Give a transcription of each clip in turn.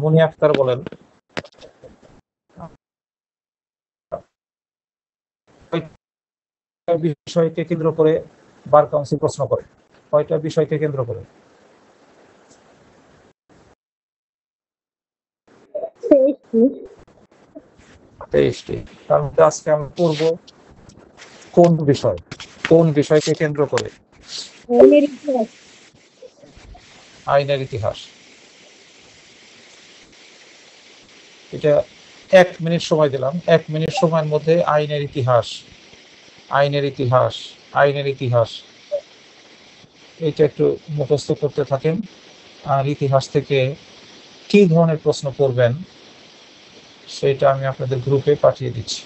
মুনি আক্তার বলেন, বিষয়কে কেন্দ্র করে বার কাউন্সিল প্রশ্ন করে? কয়টা বিষয়কে কেন্দ্র করে? 23টি। তার মধ্যে আজকে আমরা পড়ব কোন বিষয়, কোন বিষয়কে কেন্দ্র করে? আইনের ইতিহাস। এটা 1 মিনিট সময় দিলাম, 1 মিনিট সময়ের মধ্যে আইনের ইতিহাস, আইনের ইতিহাস, আইনের ইতিহাস এটা একটু মুখস্থ করতে থাকেন। আর ইতিহাস থেকে কি ধরনের প্রশ্ন করবেন সেটা আমি আপনাদের গ্রুপে পাঠিয়ে দিচ্ছি।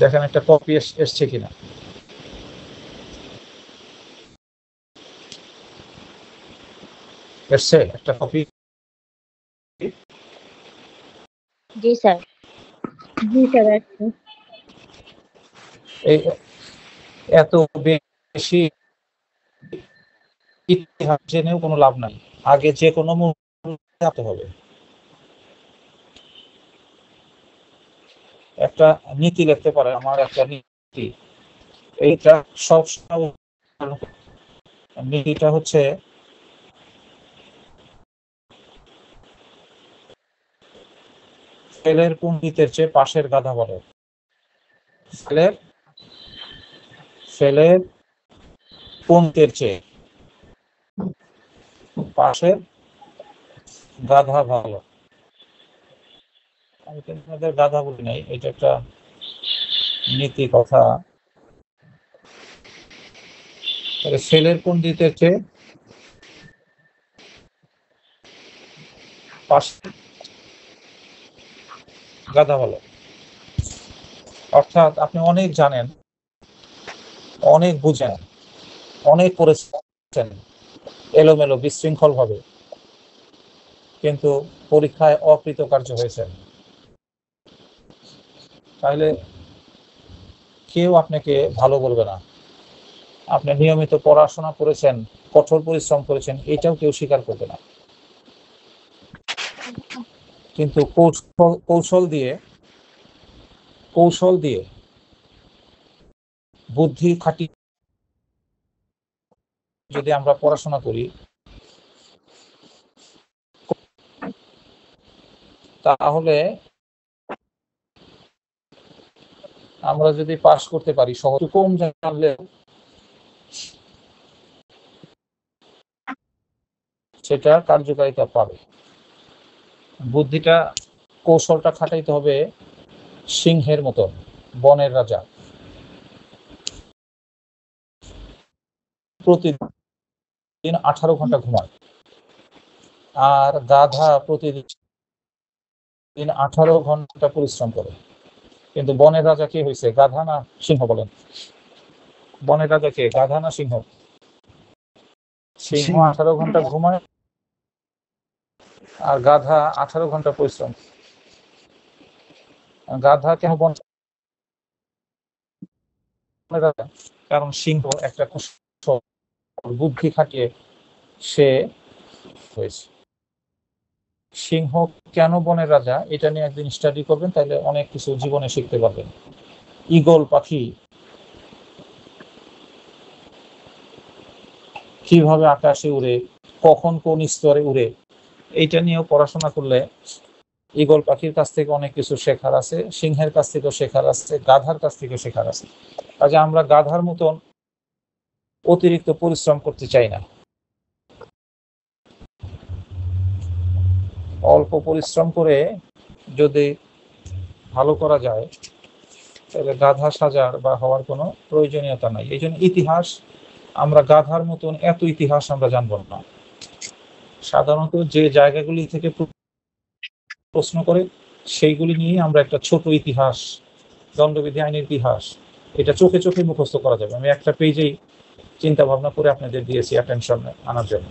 দেখেন একটা কপি এসছে কিনা। এসছে একটা কপি? জি স্যার। জি স্যার। এই এত বেশি ইতিহাস জেনেও কোনো লাভ নাই, আগে যে কোনো জানতে হবে। একটা নীতি লিখতে পারে, আমার একটা নীতি, এইটা সব নীতিটা হচ্ছে ছেলের পণ্ডিতের চেয়ে পাশের গাধা বড়। ছেলের পণ্ডিতের চেয়ে পাশের গাধা ভালো। আমি কিন্তু তাদের গাধা বলি নাই, এটা একটা নীতি কথা। ছেলের পণ্ডিতের চেয়ে পাশের গাধা ভালো, অর্থাৎ আপনি অনেক জানেন, অনেক বুঝেন, অনেক পড়েছেন এলোমেলো বিশৃঙ্খল ভাবে, কিন্তু পরীক্ষায় অকৃতকার্য হয়েছেন, তাহলে কেউ আপনাকে ভালো বলবে না। আপনি নিয়মিত পড়াশোনা করেছেন, কঠোর পরিশ্রম করেছেন, এটাও কেউ স্বীকার করবে না। কিন্তু কৌশল দিয়ে বুদ্ধি খাটিয়ে যদি আমরা পড়াশোনা করি, তাহলে আমরা যদি পাস করতে পারি, সহজ কম জানলে সেটা কার্যকারিতা পাবে। বুদ্ধিটা, কৌশলটা খাটাইতে হবে সিংহের মতন, বনের রাজা। প্রতিদিন 18 ঘন্টা ঘুমায়, আর গাধা প্রতিদিন 18 ঘন্টা পরিশ্রম করে। কিন্তু বনের রাজা কে হয়েছে, গাধা না সিংহ? বলেন, বনের রাজা কে, গাধা না সিংহ? সিংহ 18 ঘন্টা ঘুমায়, আর গাধা 18 ঘন্টা পরিশ্রম। গাধা কেন বনের রাজা? কারণ সিংহ একটা বুদ্ধি খাটিয়ে সে হয়েছে। সিংহ কেন বনের রাজা, এটা নিয়ে একদিন স্টাডি করবেন, তাহলে অনেক কিছু জীবনে শিখতে পারবেন। ঈগল পাখি কিভাবে আকাশে উড়ে, কখন কোন স্তরে উড়ে, এইটা নিয়েও পড়াশোনা করলে ঈগল পাখির কাছ থেকে অনেক কিছু শেখার আছে, সিংহের কাছ থেকেও শেখার আছে, গাধার কাছ থেকেও শেখার আছে। কাজে আমরা গাধার মতন অতিরিক্ত পরিশ্রম করতে চাই না। অল্প পরিশ্রম করে যদি ভালো করা যায়, তাহলে গাধা সাজার বা হওয়ার কোনো প্রয়োজনীয়তা নাই। এই জন্য ইতিহাস, আমরা গাধার মতন এত ইতিহাস আমরা জানব না। সাধারণত যে জায়গাগুলি থেকে প্রশ্ন করে সেইগুলি নিয়ে আমরা একটা ছোট ইতিহাস, দণ্ডবিধি আইনের ইতিহাস, এটা চোখে চোখে মুখস্থ করা যাবে। আমি একটা পেজেই চিন্তা ভাবনা করে আপনাদের দিয়েছি অ্যাটেনশন আনার জন্য।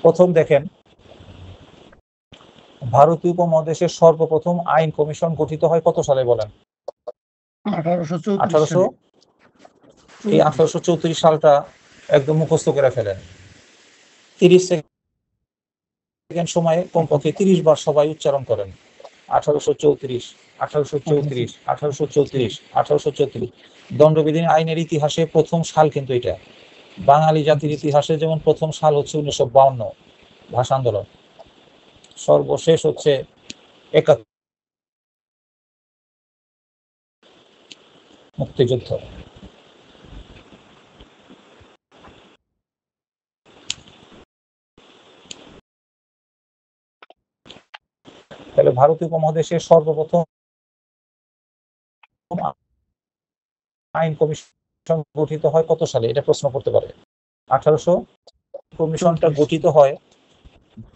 প্রথম দেখেন, ভারতীয় উপমহাদেশের সর্বপ্রথম আইন কমিশন গঠিত হয় কত সালে বলেন? 1834 এই 1834 সালটা একদম মুখস্থ করে ফেলেন। 30 সেকেন্ড সময়ে কমপক্ষে 30 বার সবাই উচ্চারণ করেন 1834, 1834, 1834, 1834। দণ্ডবিধি আইনের ইতিহাসে প্রথম সাল কিন্তু এটা। বাঙালি জাতির ইতিহাসে যেমন প্রথম সাল হচ্ছে 1952 ভাষা আন্দোলন, সর্বশেষ হচ্ছে 71 মুক্তিযুদ্ধ। তাহলে ভারতীয় উপমহাদেশে সর্বপ্রথম আইন কমিশন গঠিত হয় কত সালে, এটা প্রশ্ন করতে পারে। 1800। কমিশনটা গঠিত হয়,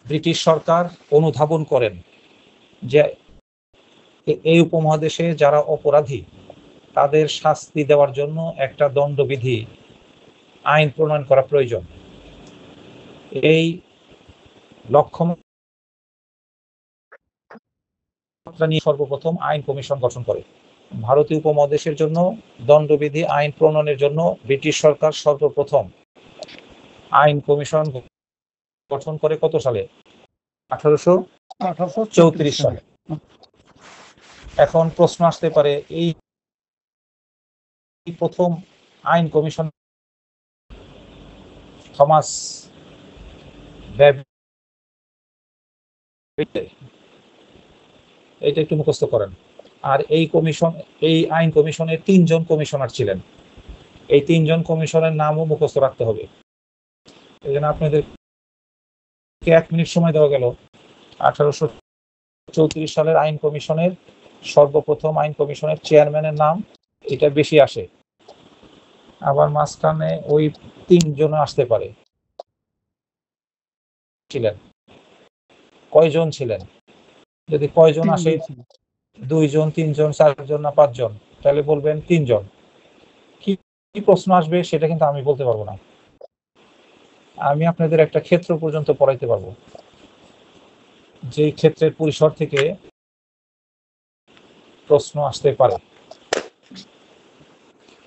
ব্রিটিশ সরকার অনুধাবন করেন যে এই উপমহাদেশে যারা অপরাধী তাদের শাস্তি দেওয়ার জন্য একটা দণ্ডবিধি আইন প্রণয়ন করা প্রয়োজন। এই লক্ষ্য নিয়ে সর্বপ্রথম আইন কমিশন গঠন করে। ভারতীয় উপমহাদেশের জন্য দণ্ডবিধি আইন প্রণয়নের জন্য ব্রিটিশ সরকার সর্বপ্রথম আইন কমিশন গঠন করে কত সালে? 1834 সালে। এখন প্রশ্ন আসতে পারে, এই প্রথম আইন কমিশন থমাস এটা একটু মুখস্থ করেন। আর এই আইন কমিশনের 3 জন কমিশনার ছিলেন। এই 3 জন কমিশনের নামও মুখস্থ রাখতে হবে। এই জন্য আপনাদের 1 মিনিট সময় দেওয়া গেল। 1834 সালের আইন কমিশনের সর্বপ্রথম আইন কমিশনের চেয়ারম্যানের নাম এটা বেশি আসে, আবার মাঝখানে ওই 3 জন আসতে পারে। ছিলেন কয়জন ছিলেন? যদি কয়জন আসে, 2 জন, 3 জন, 4 জন না 5 জন, তাহলে বলবেন 3 জন। কি প্রশ্ন আসবে সেটা কিন্তু আমি বলতে পারবো না। আমি আপনাদের একটা ক্ষেত্র পর্যন্ত পড়াইতে পারবো, যে ক্ষেত্রের পরিসর থেকে প্রশ্ন আসতে পারে।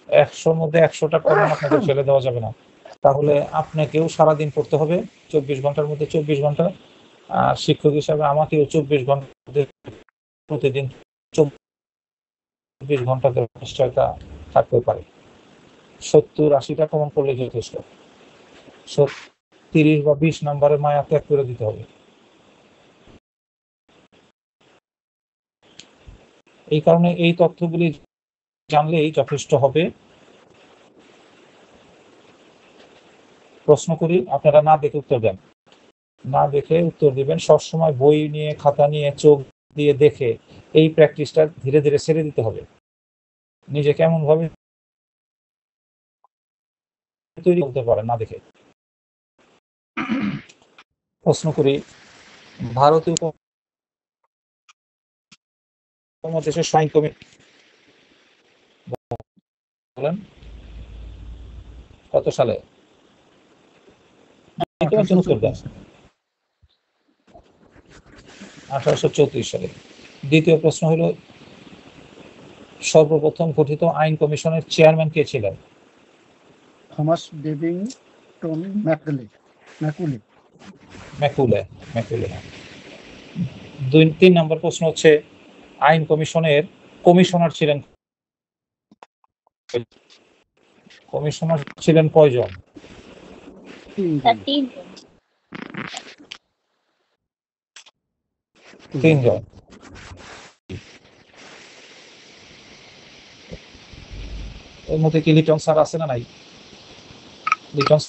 100-র মধ্যে 100টা কমন আপনাদের ফেলে দেওয়া যাবে না। তাহলে আপনাকেও সারাদিন পড়তে হবে, 24 ঘন্টার মধ্যে 24 ঘন্টা। আর শিক্ষক হিসাবে আমাকেও 24 ঘন্টা প্রতিদিন 24 ঘন্টাতে নিশ্চয়তা থাকতে পারে। 70-80টা কমন করলে যথেষ্ট। 30 বা 20 নম্বরের মায়া ত্যাগ করে দিতে হবে। এই কারণে এই তথ্যগুলি জানলেই যথেষ্ট হবে। প্রশ্ন করি, আপনারা না দেখে উত্তর দেন, না দেখে উত্তর দিবেন। সবসময় বই নিয়ে, খাতা নিয়ে, চোখ দিয়ে দেখে এই প্র্যাকটিসটা ধীরে ধীরে ছেড়ে দিতে হবে। নিজে কেমন ভাবে তৈরি করতে পারেন না দেখে। প্রশ্ন করি, ভারতীয় উপমহাদেশের আইন কমিশন বলেন কত সালে? 1834 সালে। দ্বিতীয় প্রশ্ন হলো, সর্বপ্রথম গঠিত আইন কমিশনের চেয়ারম্যান কে ছিলেন? Thomas Babington ম্যাকুলে। 3 নম্বর প্রশ্ন হচ্ছে, আইন কমিশনের কমিশনার ছিলেন কয়জন? 3 জন। এর মধ্যে কি লিটন স্যার আছে না নাই? লিটন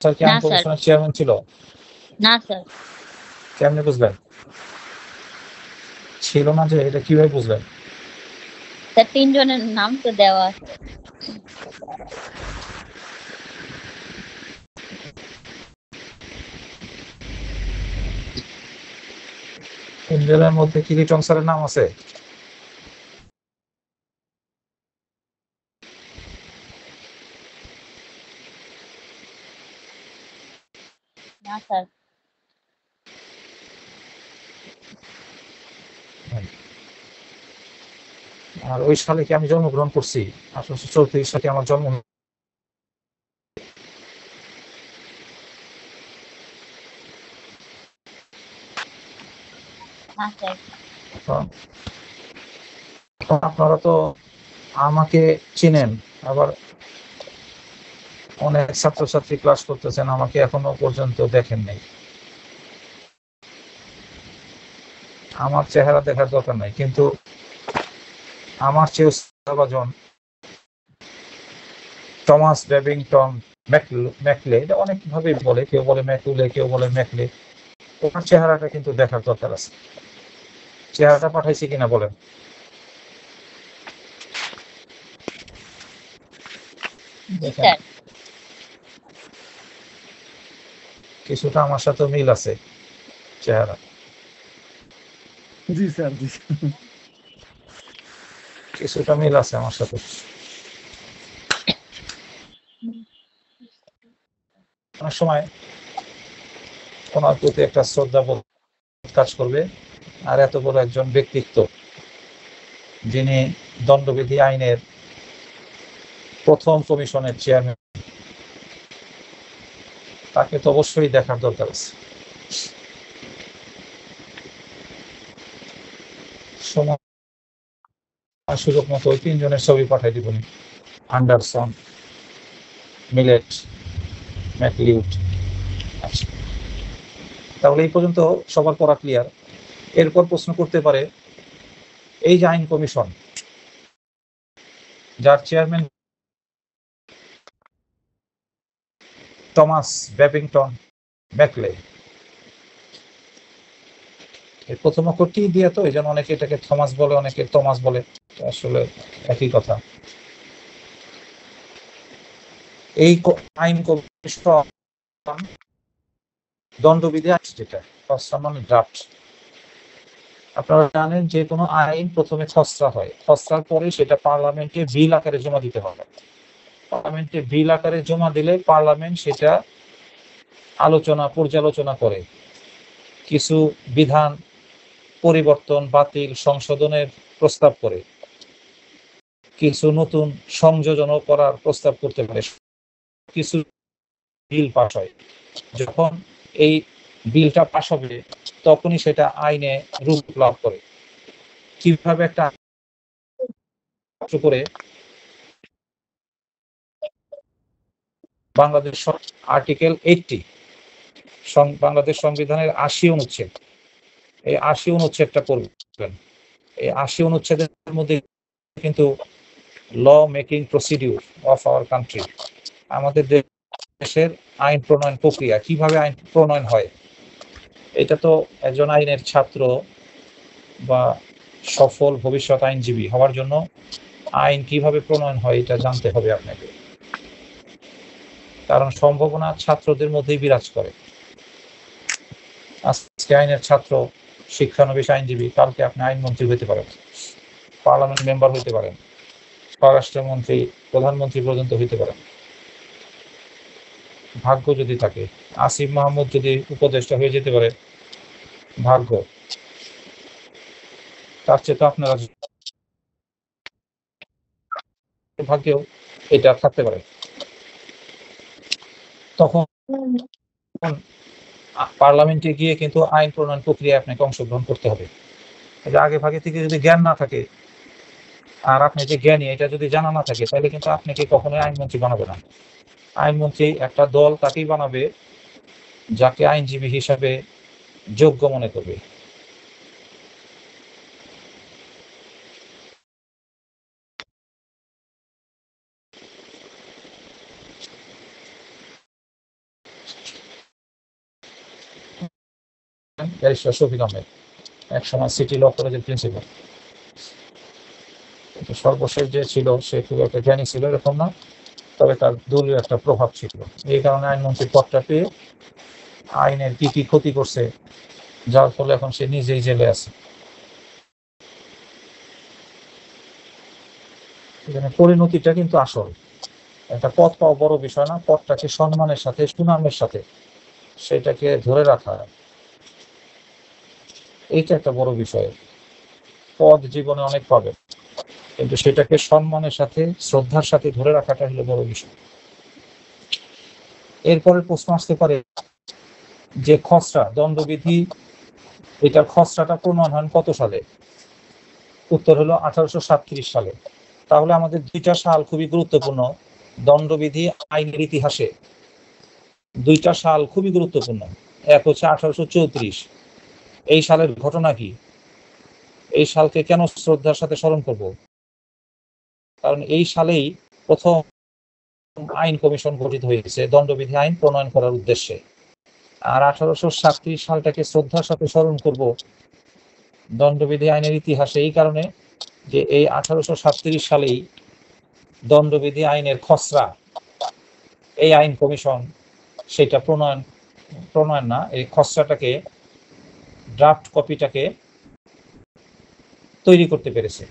স্যার কি আইন কমিশনের চেয়ারম্যান ছিল? না স্যার। কেমনে বুঝলেন ছিল না? যে এটা কিভাবে বুঝলেন? স্যার 3 জনের নাম তো দেওয়া আছে। 3 জনের মধ্যে কি লিটন স্যারের নাম আছে? না স্যার। আর ওই সালে কি আমি জন্মগ্রহণ করছি? 1834 সালে আমার জন্ম আচ্ছা তো আপনারা তো আমাকে চিনেন, আবার অনেক ছাত্রছাত্রী ক্লাস করতেছেন, আমাকে এখনো পর্যন্ত দেখেন নাই। আমার চেহারা দেখার দরকার নাই, কিন্তু আমার চেয়ে উৎসাহভাজন টমাস বেবিংটন ম্যাকলে, এটা অনেক ভাবে বলে, কেউ বলে ম্যাকুলে, কেউ বলে ম্যাকলে। ওনার চেহারাটা কিন্তু দেখার দরকার আছে। চেহারাটা পাঠাইছি কিনা বলেন? দেখেন, স্যার। কিছুটা আমার সাথে মিল আছে চেহারা। জি স্যার, জি। কিছুটা মিল আছে আমার সাথে। অনেক সময় ওনার প্রতি একটা শ্রদ্ধাবোধ কাজ করবে। আর এত বড় একজন ব্যক্তিত্ব, যিনি দণ্ডবিধি আইনের প্রথম কমিশনের চেয়ারম্যান, তাকে তো অবশ্যই দেখার দরকার আছে। সময় সুযোগ মতো ওই তিনজনের ছবি পাঠাই দিব। Anderson, Millet, McLeod. আচ্ছা, তাহলে এই পর্যন্ত সবার পড়া ক্লিয়ার। এরপর প্রশ্ন করতে পারে, এই যে আইন কমিশন, যার চেয়ারম্যান টমাস বেবিংটন ম্যাকলে, এর প্রথম অক্ষর টি দিয়ে, তো এই জন্য অনেকে এটাকে থমাস বলে, অনেকে টমাস বলে, আসলে একই কথা। এই আইন কমিশন দণ্ডবিধি আইন, যেটা মানে ড্রাফট। আপনারা জানেন যে কোনো আইন প্রথমে খসড়া হয়, খসড়ার পরে সেটা পার্লামেন্টে বিল আকারে জমা দিতে হবে। পার্লামেন্টে বিল আকারে জমা দিলে পার্লামেন্ট সেটা আলোচনা পর্যালোচনা করে কিছু বিধান পরিবর্তন, বাতিল, সংশোধনের প্রস্তাব করে, কিছু নতুন সংযোজন করার প্রস্তাব করতে পারে। কিছু বিল পাস হয়, যখন এই বিলটা পাস হবে তখনই সেটা আইনে রূপ লাভ করে। কিভাবে একটা করে বাংলাদেশ আর্টিকেল 80, বাংলাদেশ সংবিধানের 80 অনুচ্ছেদ, এই 80 অনুচ্ছেদটা পড়বেন। এই 80 অনুচ্ছেদের মধ্যে কিন্তু law making procedure of our country, আমাদের দেশের আইন প্রণয়ন প্রক্রিয়া, কিভাবে আইন প্রণয়ন হয়, এটা তো একজন আইনের ছাত্র বা সফল ভবিষ্যৎ আইনজীবী হওয়ার জন্য আইন কিভাবে প্রণয়ন হয় এটা জানতে হবে আপনাকে। কারণ সম্ভাবনা ছাত্রদের মধ্যেই বিরাজ করে। আজকে আইনের ছাত্র, শিক্ষানবিশ আইনজীবী, কালকে আপনি আইনমন্ত্রী হতে পারেন, পার্লামেন্ট মেম্বার হতে পারেন, স্বরাষ্ট্রমন্ত্রী, প্রধানমন্ত্রী পর্যন্ত হইতে পারেন, ভাগ্য যদি থাকে। আসিফ মাহমুদ যদি উপদেষ্টা হয়ে যেতে পারে, ভাগ্য। তার চেয়ে তো আপনারা ভাগ্যেও এটা থাকতে পারে। তখন পার্লামেন্টে গিয়ে কিন্তু আইন প্রণয়ন প্রক্রিয়ায় আপনাকে অংশগ্রহণ করতে হবে। আগে ভাগে থেকে যদি জ্ঞান না থাকে, আর আপনি যে জ্ঞানী এটা যদি জানা না থাকে, তাহলে কিন্তু আপনাকে কখনোই আইনমন্ত্রী বানাবে না। আইনমন্ত্রী একটা দল তাকেই বানাবে যাকে আইনজীবী হিসাবে যোগ্য মনে করবে। ব্যারিস্টার শফিক আহমেদ, একসময় সিটি ল কলেজের প্রিন্সিপাল। সর্বশেষ যে ছিল সে খুব একটা জ্ঞানী ছিল এরকম না, তবে তার দলীয় একটা প্রভাব ছিল। এই কারণে আইনমন্ত্রীর পদটা পেয়ে আইনের কি কি ক্ষতি করছে, যার ফলে এখন সে নিজেই জেলে আছে। এখানে পরিণতিটা কিন্তু আসল। একটা পদ পাওয়া বড় বিষয় না, পদটাকে সম্মানের সাথে, সুনামের সাথে সেটাকে ধরে রাখা, এইটা একটা বড় বিষয়। পদ জীবনে অনেক পাবে, কিন্তু সেটাকে সম্মানের সাথে, শ্রদ্ধার সাথে ধরে রাখাটা হলো বড় বিষয়। এরপরে প্রশ্ন আসতে পারে যে খসড়া দণ্ডবিধি এটার খসড়াটা প্রণয়ন হয় কত সালে? উত্তর হলো 1837 সালে। তাহলে আমাদের দুইটা সাল খুবই গুরুত্বপূর্ণ দণ্ডবিধি আইনের ইতিহাসে। দুইটা সাল খুবই গুরুত্বপূর্ণ। এক হচ্ছে 1834। এই সালের ঘটনা কি? এই সালকে কেন শ্রদ্ধার সাথে স্মরণ করব? কারণ এই সালেই প্রথম আইন কমিশন গঠিত হয়েছে দণ্ডবিধি আইন প্রণয়ন করার উদ্দেশ্যে। আর 1837 সালটাকে শ্রদ্ধার সাথে স্মরণ করব দণ্ডবিধি আইনের ইতিহাসে এই কারণে যে এই 1837 সালেই দণ্ডবিধি আইনের খসড়া এই আইন কমিশন সেটা প্রণয়ন না, এই খসড়াটাকে ড্রাফট কপিটাকে তৈরি করতে পেরেছে।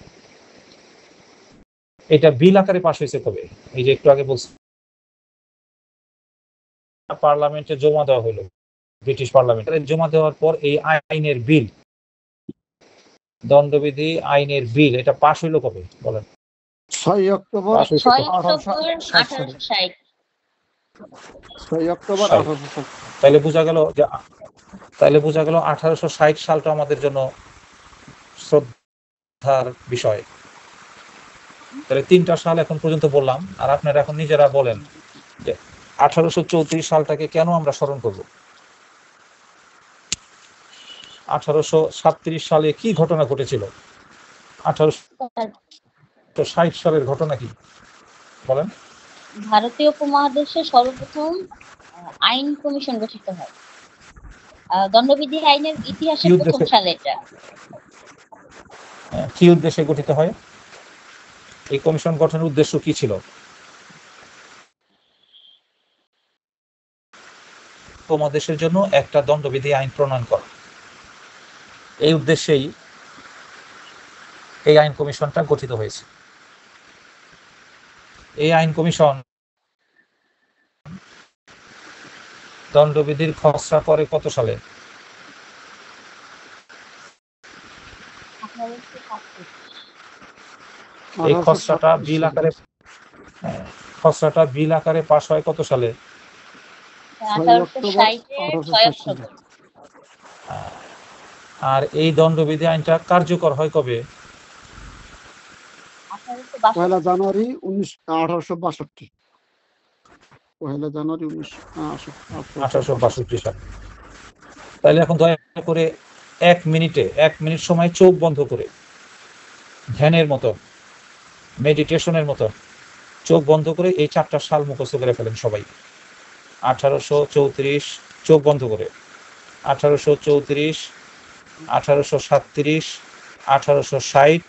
এটা বিল আকারে পাশ হয়েছে কবে? এই যে একটু আগে বলছি পার্লামেন্টে জমা দেওয়া হলো, ব্রিটিশ পার্লামেন্টে জমা দেওয়ার পর এই আইনের বিল, দণ্ডবিধি আইনের বিল এটা পাশ হইলো কবে বলেন? 6 অক্টোবর পাশ হয়েছে 6 কবে? অক্টোবর 1860 1860। 6 অক্টোবর 60 1860। তাহলে বোঝা গেল 1860 সালটা আমাদের জন্য শ্রদ্ধার বিষয়। তাহলে 3টা সাল এখন পর্যন্ত বললাম, আর আপনারা এখন নিজেরা বলেন যে 1834 সালটাকে কেন আমরা স্মরণ করব? 1837 সালে কি ঘটনা ঘটেছিল? 1860 সালের ঘটনা কি বলেন? ভারতীয় উপমহাদেশে সর্বপ্রথম আইন কমিশন গঠিত হয়। দণ্ডবিধি আইনের ইতিহাসে কি প্রথম উদ্দেশ্যে সালে এটা। কি উদ্দেশ্যে গঠিত হয়? এই কমিশন গঠনের উদ্দেশ্য কি ছিল? উপমহাদেশের জন্য একটা দণ্ডবিধি আইন প্রণয়ন করা। এই উদ্দেশ্যেই এই আইন কমিশনটা গঠিত হয়েছে। এই আইন কমিশন দণ্ডবিধির খসড়া করে কত সালে? 1837। এই খসড়াটা বিল আকারে পাস হয় কত সালে? 1860 সালে। আর এই দণ্ডবিধি আইনটা কার্যকর হয় কবে? 1862। 1 জানুয়ারি 1862। 1 জানুয়ারি 1862 সালে। তাহলে এখন দয়া করে 1 মিনিট সময় চোখ বন্ধ করে ধ্যানের মতো, মেডিটেশনের মতো চোখ বন্ধ করে এই 4টা সাল মুখস্থ করে ফেলেন সবাই। 1834 চোখ বন্ধ করে, 1834, 1837, 1860,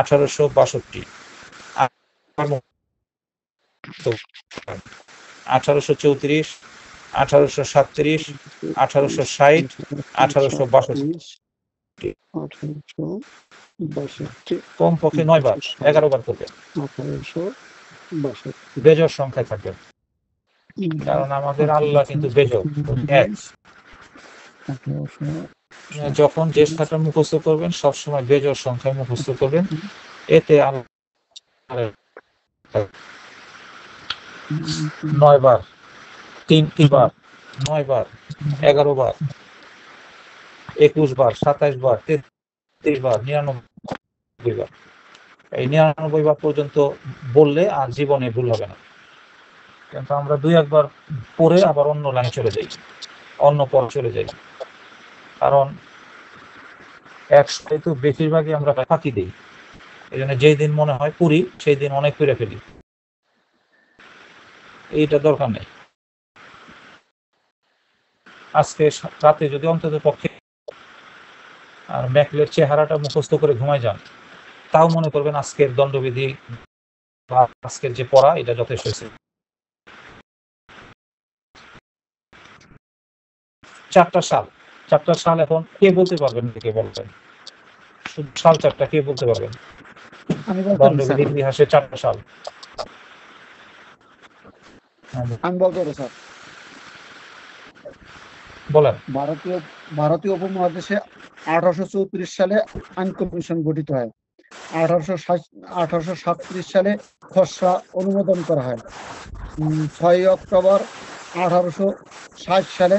1862। 1834, 1837, 1860, 1862। কমপক্ষে 9 বার 11 বার করবে, 1862। বেজোড় সংখ্যায় থাকবে। কারণ আমাদের আল্লাহ কিন্তু বেজোড়, এক। যখন যে সংখ্যাটা মুখস্থ করবেন সবসময় বেজোড় সংখ্যায় মুখস্থ করবেন, এতে আল্লাহ 9 বার, 3 বার, 9 বার, 11 বার, 21 বার, 27 বার, 33 বার, 99 বার। এই 99 বার পর্যন্ত বললে আর জীবনে ভুল হবে না। কিন্তু আমরা 2-1 বার পড়ে আবার অন্য লাইনে চলে যাই, অন্য পথ চলে যাই। কারণ একসাথে তো বেশিরভাগই আমরা ফাঁকি দিই। এই জন্য যেই দিন মনে হয় পুরি সেই দিন অনেক পড়ে ফেলি, এইটা দরকার নেই। আজকে রাতে যদি অন্তত পক্ষে আর ম্যাকলের চেহারাটা মুখস্থ করে ঘুমাই যান, তাও মনে করবেন আজকের দণ্ডবিধি বা আজকের যে পড়া এটা যথেষ্ট হয়েছে। 4টা সাল এখন কে বলতে পারবেন? কে বলবেন? সাল 4টা কে বলতে পারবেন? দণ্ডবিধি ইতিহাসে 4টা সাল আমি বলতে পারি স্যার। বলেন। ভারতীয় উপমহাদেশে 1834 সালে আইন কমিশন গঠিত হয়। 1837 সালে খসড়া অনুমোদন করা হয়। 6 অক্টোবর 1860 সালে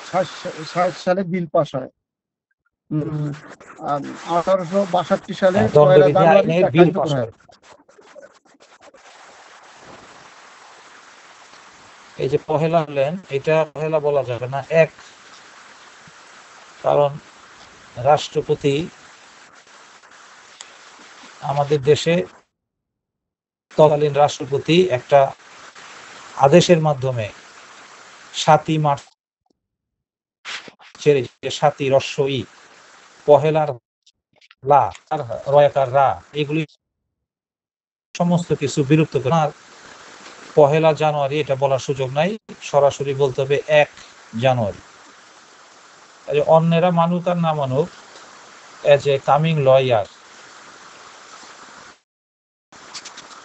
1960 সালে বিল পাস হয়। 1862 সালে পয়লা দণ্ডবিধি জানুয়ারি আইনের তা বিল কার্যকর পাস হয়। হয়। এই যে পহেলা হলেন, এটা পহেলা বলা যাবে না, এক, কারণ রাষ্ট্রপতি আমাদের দেশে তৎকালীন রাষ্ট্রপতি একটা আদেশের মাধ্যমে 7ই মার্চের যে 7ই রস্য ই, পহেলার লা আর রয়াকার রা, এগুলি সমস্ত কিছু বিলুপ্ত করে আর পহেলা জানুয়ারি এটা বলার সুযোগ নাই, সরাসরি বলতে হবে 1 জানুয়ারি। অন্যেরা মানুক আর না মানুক, as a coming lawyer,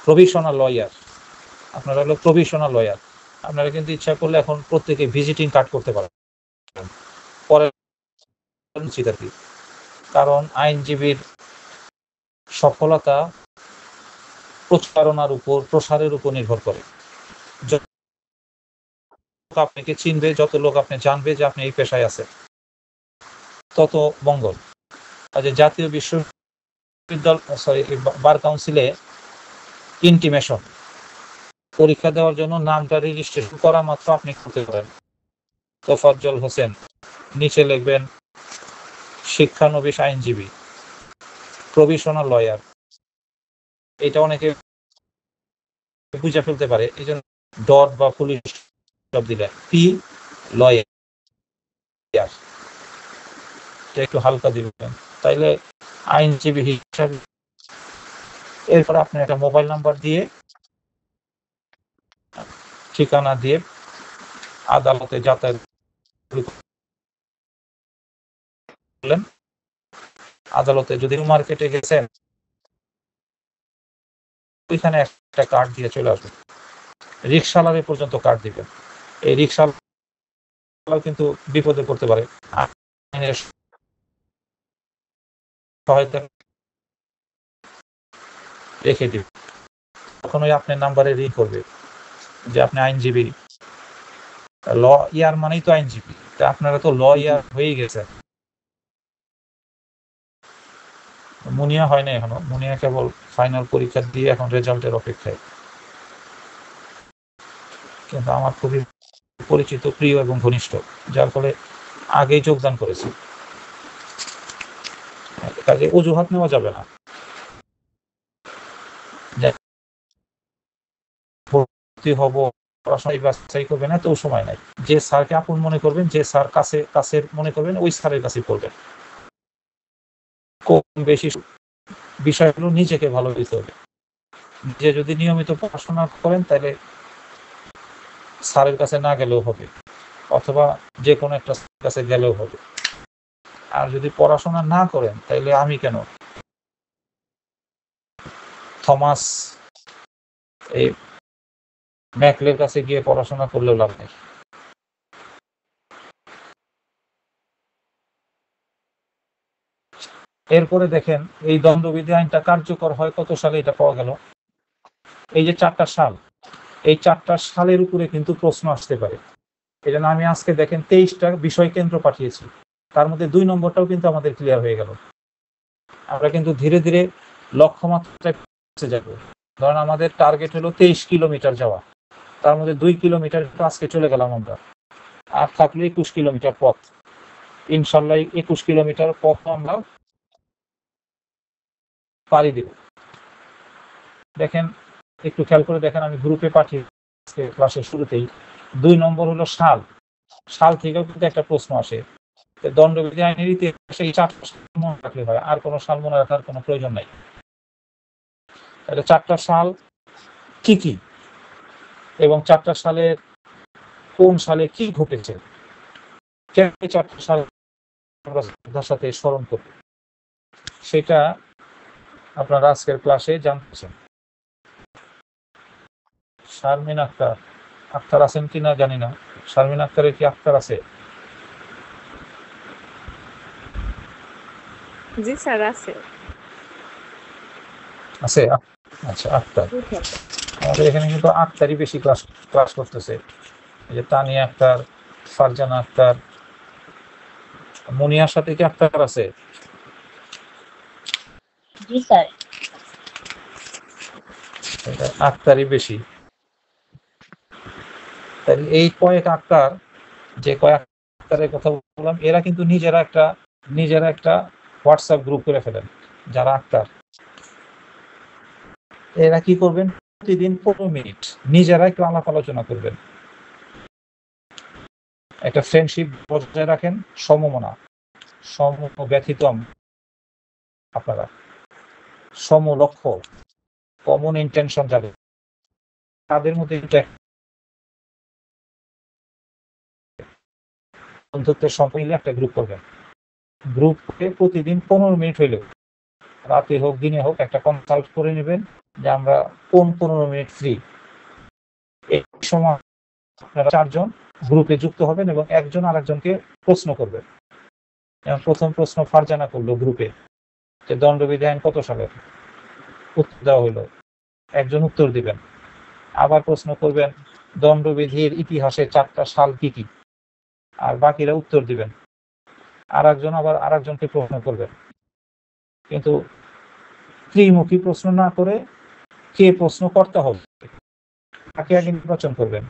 provisional lawyer, আপনারা হলো প্রভিশনাল লয়ার, আপনারা কিন্তু ইচ্ছা করলে এখন প্রত্যেকে ভিজিটিং কার্ড করতে পারেন পরে উচিত আর কি। কারণ আইনজীবীর সফলতা প্রচারণার উপর, প্রসারের উপর নির্ভর করে। যত লোক আপনাকে চিনবে, যত লোক আপনি জানবে যে আপনি এই পেশায় আছেন, তত মঙ্গল। আজ জাতীয় বিশ্ববিদ্যালয় বার কাউন্সিলে ইন্টিমেশন পরীক্ষা দেওয়ার জন্য নামটা রেজিস্ট্রেশন করা মাত্র আপনি করতে পারেন তোফাজ্জল হোসেন, নিচে লিখবেন শিক্ষানবিশ আইনজীবী, প্রভিশনাল লয়ার। এটা অনেকে বুঝে ফেলতে পারে, এই জন্য ডট বা পুলিশ সব দিলে পি লয়ার, একটু হালকা দিবেন, তাইলে আইনজীবী হিসাবে। এরপর আপনি একটা মোবাইল নাম্বার দিয়ে, ঠিকানা দিয়ে আদালতে যাতায়াত করলেন। আদালতে যদি মার্কেটে গেছেন, ওইখানে একটা কার্ড দিয়ে চলে আসবেন, রিক্সাওয়ালারে পর্যন্ত কার্ড দিবেন। এই রিক্সাওয়ালা কিন্তু বিপদে পড়তে পারে, আইনের সহায়তা রেখে দিবেন। তখন ওই আপনার নাম্বারে রিং করবে যে আপনি আইনজীবী, ল ইয়ার মানেই তো আইনজীবী, তা আপনারা তো ল ইয়ার হয়ে গেছে। মুনিয়া হয় না এখনো, মুনিয়া কেবল ফাইনাল পরীক্ষা দিয়ে এখন রেজাল্টের অপেক্ষায়। কিন্তু আমার খুবই পরিচিত, প্রিয় এবং ঘনিষ্ঠ, যার ফলে আগেই যোগদান করেছি। কাজে অজুহাত নেওয়া যাবে না, ভর্তি হব, পড়াশোনা বাছাই করবেন, এত সময় নাই। যে স্যারকে আপন মনে করবেন, যে স্যার কাছের মনে করবেন, ওই স্যারের কাছে পড়বেন। কম বেশি বিষয়গুলো নিজেকে ভালো দিতে হবে। যে যদি নিয়মিত পড়াশোনা করেন, তাহলে স্যারের কাছে না গেলেও হবে, অথবা যে কোনো একটা কাছে গেলেও হবে। আর যদি পড়াশোনা না করেন, তাহলে আমি কেন, থমাস এই ম্যাকলের কাছে গিয়ে পড়াশোনা করলেও লাভ নেই। এরপরে দেখেন, এই দণ্ডবিধি আইনটা কার্যকর হয় কত সালে, এটা পাওয়া গেল এই যে 4টা সাল, এই 4টা সালের উপরে কিন্তু প্রশ্ন আসতে পারে। এই জন্য আমি আজকে দেখেন 23টা বিষয় কেন্দ্র পাঠিয়েছি, তার মধ্যে 2 নম্বরটাও কিন্তু আমাদের ক্লিয়ার হয়ে গেল। আমরা কিন্তু ধীরে ধীরে লক্ষ্যমাত্রায় পৌঁছে যাব। ধরেন আমাদের টার্গেট হলো 23 কিলোমিটার যাওয়া, তার মধ্যে 2 কিলোমিটার আজকে চলে গেলাম আমরা, আর থাকলে 21 কিলোমিটার পথ। ইনশাল্লাহ 21 কিলোমিটার পথ আমরা পাড়ি দেব। দেখেন, একটু খেয়াল করে দেখেন, আমি গ্রুপে পাঠিয়ে ক্লাসের শুরুতেই 2 নম্বর হলো সাল। সাল থেকেও কিন্তু একটা প্রশ্ন আসে, দণ্ডবিধি আইনের ইতিহাসে এই 4টা সাল মনে রাখলে হয়, আর কোনো সাল মনে রাখার কোনো প্রয়োজন নাই। তাহলে 4টা সাল কি কি, এবং 4টা সালের কোন সালে কি ঘটেছে, কেন 4টা সাল আমরা শ্রদ্ধার সাথে স্মরণ করব, সেটা আপনারা আজকের ক্লাসে জানতেছেন। শারমিন আক্তার, আক্তার আছেন কিনা জানি না, শারমিন আক্তারের কি আক্তার আছে? জি স্যার আছে। আছে, আচ্ছা আক্তার। আমাদের এখানে কিন্তু আক্তারই বেশি ক্লাস করতেছে। এই যে তানিয়া আক্তার, ফারজানা আক্তার, মুনিয়ার সাথে কি আক্তার আছে? জি স্যার। এটা আক্তারই বেশি। তাহলে এই কয়েক আক্তার, যে কয়েক আক্তারের কথা বললাম, এরা কিন্তু নিজেরা একটা হোয়াটসঅ্যাপ গ্রুপ করে ফেলেন। যারা আক্তার এরা কি করবেন, প্রতিদিন 15 মিনিট নিজেরা একটু আলাপ আলোচনা করবেন, একটা ফ্রেন্ডশিপ বজায় রাখেন, সমমনা সমব্যথিত আপনারা, সমলক্ষ্য, কমন ইন্টেনশন যাবে তাদের মধ্যে বন্ধুত্বের সম্পর্কে একটা গ্রুপ করবেন। গ্রুপে প্রতিদিন 15 মিনিট হইলেও, রাতে হোক দিনে হোক, একটা কনসাল্ট করে নেবেন যে আমরা কোন 15 মিনিট ফ্রি। এই সময় আপনারা 4 জন গ্রুপে যুক্ত হবেন এবং একজন আরেকজনকে প্রশ্ন করবেন। প্রথম প্রশ্ন ফারজানা করলো গ্রুপে যে দণ্ডবিধি আইন কত সালের, উত্তর দেওয়া হইলো, একজন উত্তর দিবেন। আবার প্রশ্ন করবেন দণ্ডবিধির ইতিহাসে 4টা সাল কি কি, আর বাকিরা উত্তর দিবেন। আর একজন আবার আরেকজনকে প্রশ্ন করবেন, কিন্তু ত্রিমুখী প্রশ্ন না করে কে প্রশ্ন করতে হবে তাকে আগে নির্বাচন করবেন।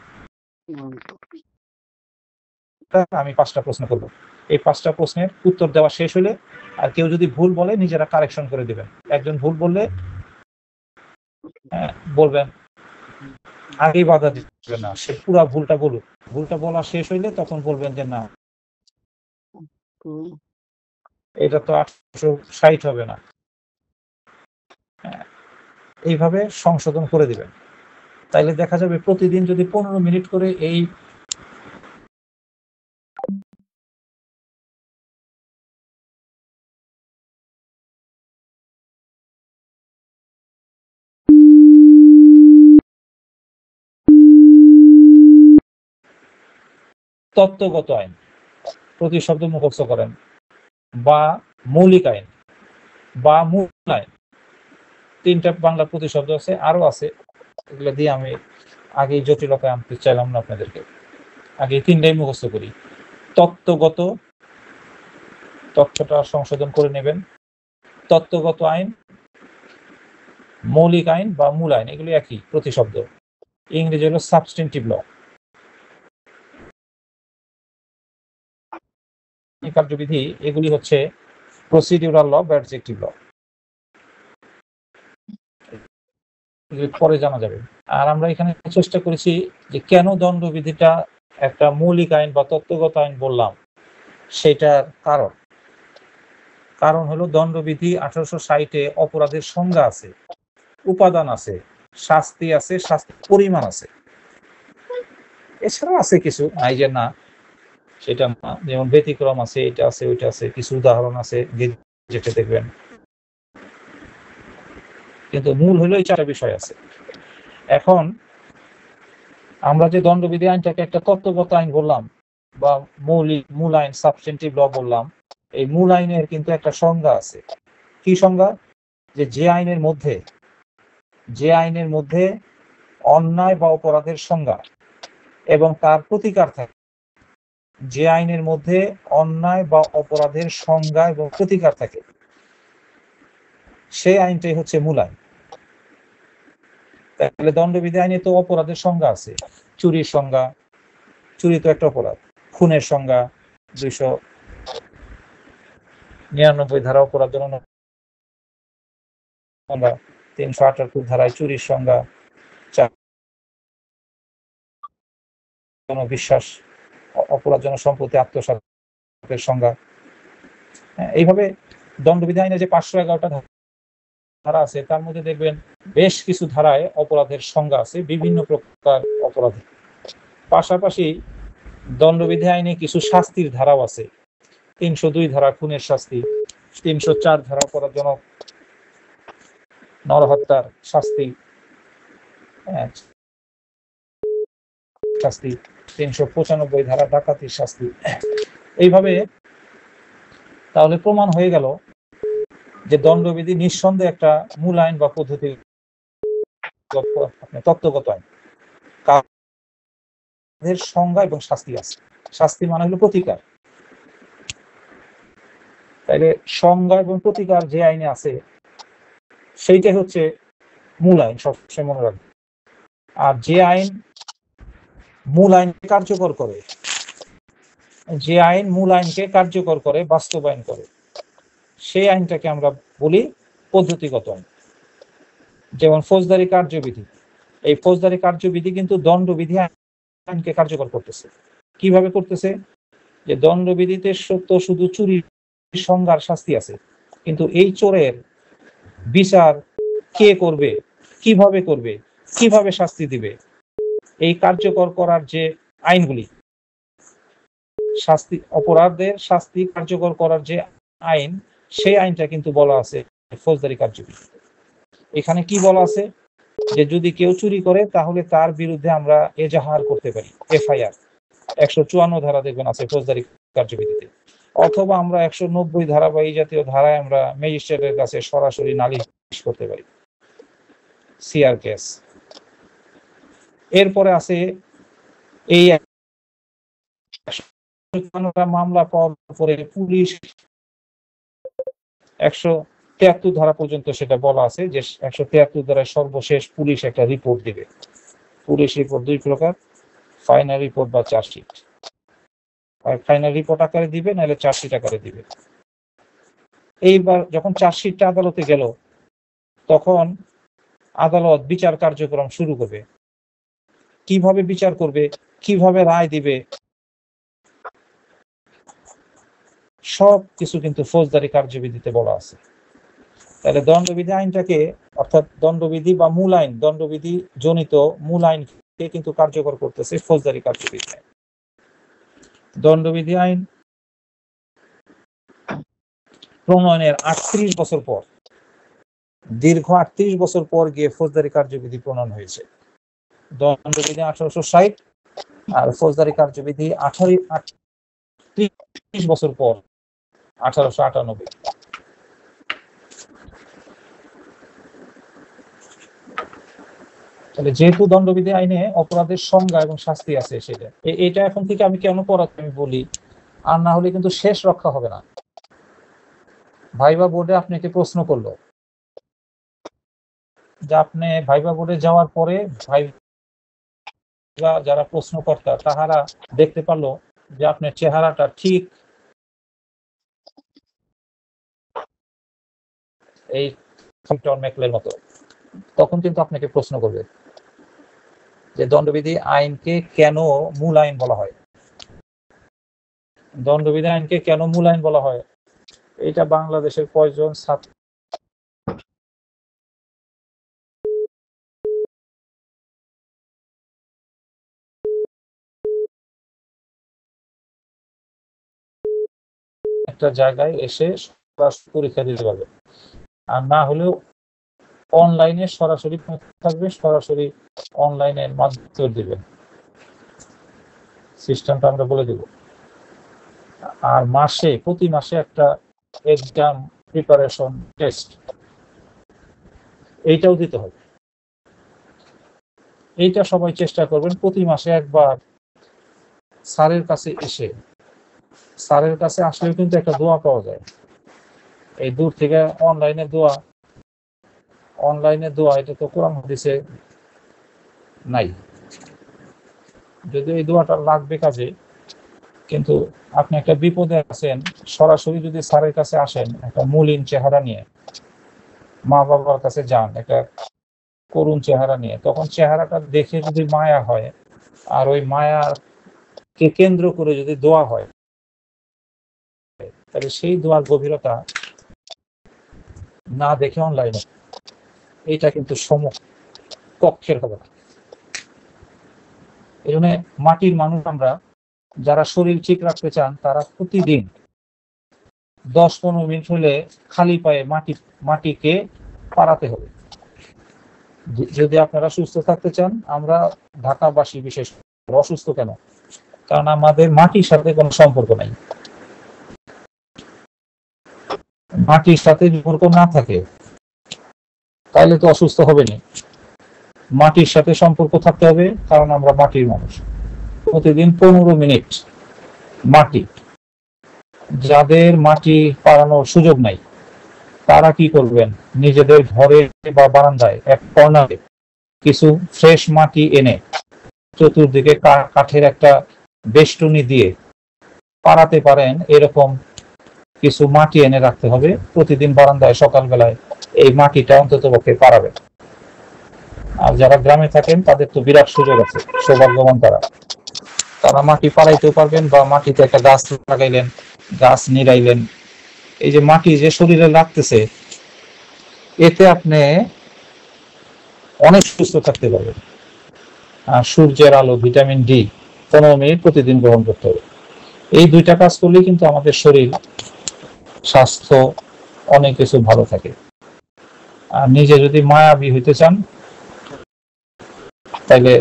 আমি 5টা প্রশ্ন করব, এই 5টা প্রশ্নের উত্তর দেওয়া শেষ হলে আর কেউ যদি ভুল বলে নিজেরা কারেকশন করে দিবেন। একজন ভুল বললে বলবেন, আগেই বাধা দিবেন না, সে পুরা ভুলটা বলুক, ভুলটা বলা শেষ হইলে তখন বলবেন যে না এটা তো 860 হবে না। এইভাবে সংশোধন করে দিবেন। তাইলে দেখা যাবে প্রতিদিন যদি 15 মিনিট করে এই তত্ত্বগত আইন প্রতিশব্দ মুখস্থ করেন, বা মৌলিক আইন বা মূল আইন, 3টা বাংলা প্রতিশব্দ আছে, আরো আছে, এগুলো দিয়ে আমি আগে জটিলতা আনতে চাইলাম না আপনাদেরকে, আগে 3টাই মুখস্থ করি। তত্ত্বগত, তথ্যটা সংশোধন করে নেবেন। তত্ত্বগত আইন, মৌলিক আইন বা মূল আইন, এগুলি একই প্রতিশব্দ। ইংরেজি হলো সাবস্টেন্টিভ ল। কার্যবিধি এগুলি হচ্ছে প্রসিডিউরাল ল বা অ্যাডজেক্টিভ ল, পরে জানা যাবে। আর আমরা এখানে চেষ্টা করেছি যে কেন দণ্ডবিধিটা একটা মৌলিক আইন বা তত্ত্বগত আইন বললাম, সেটার কারণ হলো দণ্ডবিধি 1860-এ অপরাধের সংজ্ঞা আছে, উপাদান আছে, শাস্তি আছে, শাস্তির পরিমাণ আছে, এছাড়াও আছে কিছু, নাই যে না সেটা না, যেমন ব্যতিক্রম আছে, এটা আছে, ওইটা আছে, কিছু উদাহরণ আছে যেটা দেখবেন, কিন্তু মূল হলো এই 4টা বিষয় আছে। এখন আমরা যে দণ্ডবিধি আইনটাকে একটা তত্ত্বগত আইন বললাম বা মূল আইন সাবস্টেন্টিভ ল বললাম, এই মূল আইনের কিন্তু একটা সংজ্ঞা আছে। কি সংজ্ঞা? যে আইনের মধ্যে অন্যায় বা অপরাধের সংজ্ঞা এবং তার প্রতিকার থাকে, যে আইনের মধ্যে অন্যায় বা অপরাধের সংজ্ঞা এবং প্রতিকার থাকে, সেই আইনটাই হচ্ছে মূল আইন। তাহলে দণ্ডবিধি আইনে তো অপরাধের সংজ্ঞা আছে, চুরির সংজ্ঞা, চুরি তো একটা অপরাধ, খুনের সংজ্ঞা 299 ধারা অপরাধ জন্য, 378 ধারায় চুরির সংজ্ঞা, বিশ্বাস, অপরাধ জন সম্পত্তি আত্মসাতের সংজ্ঞা। এইভাবে দণ্ডবিধি আইনে যে 511টা ধারা আছে তার মধ্যে দেখবেন বেশ কিছু ধারায় অপরাধের সংজ্ঞা আছে, বিভিন্ন প্রকার অপরাধ। পাশাপাশি দণ্ডবিধি আইনে কিছু শাস্তির ধারাও আছে। 302 ধারা খুনের শাস্তি, 304 ধারা অপরাধজনক নরহত্যার শাস্তি, শাস্তি 395 ধারা ডাকাতির শাস্তি। এইভাবে তাহলে প্রমাণ হয়ে গেল যে দণ্ডবিধি নিঃসন্দেহে একটা মূল আইন বা পদ্ধতি তত্ত্বগত আইন। সংজ্ঞা এবং শাস্তি আছে। শাস্তি মানে হলো প্রতিকার, তাইলে সংজ্ঞা এবং প্রতিকার যে আইনে আছে সেইটাই হচ্ছে মূল আইন, সবসময় মনে রাখবে। আর যে আইন মূল আইনকে কার্যকর করে, যে আইন মূল আইনকে কার্যকর করে, বাস্তবায়ন করে, সেই আইনটাকে আমরা বলি পদ্ধতিগত আইন। যেমন ফৌজদারি কার্যবিধি, এই ফৌজদারি কার্যবিধি কিন্তু দণ্ডবিধি আইনকে কার্যকর করতেছে। কিভাবে করতেছে? যে দণ্ডবিধিতে তো শুধু চুরির সংজ্ঞার শাস্তি আছে, কিন্তু এই চোরের বিচার কে করবে, কিভাবে করবে, কিভাবে শাস্তি দিবে, এই কার্যকর করার যে আইনগুলি, শাস্তি, অপরাধের শাস্তি কার্যকর করার যে আইন, সেই আইনটা কিন্তু বলা আছে ফৌজদারি কার্যবিধি। এখানে কি বলা আছে? যে যদি কেউ চুরি করে তাহলে তার বিরুদ্ধে আমরা এজাহার করতে পারি, এফআইআর। 154 ধারা দেখবেন আছে ফৌজদারি কার্যবিধিতে, অথবা আমরা 190 ধারা বা এই জাতীয় ধারায় আমরা ম্যাজিস্ট্রেটের কাছে সরাসরি নালিশ করতে পারি, সিআর কেস। এরপরে আছে এই মামলা পাওয়ার পরে পুলিশ 173 ধারা পর্যন্ত সেটা বলা আছে যে 173 ধারায় সর্বশেষ পুলিশ একটা রিপোর্ট দিবে। পুলিশ রিপোর্ট দুই প্রকার, ফাইনাল রিপোর্ট বা চার্জশিট। ফাইনাল রিপোর্ট আকারে দিবে, নাহলে চার্জশিট আকারে দিবে। এইবার যখন চার্জশিটটা আদালতে গেল, তখন আদালত বিচার কার্যক্রম শুরু করবে। কিভাবে বিচার করবে, কিভাবে রায় দিবে, সব কিছু কিন্তু ফৌজদারি কার্যবিধিতে বলা আছে। তাহলে দণ্ডবিধি আইনটাকে, অর্থাৎ দণ্ডবিধি বা মূল আইন, দণ্ডবিধি জনিত মূল আইনকে কিন্তু কার্যকর করতেছে ফৌজদারি কার্যবিধি আইন। দণ্ডবিধি আইন প্রণয়নের 38 বছর পর, দীর্ঘ 38 বছর পর গিয়ে ফৌজদারি কার্যবিধি প্রণয়ন হয়েছে। দণ্ডবিধি 1860 আর ফৌজদারি কার্যবিধি 38 বছর পর 1898। তাহলে যেহেতু দণ্ডবিধি আইনে অপরাধের সংজ্ঞা এবং শাস্তি আছে, সেটা এটা এখন থেকে আমি কেন পড়াতে আমি বলি, আর না হলে কিন্তু শেষ রক্ষা হবে না। ভাইবা বোর্ডে আপনাকে প্রশ্ন করলো যে আপনি ভাইবা বোর্ডে যাওয়ার পরে ভাইবা যারা প্রশ্নকর্তা তাহারা দেখতে পারলো যে আপনার চেহারাটা ঠিক এই টম ম্যাকলের মতো, তখন কিন্তু আপনাকে প্রশ্ন করবে যে দণ্ডবিধি আইনকে কেন মূল আইন বলা হয়। দণ্ডবিধি আইনকে কেন মূল আইন বলা হয়, এটা বাংলাদেশের কয়জন ছাত্র একটা জায়গায় এসে পরীক্ষা দিতে পারবে, আর না হলেও অনলাইনে সরাসরি থাকবে, সরাসরি অনলাইনের মাধ্যমে দিবেন, সিস্টেমটা আমরা বলে দেব। আর প্রতি মাসে একটা এক্সাম প্রিপারেশন টেস্ট, এইটাও দিতে হবে। এইটা সবাই চেষ্টা করবেন প্রতি মাসে একবার স্যারের কাছে এসে, স্যারের কাছে আসলেও কিন্তু একটা দোয়া পাওয়া যায়। এই দূর থেকে অনলাইনে দোয়া এটা তো কোরআন হাদিসে নাই, যদিও এই দোয়াটা লাগবে কাজে, কিন্তু আপনি একটা বিপদে আছেন, সরাসরি যদি স্যারের কাছে আসেন একটা মলিন চেহারা নিয়ে, মা বাবার কাছে যান একটা করুণ চেহারা নিয়ে, তখন চেহারাটা দেখে যদি মায়া হয়, আর ওই মায়াকে কেন্দ্র করে যদি দোয়া হয়, তাহলে সেই দোয়ার গভীরতা না দেখে অনলাইনে এইটা কিন্তু সমকক্ষের হবে না। এই জন্য মাটির মানুষ আমরা যারা শরীর ঠিক রাখতে চান, তারা প্রতিদিন 10-15 মিনিট হলে খালি পায়ে মাটিকে পাড়াতে হবে। যদি আপনারা সুস্থ থাকতে চান, আমরা ঢাকাবাসী বিশেষ অসুস্থ কেন, কারণ আমাদের মাটির সাথে কোনো সম্পর্ক নাই। মাটির সাথে সম্পর্ক না থাকে তাহলে তো অসুস্থ হবে না। মাটির সাথে সম্পর্ক থাকতে হবে, কারণ আমরা মাটির মানুষ। প্রতিদিন 15 মিনিট মাটি যাদের মাটি পাড়ানোর সুযোগ নাই তারা কি করবেন, নিজেদের ঘরে বা বারান্দায় এক কর্নারে কিছু ফ্রেশ মাটি এনে চতুর্দিকে কাঠের একটা বেষ্টনী দিয়ে পাড়াতে পারেন এরকম কিছু মাটি এনে রাখতে হবে। প্রতিদিন বারান্দায় সকালবেলায় এই মাটিটা অন্তত পক্ষে পাড়াবে। আর যারা গ্রামে থাকেন তাদের তো বিরাট সুযোগ আছে, সৌভাগ্যবান তারা মাটি পাড়াইতেও পারবেন বা মাটিতে একটা গাছ লাগাইলেন, গাছ নিড়াইলেন। এই যে মাটি যে শরীরে লাগতেছে এতে আপনি অনেক সুস্থ থাকতে পারবেন। আর সূর্যের আলো, ভিটামিন ডি 15 মিনিট প্রতিদিন গ্রহণ করতে হবে। এই দুইটা কাজ করলে কিন্তু আমাদের শরীর স্বাস্থ্য অনেক কিছু ভালো থাকে। আর নিজে যদি মায়াবী হইতে চান তাহলে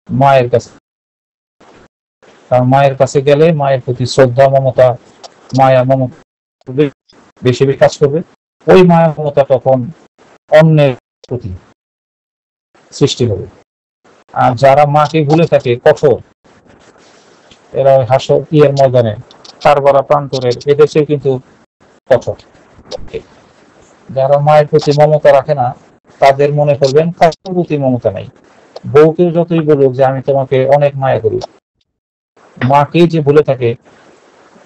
মায়ের কাছে, কারণ মায়ের কাছে গেলে মায়ের প্রতি শ্রদ্ধা, মমতা, মায়া মমতা বেশি বেশি কাজ করবে। ওই মায়া মমতা তখন অন্যের প্রতি সৃষ্টি হবে। আর যারা মাকে ভুলে থাকে কঠোর, এরা হাসর ইয়ের ময়দানে কারবারা প্রান্তরের এদেশে কিন্তু কঠোর। যারা মায়ের প্রতি মমতা রাখে না তাদের মনে করবেন কারোর প্রতি মমতা নাই। বউকে যতই বলুক যে আমি তোমাকে অনেক মায়া করি, মাকে যে ভুলে থাকে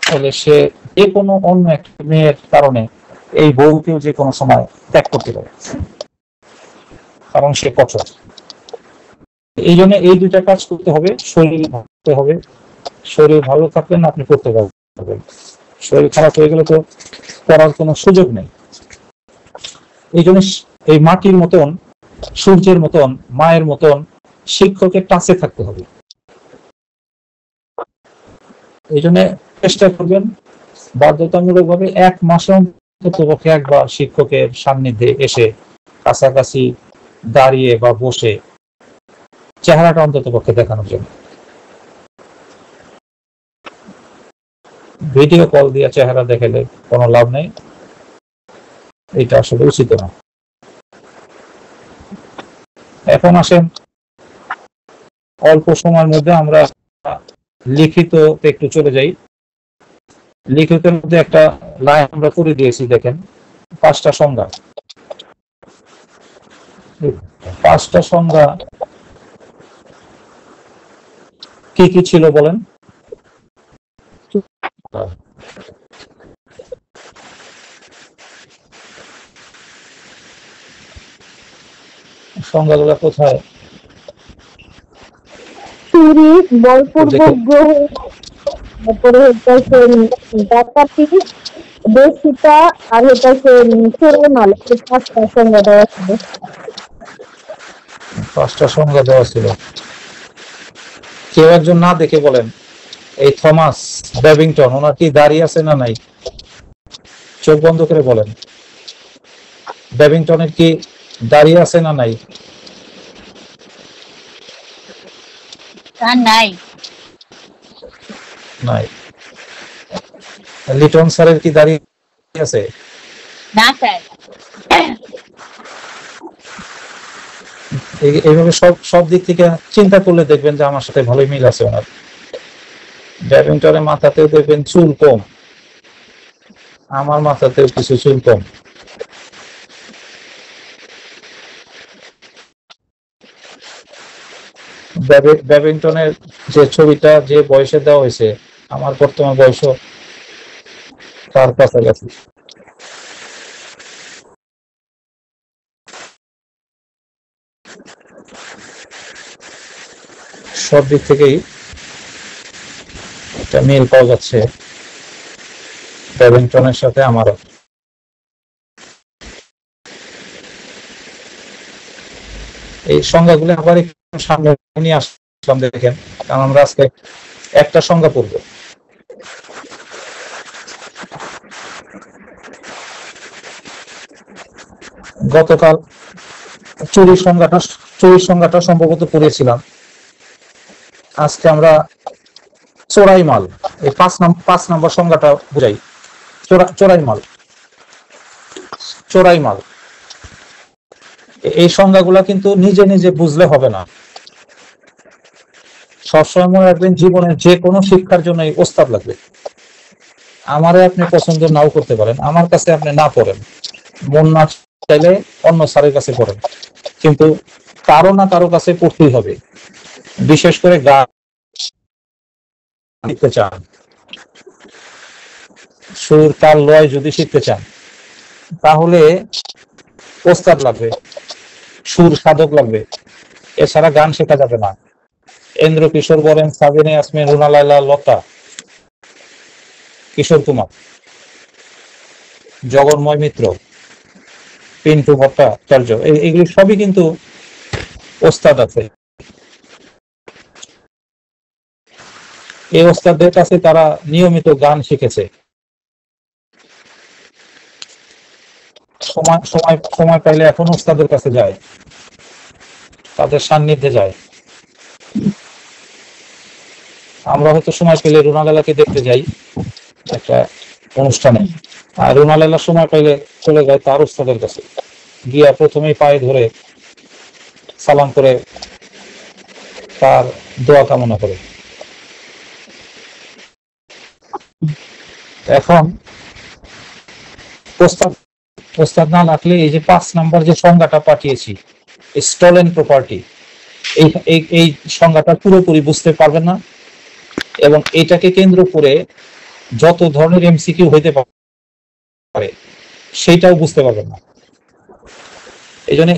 তাহলে সে যে কোনো অন্য একটা মেয়ের কারণে এই বউকেও যে কোনো সময় ত্যাগ করতে পারে, কারণ সে কঠোর। এই জন্য এই দুইটা কাজ করতে হবে। শরীর ভালো হবে, শরীর ভালো থাকলে না আপনি করতে পারবেন। শরীর খারাপ হয়ে গেলে তো করার কোনো সুযোগ নেই। এই জন্য এই মাটির মতন, সূর্যের মতন, মায়ের মতন শিক্ষকের টাচে থাকতে হবে। এই জন্য চেষ্টা করবেন বাধ্যতামূলক ভাবে 1 মাসে অন্তত একবার শিক্ষকের সান্নিধ্যে এসে কাছাকাছি দাঁড়িয়ে বা বসে চেহারাটা অন্তত পক্ষে দেখানোর জন্য। ভিডিও কল দিয়ে চেহারা দেখালে কোনো লাভ নেই, এটা আসলে উচিত না। এখন আসেন অল্প সময়ের মধ্যে আমরা লিখিত একটু চলে যাই। লিখিতের মধ্যে একটা লাইন আমরা করে দিয়েছি, দেখেন 5টা সংজ্ঞা। 5টা সংজ্ঞা কি কি ছিল বলেন? সংজ্ঞাগুলো কোথায়? চুরি, বলপূর্বক গ্রহণ, তারপরে হচ্ছে ডাকাতি, দোষিতা, আর হচ্ছে চোরমাল। 5টা সংজ্ঞা দেওয়া ছিল। 5টা সংজ্ঞা দেওয়া ছিল। কেউ একজন না দেখে বলেন, এই থমাস বেবিংটন ওনার কি দাড়ি আছে না নাই? চোখ বন্ধ করে বলেন, বেবিংটনের কি দাড়ি আছে না নাই? নাই নাই। লিটন স্যারের কি দাড়ি আছে? না স্যার। এইভাবে সব দিক থেকে চিন্তা করলে দেখবেন যে আমার সাথে ভালোই মিল আছে ওনার। ব্যাবিংটনের মাথাতেও দেখবেন চুল কম, আমার মাথাতেও কিছু চুল কম। ব্যাবিংটনের যে ছবিটা যে বয়সে দেওয়া হয়েছে, আমার বর্তমান বয়স তার কাছাকাছি। সব দিক থেকেই একটা মিল পাওয়া যাচ্ছে ব্যাবিংটনের সাথে আমারও। এই সংজ্ঞাগুলো আবার একটু সামনে নিয়ে আসলাম, দেখেন, কারণ আমরা আজকে একটা সংজ্ঞা পড়ব। গতকাল চুরির সংজ্ঞাটা সম্ভবত পড়েছিলাম। আজকে আমরা চোরাই মাল, এই 5 নম্বর সংজ্ঞাটা বুঝাই। চোরাই মাল এই সংজ্ঞাগুলা কিন্তু নিজে নিজে বুঝলে হবে না। সবসময় মনে রাখবেন, জীবনের যে কোনো শিক্ষার জন্য ওস্তাদ লাগবে। আমারে আপনি পছন্দ নাও করতে পারেন, আমার কাছে আপনি না পড়েন, মন না চাইলে অন্য স্যারের কাছে পড়েন, কিন্তু কারো না কারো কাছে পড়তেই হবে। বিশেষ করে গান শিখতে চান, সুর তাল লয় যদি শিখতে চান, তাহলে ওস্তাদ লাগবে, সুর সাধক লাগবে, এছাড়া গান শেখা যাবে না। ইন্দ্র কিশোর বলেন, সাবিনা ইয়াসমিন, রুনা লায়লা, লতা, কিশোর কুমার, জগন্ময় মিত্র, পিন্টু ভট্টাচার্য, এগুলি সবই কিন্তু ওস্তাদ আছে। এই ওস্তাদদের কাছে তারা নিয়মিত গান শিখেছে, সময় সময় সময় পাইলে এখন ওস্তাদের কাছে যায়, তাদের সান্নিধ্যে যায়। আমরা হয়তো সময় পেলে রুনা লায়লাকে দেখতে যাই একটা অনুষ্ঠানে, আর রুনা লায়লা সময় পাইলে চলে যায় তার ওস্তাদের কাছে, গিয়া প্রথমেই পায়ে ধরে সালাম করে তার দোয়া কামনা করে। এখন প্রস্তাব না রাখলে এই যে 5 নাম্বার যে সংজ্ঞাটা পাঠিয়েছি, স্টলেন প্রপার্টি, এই সংজ্ঞাটা পুরোপুরি বুঝতে পারবেন না, এবং এটাকে কেন্দ্র করে যত ধরনের এমসিকিউ হইতে পারে সেইটাও বুঝতে পারবেন না। এই জন্য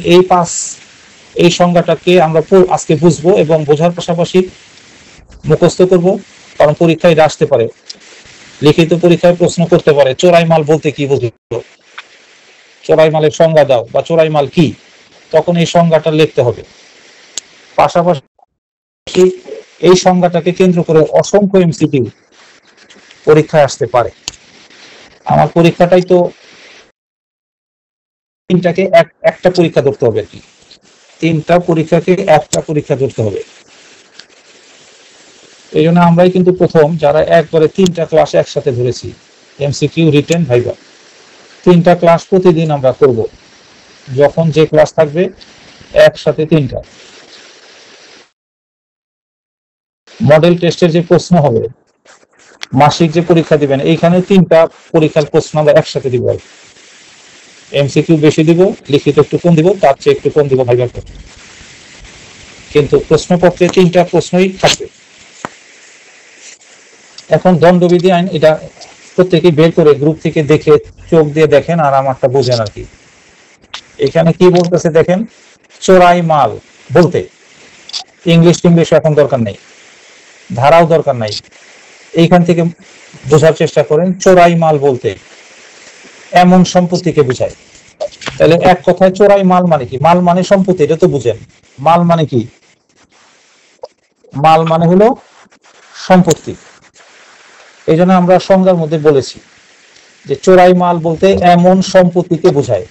এই সংজ্ঞাটাকে আমরা আজকে বুঝবো এবং বোঝার পাশাপাশি মুখস্থ করব, কারণ পরীক্ষায় এটা আসতে পারে, লিখিত পরীক্ষায় প্রশ্ন করতে পারে চোরাই মাল বলতে কি বুঝবো, চোরাই মালের সংজ্ঞা দাও বা চোরাই মাল কি, তখন এই সংজ্ঞাটা লিখতে হবে। পাশাপাশি এই সংজ্ঞাটাকে কেন্দ্র করে অসংখ্য এমসিকিউ পরীক্ষায় আসতে পারে। আমার পরীক্ষাটাই তো তিনটাকে একটা পরীক্ষা ধরতে হবে, কি 3টা পরীক্ষাকে একটা পরীক্ষা ধরতে হবে। এই জন্য আমরাই কিন্তু প্রথম যারা একবারে 3টা ক্লাস একসাথে ধরেছি, এমসিকিউ, রিটেন, ভাইভা, 3টা ক্লাস প্রতিদিন আমরা করব। যখন যে ক্লাস থাকবে একসাথে 3টা মডেল টেস্টের যে প্রশ্ন হবে, মাসিক যে পরীক্ষা দিবেন, এইখানে 3টা পরীক্ষার প্রশ্ন আমরা একসাথে দিব। এমসিকিউ বেশি দিব, লিখিত একটু কম দিব, তার চেয়ে একটু কম দিব ভাইভা, কিন্তু প্রশ্নপত্রে 3টা প্রশ্নই থাকবে। এখন দণ্ডবিধি আইন এটা প্রত্যেকে বের করে গ্রুপ থেকে দেখে চোখ দিয়ে দেখেন আর আমারটা বোঝেন আর কি। এখানে কি বলতেছে দেখেন, চোরাই মাল বলতে ইংলিশ এখন দরকার নেই, ধারাও দরকার নাই, এইখান থেকে বোঝার চেষ্টা করেন। চোরাই মাল বলতে এমন সম্পত্তিকে বোঝায়। তাহলে এক কথায় চোরাই মাল মানে কি? মাল মানে সম্পত্তি, এটা তো বুঝেন। মাল মানে কি? মাল মানে হলো সম্পত্তি। এই জন্য আমরা সংজ্ঞার মধ্যে বলেছি যে চোরাই মাল বলতে এমন সম্পত্তিকে বোঝায়।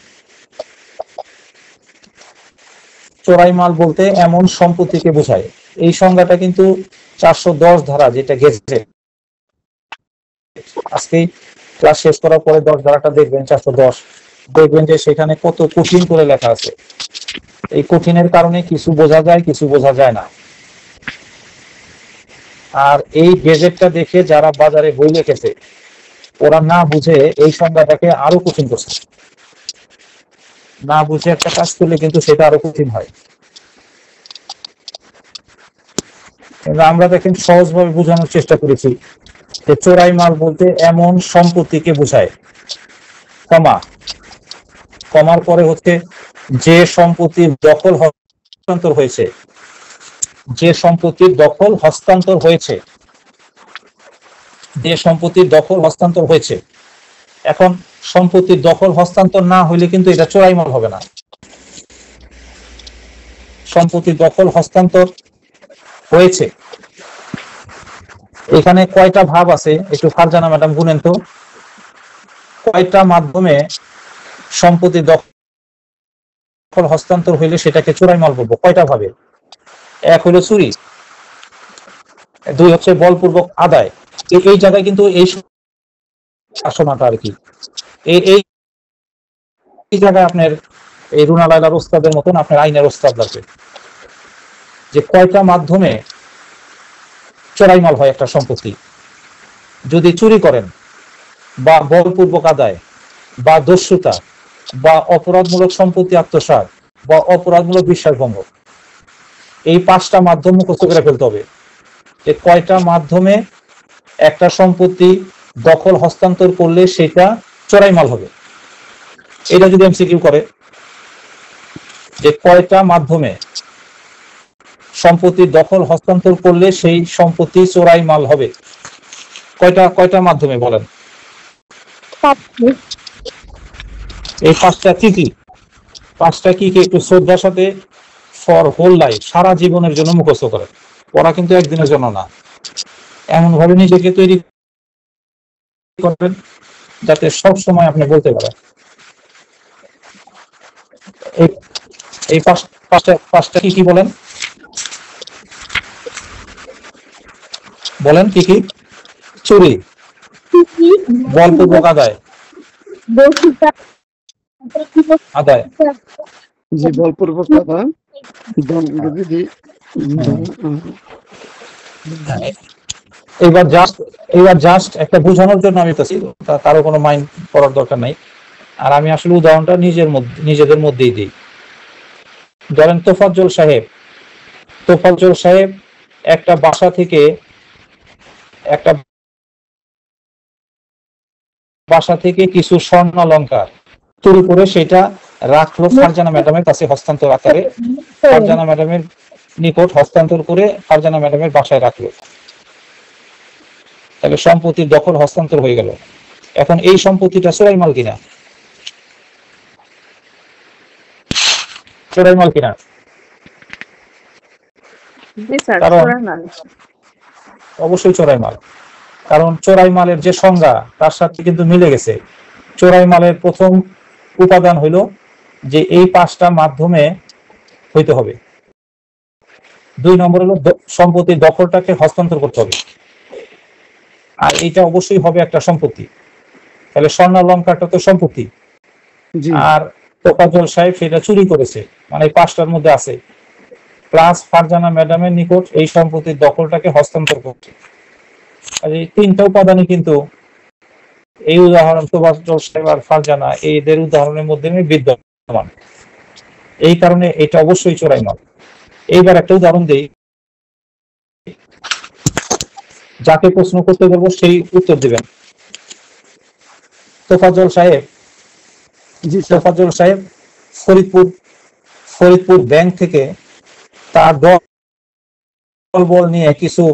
চোরাই মাল বলতে এমন সম্পত্তিকে বোঝায়। এই সংজ্ঞাটা কিন্তু 410 ধারা, যেটা গেজেট, আজকে ক্লাস শেষ করার পরে 10 ধারাটা দেখবেন, 410, দেখবেন যে সেখানে কত কঠিন করে লেখা আছে। এই কঠিনের কারণে কিছু বোঝা যায়, কিছু বোঝা যায় না। আর এই গেজেটটা দেখে যারা বাজারে বই লিখেছে, ওরা না বুঝে এই সংজ্ঞাটাকে আরো কঠিন করছে। না বুঝে একটা কাজ করলে কিন্তু সেটা আরো কঠিন হয়। আমরা দেখেন সহজভাবে বোঝানোর চেষ্টা করেছি যে চোরাই মাল বলতে এমন সম্পত্তিকে বোঝায়, কমার পরে হচ্ছে যে সম্পত্তির দখল হস্তান্তর হয়েছে, যে সম্পত্তির দখল হস্তান্তর হয়েছে, যে সম্পত্তির দখল হস্তান্তর হয়েছে। এখন সম্পত্তির দখল হস্তান্তর না হইলে কিন্তু এটা চোরাই মাল হবে না। সম্পত্তির দখল হস্তান্তর হয়েছে, এখানে কয়টা ভাব আছে একটু ফারজানা ম্যাডাম গুনেন তো, কয়টা মাধ্যমে সম্পত্তির দখল হস্তান্তর হইলে সেটাকে চোরাই মাল বলবো? কয়টা ভাবে? 1 হলো চুরি, 2 হচ্ছে বলপূর্বক আদায়। এই জায়গায় কিন্তু এই শাসনাটা আর কি, এই জায়গায় আপনার এই রুনা লায়লার ওস্তাদের মতন আপনার আইনের ওস্তাদ লাগবে, যে কয়টা মাধ্যমে চোরাই মাল হয় একটা সম্পত্তি। যদি চুরি করেন বা বলপূর্বক আদায় বা দস্যুতা বা অপরাধমূলক সম্পত্তি আত্মসাৎ বা অপরাধমূলক বিশ্বাসভঙ্গ, এই 5টা মাধ্যম মুখস্থ করে ফেলতে হবে। যে কয়টা মাধ্যমে একটা সম্পত্তি দখল হস্তান্তর করলে সেটা চোরাই মাল হবে। এটা যদি এমসিকিউ করে যে কয়টা মাধ্যমে সম্পত্তি দখল হস্তান্তর করলে সেই সম্পত্তি চোরাই মাল হবে, কয়টা মাধ্যমে বলেন? এই 5টা কি কি? 5টা কি কি একটু শ্রদ্ধার সাথে ফর হোল লাইফ, সারা জীবনের জন্য মুখস্থ করে। পড়া কিন্তু একদিনের জন্য না। এমন ভাবে নিজেকে তৈরি করবেন যাতে সব সময় আপনি বলতে পারেন। এই পাঁচটা কি কি বলেন? বলেন কি কি? চুরি, বলপূর্বক আদায়, আদায়, জি বলপূর্বক আদায়, এবার জাস্ট একটা বোঝানোর জন্য আমি বলছি, কারো কোনো মাইন্ড করার দরকার নাই। আর আমি আসলে উদাহরণটা নিজেদের মধ্যেই দিই। ধরেন তোফাজ্জল সাহেব একটা বাসা থেকে কিছু স্বর্ণালংকার চুরি করে সেটা রাখলো ফারজানা ম্যাডামের কাছে হস্তান্তর আকারে, ফারজানা ম্যাডামের নিকট হস্তান্তর করে ফারজানা ম্যাডামের বাসায় রাখলো। তাহলে সম্পত্তির দখল হস্তান্তর হয়ে গেল। এখন এই সম্পত্তিটা চোরাই মাল কিনা? চোরাই মাল কিনা? কারণ অবশ্যই চোরাই মাল, কারণ চোরাই মালের যে সংজ্ঞা তার সাথে কিন্তু মিলে গেছে। চোরাই মালের প্রথম উপাদান হইল যে এই 5টা মাধ্যমে হইতে হবে। 2 নম্বর হলো সম্পত্তির দখলটাকে হস্তান্তর করতে হবে, আর এটা অবশ্যই হবে একটা সম্পত্তি। তাহলে স্বর্ণালংকারটা তো সম্পত্তি, আর তোফাজ্জল সাহেব সেটা চুরি করেছে, মানে এই 5টার মধ্যে আছে, প্লাস ফারজানা ম্যাডামের নিকট এই সম্পত্তির দখলটাকে হস্তান্তর করছে। আর এই 3টা উপাদানই কিন্তু এই উদাহরণ তোফাজ্জল সাহেব আর ফারজানা এদের উদাহরণের মধ্যে বিদ্যমান। এই কারণে এটা অবশ্যই চোরাই মাল। এইবার একটা উদাহরণ দেই, যাকে প্রশ্ন করতে বলবো সেই উত্তর দিবেন। তোফাজ্জল সাহেব ফরিদপুর ব্যাংক থেকে তার দলবল নিয়ে কিছু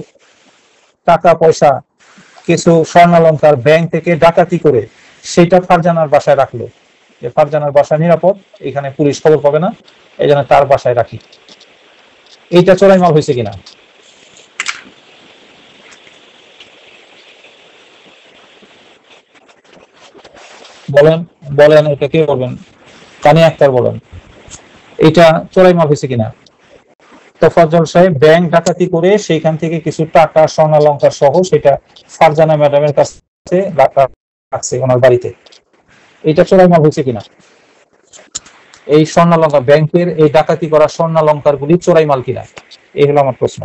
টাকা পয়সা, কিছু স্বর্ণালংকার ব্যাংক থেকে ডাকাতি করে সেটা ফারজানার বাসায় রাখলো। যে ফারজানার বাসা নিরাপদ, এখানে পুলিশ খবর পাবে না, এই জন্য তার বাসায় রাখি। এইটা চোরাই মাল হয়েছে কিনা? বলেন এটা কে বলবেন? তানিয়া আক্তার বলেন, এটা চোরাই মাল হয়েছে কিনা? তোফাজ্জল সাহেব ব্যাংক ডাকাতি করে সেইখান থেকে কিছু টাকা স্বর্ণালংকার সহ সেটা ফারজানা ম্যাডামের কাছে রাখছে ওনার বাড়িতে, এটা চোরাই মাল হয়েছে কিনা? এই স্বর্ণালংকার, ব্যাংকের এই ডাকাতি করা স্বর্ণালংকার গুলি চোরাই মাল কিনা, এই হলো আমার প্রশ্ন।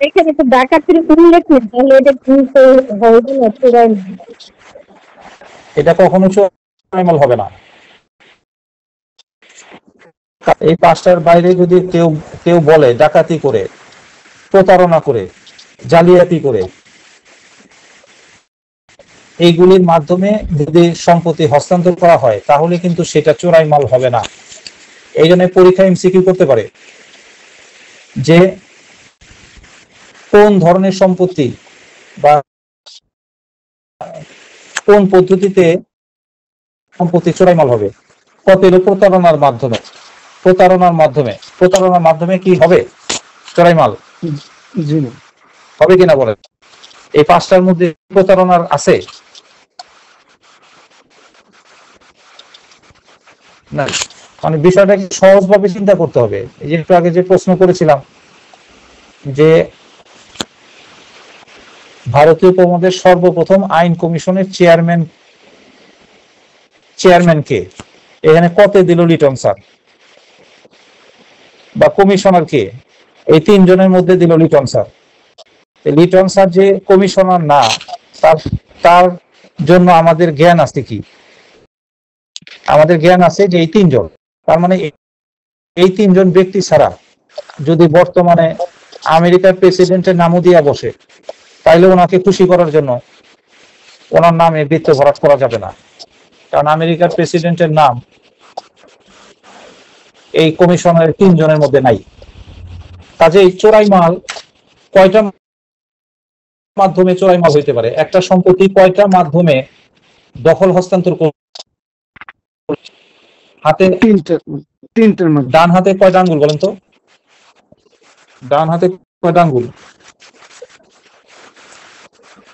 এখানে তো ডাকাতির উল্লেখ নেই, তাহলে এটা কিন্তু হবে না চোরাই মাল। এটা কখনো চোরাই মাল হবে না। এই 5টার বাইরে যদি কেউ বলে ডাকাতি করে, প্রতারণা করে, জালিয়াতি করে, এইগুলির মাধ্যমে যদি সম্পত্তি হস্তান্তর করা হয় তাহলে কিন্তু সেটা চোরাই মাল হবে না। এই জন্য পরীক্ষা এমসিকিউ করতে পারে যে কোন ধরনের সম্পত্তি বা কোন পদ্ধতিতে সম্পত্তি চোরাই মাল হবে। কত এলো প্রতারণার মাধ্যমে কি হবে চোরাই মাল? হবে কিনা বলেন? এই 5টার মধ্যে প্রতারণার আছে না? মানে বিষয়টাকে সহজভাবে চিন্তা করতে হবে। এই যে একটু আগে যে প্রশ্ন করেছিলাম যে ভারতীয় উপমহাদেশের সর্বপ্রথম আইন কমিশনের চেয়ারম্যান কে? এখানে কত দিল লিটন স্যার? বা কমিশনার কে? এই 3 জনের মধ্যে দিল লিটন স্যার। লিটন স্যার যে কমিশনার না, তার তার জন্য আমাদের জ্ঞান আছে কি? আমাদের জ্ঞান আছে যে এই তিনজন, তার মানে এই তিনজন ব্যক্তি ছাড়া যদি বর্তমানে আমেরিকার প্রেসিডেন্টের নামও দিয়া বসে, তাইলে ওনাকে খুশি করার জন্য ওনার নামে বৃত্ত ভরাট করা যাবে না, কারণ আমেরিকার প্রেসিডেন্টের নাম এই কমিশনের তিনজনের মধ্যে নাই। কাজেই চোরাই মাল কয়টা মাধ্যমে চোরাই মাল হইতে পারে? একটা সম্পত্তি কয়টা মাধ্যমে দখল হস্তান্তর হাতে? তিনটের মধ্যে। ডান হাতে কয়টা আঙ্গুল বলেন তো? ডান হাতে কয়টা আঙ্গুল?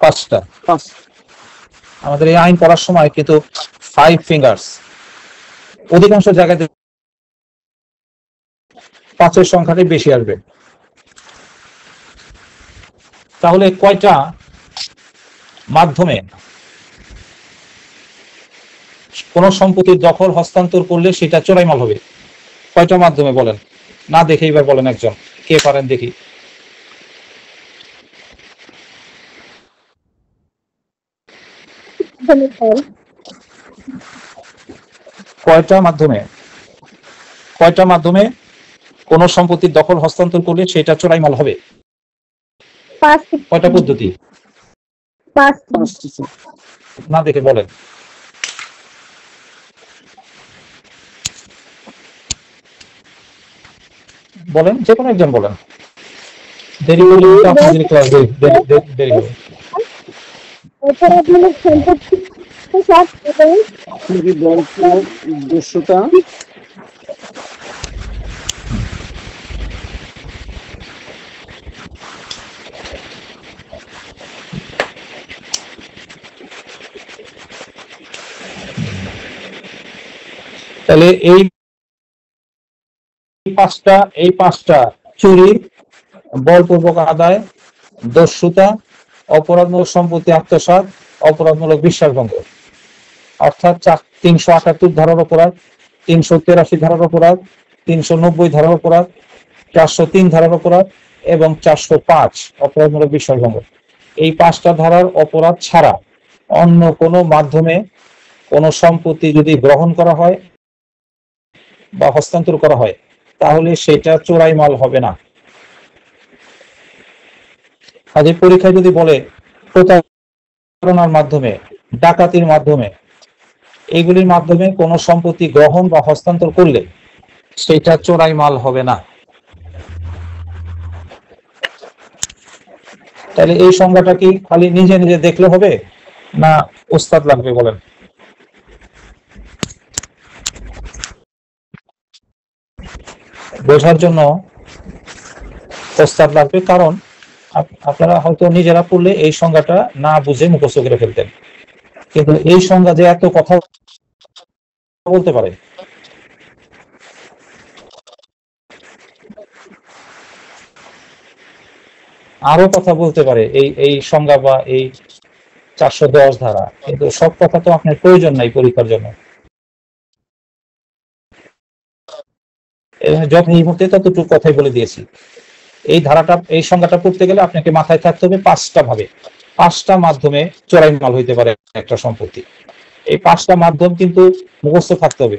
5টা। আমাদের এই আইন পড়ার সময় কিন্তু 5 ফিঙ্গার্স, অধিকাংশ জায়গায় 5-এর সংখ্যাটাই বেশি আসবে। তাহলে কয়টা মাধ্যমে কোন সম্পত্তির দখল হস্তান্তর করলে সেটা চোরাই মাল হবে? কয়টা মাধ্যমে বলেন? না দেখে এবার বলেন একজন, কে পারেন দেখি। কয়টা মাধ্যমে কোন সম্পত্তির দখল হস্তান্তর করলে সেটা চোরাই মাল হবে? কয়টা পদ্ধতি? না দেখে বলেন। বলেন, যে কোনো একজন বলেন। দেরি করলে আপনাদের ক্লাস দেরি হবে। অপরাধমূলক সম্পত্তি দস্যুতা, তাহলে এই পাঁচটা চুরি, বলপূর্বক আদায়, দস্যুতা, অপরাধমূলক সম্পত্তি আত্মসাৎ, অপরাধমূলক বিশ্বাসভঙ্গ, অর্থাৎ 378 ধারার অপরাধ, 383 ধারার অপরাধ, 390 ধারার অপরাধ, 403 ধারার অপরাধ এবং 405 অপরাধমূলক বিশ্বাসভঙ্গ। এই 5টা ধারার অপরাধ ছাড়া অন্য কোনো মাধ্যমে কোনো সম্পত্তি যদি গ্রহণ করা হয় বা হস্তান্তর করা হয়, তাহলে সেটা চোরাই মাল হবে না। কাজে পরীক্ষায় যদি বলে প্রতারণার মাধ্যমে, ডাকাতির মাধ্যমে, এগুলির মাধ্যমে কোনো সম্পত্তি গ্রহণ বা হস্তান্তর করলে সেটা চোরাই মাল হবে না। তাহলে এই সংজ্ঞাটা কি খালি নিজে নিজে দেখলে হবে না ওস্তাদ লাগবে বলেন? বোঝার জন্য ওস্তাদ লাগবে, কারণ আপনারা হয়তো নিজেরা পড়লে এই সংজ্ঞাটা না বুঝে মুখস্থ করে ফেলতেন, কিন্তু এই সংজ্ঞা যে এত কথা বলতে পারে, আরো কথা বলতে পারে এই সংজ্ঞা বা এই 410 ধারা, কিন্তু সব কথা তো আপনার প্রয়োজন নাই পরীক্ষার জন্য। যখন এই মুহূর্তে ততটুকু কথাই বলে দিয়েছি। এই ধারাটা, এই সংজ্ঞাটা পড়তে গেলে আপনাকে মাথায় থাকতে হবে 5টা ভাবে, 5টা মাধ্যমে চোরাই মাল হইতে পারে একটা সম্পত্তি। এই 5টা মাধ্যম কিন্তু মুখস্থ থাকতে হবে।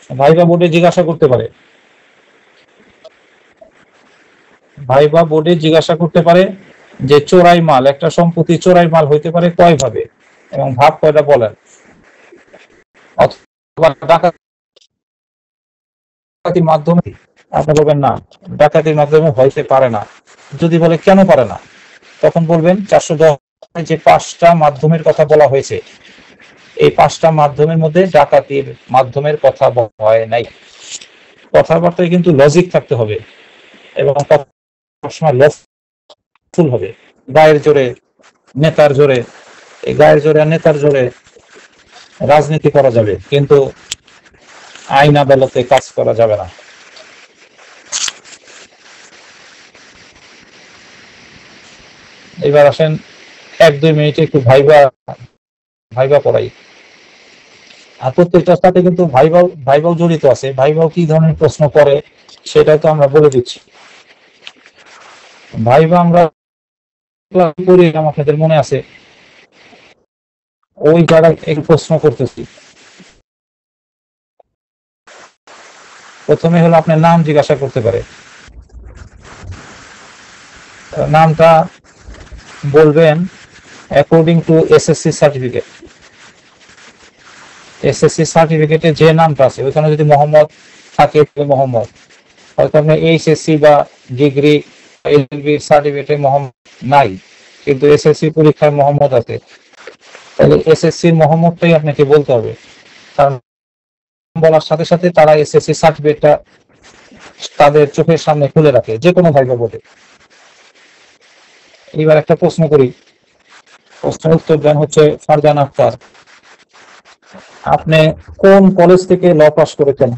ভাইবা বোর্ডে জিজ্ঞাসা করতে পারে, যে চোরাই মাল, একটা সম্পত্তি চোরাই মাল হইতে পারে কয় ভাবে এবং ভাব কয়টা বলেন। অথবা ডাকাতির মাধ্যমে, আপনি বলবেন না ডাকাতির মাধ্যমে হইতে পারে না। যদি বলে কেন পারে না, তখন বলবেন 410 যে 5টা মাধ্যমের কথা বলা হয়েছে, এই 5টা মাধ্যমের মধ্যে ডাকাতির মাধ্যমের কথা বলা হয় নাই। কথাবার্তায় কিন্তু লজিক থাকতে হবে এবং সবসময় লফুল হবে। গায়ের জোরে, নেতার জোরে, এই গায়ের জোরে আর নেতার জোরে রাজনীতি করা যাবে, কিন্তু আইন আদালতে কাজ করা যাবে না। এবার আসেন 1-2 মিনিটে একটু ভাইবা পড়াই। আর প্রত্যেকটার সাথে কিন্তু ভাইবাও জড়িত আছে। ভাইবাও কি ধরনের প্রশ্ন করে সেটা তো আমরা বলে দিচ্ছি। ভাইবা আমরা আপনাদের মনে আছে, ওই জায়গায় এক প্রশ্ন করতেছি। প্রথমে হলো আপনার নাম জিজ্ঞাসা করতে পারে, নামটা বলবেন according to SSC certificate. SSC সার্টিফিকেটে যে নামটা আছে ওইখানে যদি মোহাম্মদ থাকে, মোহাম্মদ, হয়তো আপনার এইচএসসি বা ডিগ্রি এলএলবি সার্টিফিকেটে মোহাম্মদ নাই, কিন্তু এসএসসি পরীক্ষায় মোহাম্মদ আছে, তাহলে এসএসসির মোহাম্মদটাই আপনাকে বলতে হবে। কারণ বলার সাথে সাথে তারা এসএসসি সার্টিফিকেটটা তাদের চোখের সামনে খুলে রাখে যে কোনো ভাইবা বোর্ডে। এইবার একটা প্রশ্ন করি, প্রশ্নের উত্তর দেন হচ্ছে ফারজান আক্তার। আপনি কোন কলেজ থেকে ল পাস করেছেন?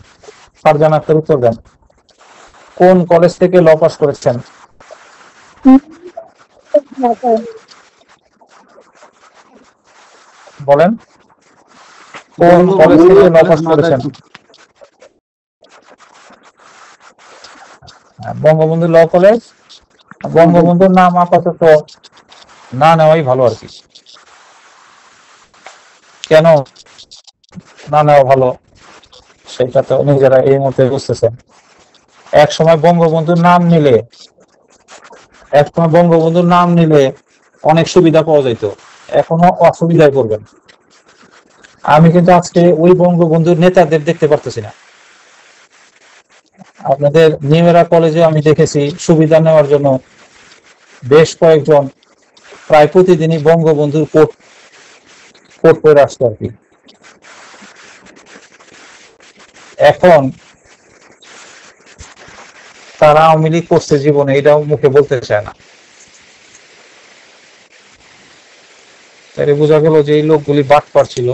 ফারজান আক্তার উত্তর দেন, কোন কলেজ থেকে ল পাস করেছেন? বলেন, কোন কলেজ থেকে ল পাস করেছেন? Bangabandhu law college. বঙ্গবন্ধুর নাম আপাতত না নেওয়াই ভালো আর কি। কেন না নেওয়া ভালো সেটা তো নিজেরা এই মুহূর্তে বুঝতেছেন। এক সময় বঙ্গবন্ধুর নাম নিলে অনেক সুবিধা পাওয়া যেত, এখনো অসুবিধায় পড়বেন। আমি কিন্তু আজকে ওই বঙ্গবন্ধুর নেতাদের দেখতে পারতেছি না। আপনাদের নিমেরা কলেজে আমি দেখেছি সুবিধা নেওয়ার জন্য বেশ কয়েকজন প্রায় প্রতিদিনই বঙ্গবন্ধুর কোট পরে আসতো আর কি। এখন তারা আওয়ামী লীগ করছে জীবনে, এটাও মুখে বলতে চায় না। তাই বোঝা গেল যে এই লোকগুলি বাটপার ছিল,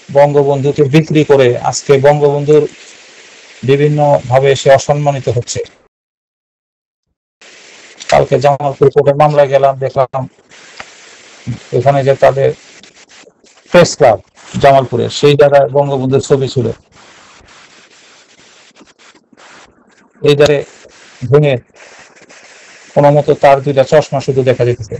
বঙ্গবন্ধুকে বিক্রি করে আজকে বঙ্গবন্ধুর বিভিন্ন ভাবে সে অসম্মানিত হচ্ছে। কালকে জামালপুর কোর্টের মামলায় গেলাম, দেখলাম এখানে যে তাদের প্রেস ক্লাব জামালপুরের, সেই জায়গায় বঙ্গবন্ধুর ছবি ছিল। এই জায়গায় ভেঙে কোনো মতো তার দুইটা চশমা শুধু দেখা যেতেছে।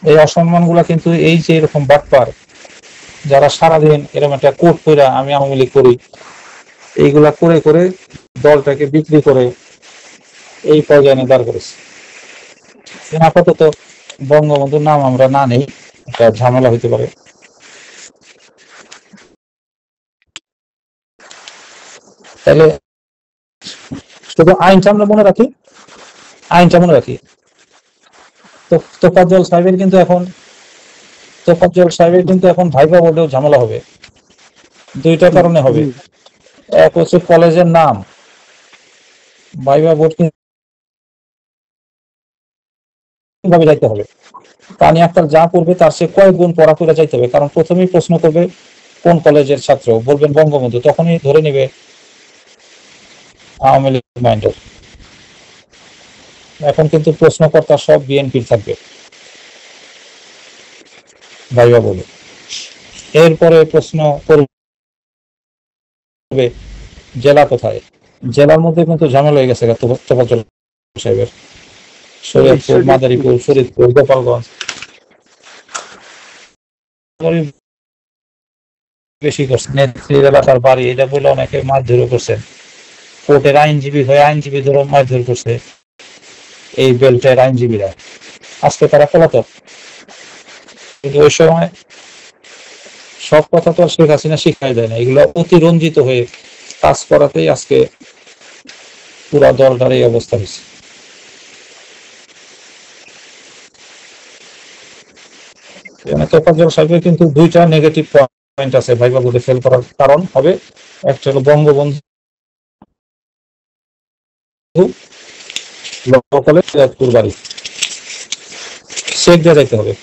এই অসম্মান গুলা কিন্তু এই যে এরকম বাটপার যারা সারাদিন এরকম একটা কোট পরে আমি আওয়ামী লীগ করি এইগুলা করে করে দলটাকে বিক্রি করে এই পর্যায়ে দাঁড় করেছে। আপাতত বঙ্গবন্ধুর নাম আমরা না নেই, একটা ঝামেলা হইতে পারে। তাহলে শুধু আইনটা আমরা মনে রাখি, তো তোফাজ্জল সাহেবের কিন্তু এখন ভাইবা বোর্ডেও ঝামেলা হবে। দুইটা কারণে হবে, এক হচ্ছে কলেজের নাম, ভাইবা বোর্ড কিভাবে যাইতে হবে, তানি আক্তার যা পড়বে তার সে কয়েক গুণ পড়া করে যাইতে হবে। কারণ প্রথমেই প্রশ্ন করবে কোন কলেজের ছাত্র, বলবেন বঙ্গবন্ধু, তখনই ধরে নিবে আওয়ামী লীগ মাইন্ডের। এখন কিন্তু প্রশ্নকর্তা সব বিএনপির থাকবে ভাইবা বলে। এরপরে প্রশ্ন করবে জেলা কোথায়। জেলার মধ্যে কিন্তু ঝামেলা হয়ে গেছে তোফাজ্জল সাহেবের, শরীয়তপুর, মাদারীপুর, ফরিদপুর, গোপালগঞ্জ বেশি করছে। নেত্রীর এলাকার বাড়ি এটা বলে অনেকে মারধর করছেন, কোর্টের আইনজীবী হয়ে আইনজীবী ধরে মারধর করছে এই বেল্টের আইনজীবীরা। আজকে তারা পলাতক, কিন্তু ওই সময় সব কথা তো শেখ হাসিনা শিখাই দেয় না, এগুলো অতিরঞ্জিত হয়ে কাজ করাতেই আজকে পুরা দলটার এই অবস্থা হয়েছে। তোফাজ্জল সাহেবের কিন্তু দুইটা নেগেটিভ পয়েন্ট আছে ভাইবা বোর্ডে ফেল করার কারণ হবে। একটা হলো বঙ্গবন্ধু বাড়ি চেক দিয়ে যাইতে হবে,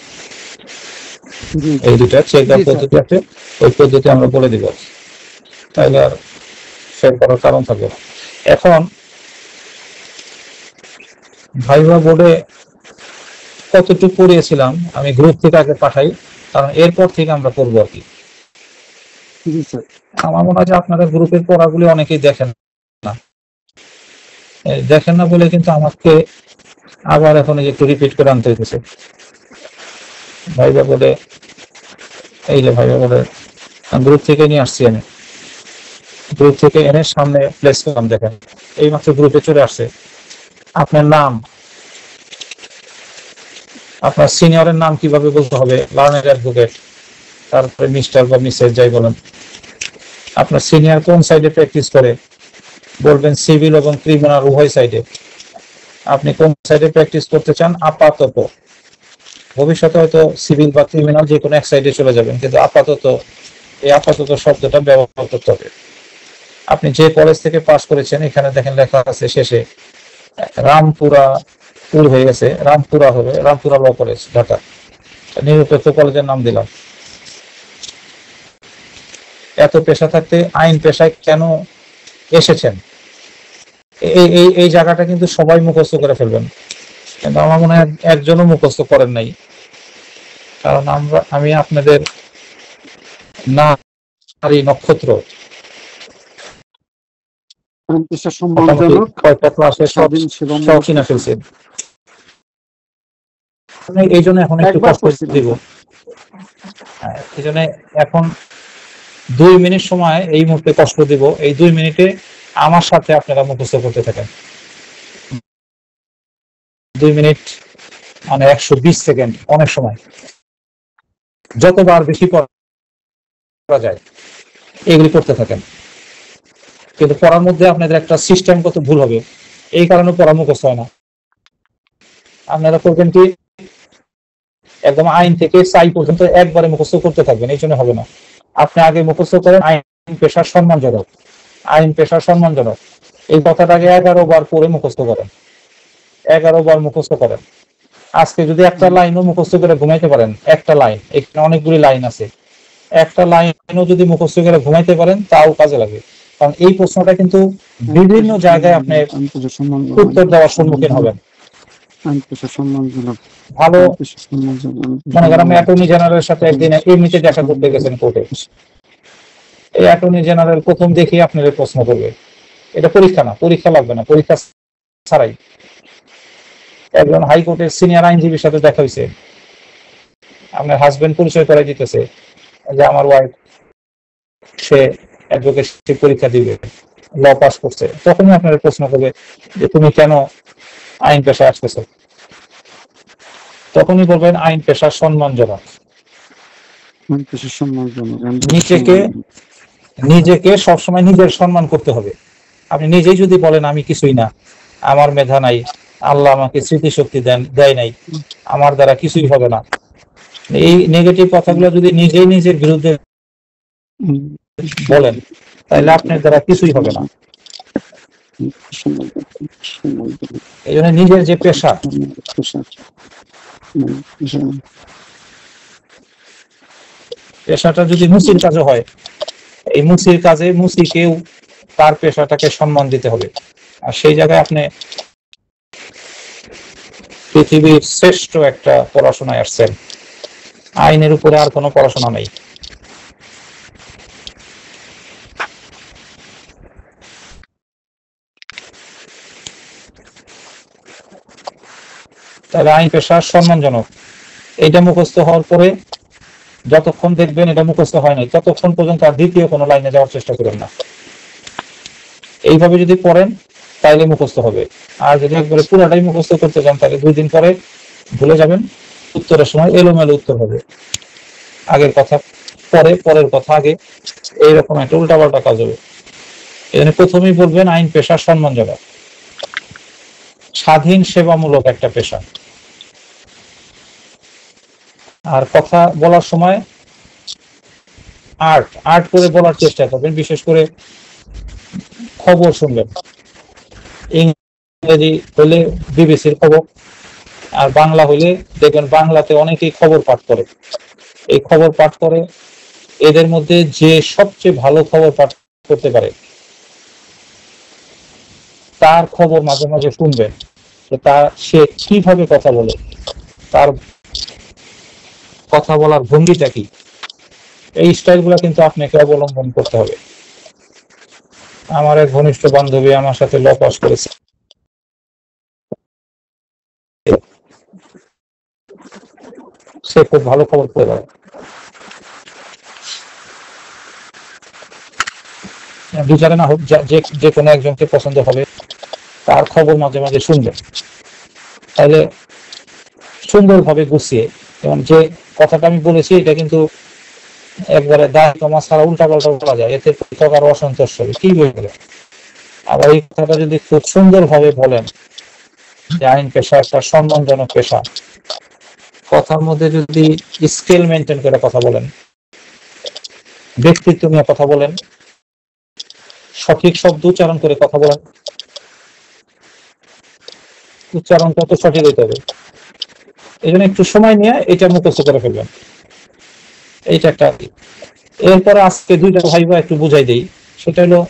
এই দুইটা চেক দেওয়ার পদ্ধতি আছে, ওই পদ্ধতি আমরা বলে দিব, তাইলে আর ফেল করার কারণ থাকবে না। এখন ভাইবা বোর্ডে কতটুকু পড়িয়েছিলাম আমি গ্রুপ থেকে আগে পাঠাই, কারণ এরপর থেকে আমরা করবো আর কি। আমার মনে হয় যে আপনাদের গ্রুপের পড়াগুলি অনেকেই দেখেন না, দেখেন না বলে কিন্তু আমাকে আবার এখন এই যে একটু রিপিট করে আনতে হইতেছে। ভাইবা বলে, এই যে ভাইবা বলে গ্রুপ থেকে নিয়ে আসছি, আমি গ্রুপ থেকে এনে সামনে প্লেস করলাম। দেখেন এই মাত্র গ্রুপে চলে আসছে। আপনার নাম, আপনার সিনিয়রের নাম কিভাবে বলতে হবে, লার্নার অ্যাডভোকেট, তারপরে মিস্টার বা মিসেস যাই বলেন। আপনার সিনিয়র কোন সাইডে প্র্যাকটিস করে, বলবেন সিভিল এবং ক্রিমিনাল উভয় সাইডে। আপনি কোন সাইডে প্র্যাকটিস করতে চান আপাতত, ভবিষ্যতে হয়তো সিভিল বা ক্রিমিনাল যে কোনো এক সাইডে চলে যাবেন, কিন্তু আপাতত এই আপাতত শব্দটা ব্যবহার করতে হবে। আপনি যে কলেজ থেকে পাস করেছেন, এখানে দেখেন লেখা আছে শেষে রামপুরা পুর হয়ে গেছে, রামপুরা হবে, রামপুরা ল কলেজ ঢাকা, নিরপেক্ষ কলেজের নাম দিলাম। এত পেশা থাকতে আইন পেশায় কেন এসেছেন, এই জায়গাটা কিন্তু সবাই মুখস্থ করে ফেলবেন, কিন্তু আমার মনে হয় একজনও মুখস্থ করেন নাই। কারণ আমি আপনাদের নারী নক্ষত্র কয়েকটা ক্লাসে সব কিনা ফেলছেন। এই জন্য এখন একটু কষ্ট দিব। এই জন্য এখন 2 মিনিট সময় এই মুহূর্তে কষ্ট দিব। এই 2 মিনিটে আমার সাথে আপনারা মুখস্থ করতে থাকেন। 2 মিনিট মানে 120 সেকেন্ড, অনেক সময়, যতবার বেশি পড়া যায় এগুলি করতে থাকেন। কিন্তু পড়ার মধ্যে আপনাদের একটা সিস্টেমগত ভুল হবে, এই কারণে পড়া মুখস্থ হয় না। আপনারা করবেন কি, একদম আইন থেকে চাই পর্যন্ত একবারে মুখস্থ করতে থাকবেন, এই জন্য হবে না। আপনি আগে মুখস্থ করেন আইন পেশার সম্মানজনক, আইন পেশার সম্মানজনক, এই কথাটাকে 11 বার পড়ে মুখস্থ করেন, 11 বার মুখস্থ করেন। আজকে যদি একটা লাইনও মুখস্থ করে ঘুমাইতে পারেন, একটা লাইন, এখানে অনেকগুলি লাইন আছে, একটা লাইনও যদি মুখস্থ করে ঘুমাইতে পারেন তাও কাজে লাগে। কারণ এই প্রশ্নটা কিন্তু বিভিন্ন জায়গায় আপনি উত্তর দেওয়ার সম্মুখীন হবেন। ভালো মনে করেন আমি অ্যাটর্নি জেনারেলের সাথে একদিন এমনিতে দেখা করতে গেছেন কোর্টে, এই অ্যাটর্নি জেনারেল প্রথম দেখি আপনাদের প্রশ্ন করবে, এটা পরীক্ষা না, পরীক্ষা লাগবে না, পরীক্ষা ছাড়াই একজন হাইকোর্টের সিনিয়র আইনজীবীর সাথে দেখা হয়েছে, আপনার হাজবেন্ড পরিচয় করাই দিতেছে যে আমার ওয়াইফ, সে অ্যাডভোকেসি পরীক্ষা দিবে, ল পাস করছে। তখনই আপনার প্রশ্ন করবে যে তুমি কেন আইন পেশায় আসতেছো, তখনই বলবেন আইন পেশার সম্মানজনক। নিজেকে সবসময় নিজের সম্মান করতে হবে। আপনি নিজেই যদি বলেন আমি কিছুই না, আমার মেধা নাই, আল্লাহ আমাকে স্মৃতিশক্তি দেয় নাই, আমার দ্বারা কিছুই হবে না, এই নেগেটিভ কথাগুলো যদি নিজেই নিজের বিরুদ্ধে বলেন, তাহলে আপনার দ্বারা কিছুই হবে না। এই জন্য নিজের যে পেশা, পেশাটা যদি মুসির কাজে হয়, এই মুসির কাজে মুসিকেও তার পেশাটাকে সম্মান দিতে হবে। আর সেই জায়গায় আপনি পৃথিবীর শ্রেষ্ঠ একটা পড়াশোনায় আসছেন, আইনের উপরে আর কোনো পড়াশোনা নেই। তাহলে আইন পেশা সম্মানজনক, এটা মুখস্থ হওয়ার পরে যতক্ষণ দেখবেন এটা মুখস্থ হয় নাই, ততক্ষণ পর্যন্ত আর দ্বিতীয় কোনো লাইনে যাওয়ার চেষ্টা করেন না। এইভাবে যদি পড়েন তাইলে মুখস্থ হবে। আর যদি একবারে পুরোটাই মুখস্থ করতে চান তাহলে 2 দিন পরে ভুলে যাবেন, উত্তরের সময় এলোমেলো উত্তর হবে, আগের কথা পরে, পরের কথা আগে, এইরকম একটা উল্টাপাল্টা কাজ হবে। এখানে প্রথমেই বলবেন আইন পেশা সম্মানজনক, স্বাধীন সেবামূলক একটা পেশা। আর কথা বলার সময় আর্ট করে বলার চেষ্টা করবেন, বিশেষ করে খবর শুনবেন, ইংরেজি হলে বিবিসির খবর, আর বাংলা হলে দেখবেন বাংলাতে অনেকেই খবর পাঠ করে। এই খবর পাঠ করে এদের মধ্যে যে সবচেয়ে ভালো খবর পাঠ করতে পারে তার খবর মাঝে মাঝে শুনবেন, সে কিভাবে কথা বলে, তার কথা বলার ভঙ্গিটা কি, এই স্টাইল গুলা কিন্তু আপনাকে অবলম্বন করতে হবে। আমার এক ঘনিষ্ঠ বান্ধবী আমার সাথে ল পাস করেছে, সে খুব ভালো খবর পেয়ে যাবে। বিচারে না হোক, যে কোনো একজনকে পছন্দ হবে, তার খবর মাঝে মাঝে শুনবে, তাহলে সুন্দরভাবে গুছিয়ে। এবং যে কথাটা আমি বলেছি এটা কিন্তু একবারে দায় কমা ছাড়া উল্টা পাল্টা বলা যায়, এতে পৃথক আরো অসন্তোষ হবে, কি বলবে। আবার এই কথাটা যদি খুব সুন্দরভাবে বলেন যে আইন পেশা একটা সম্মানজনক পেশা, কথার মধ্যে যদি স্কেল মেনটেন করে কথা বলেন, ব্যক্তিত্ব নিয়ে কথা বলেন, সঠিক শব্দ উচ্চারণ করে কথা বলেন, উচ্চারণ কত সঠিক হইতে হবে, এই জন্য একটু সময় নিয়ে এটা মুখস্থ করে ফেলবেন, এইটা একটা। এরপরে আজকে দুইটা ভাইবা একটু বুঝাই দেই। সেটা হলো,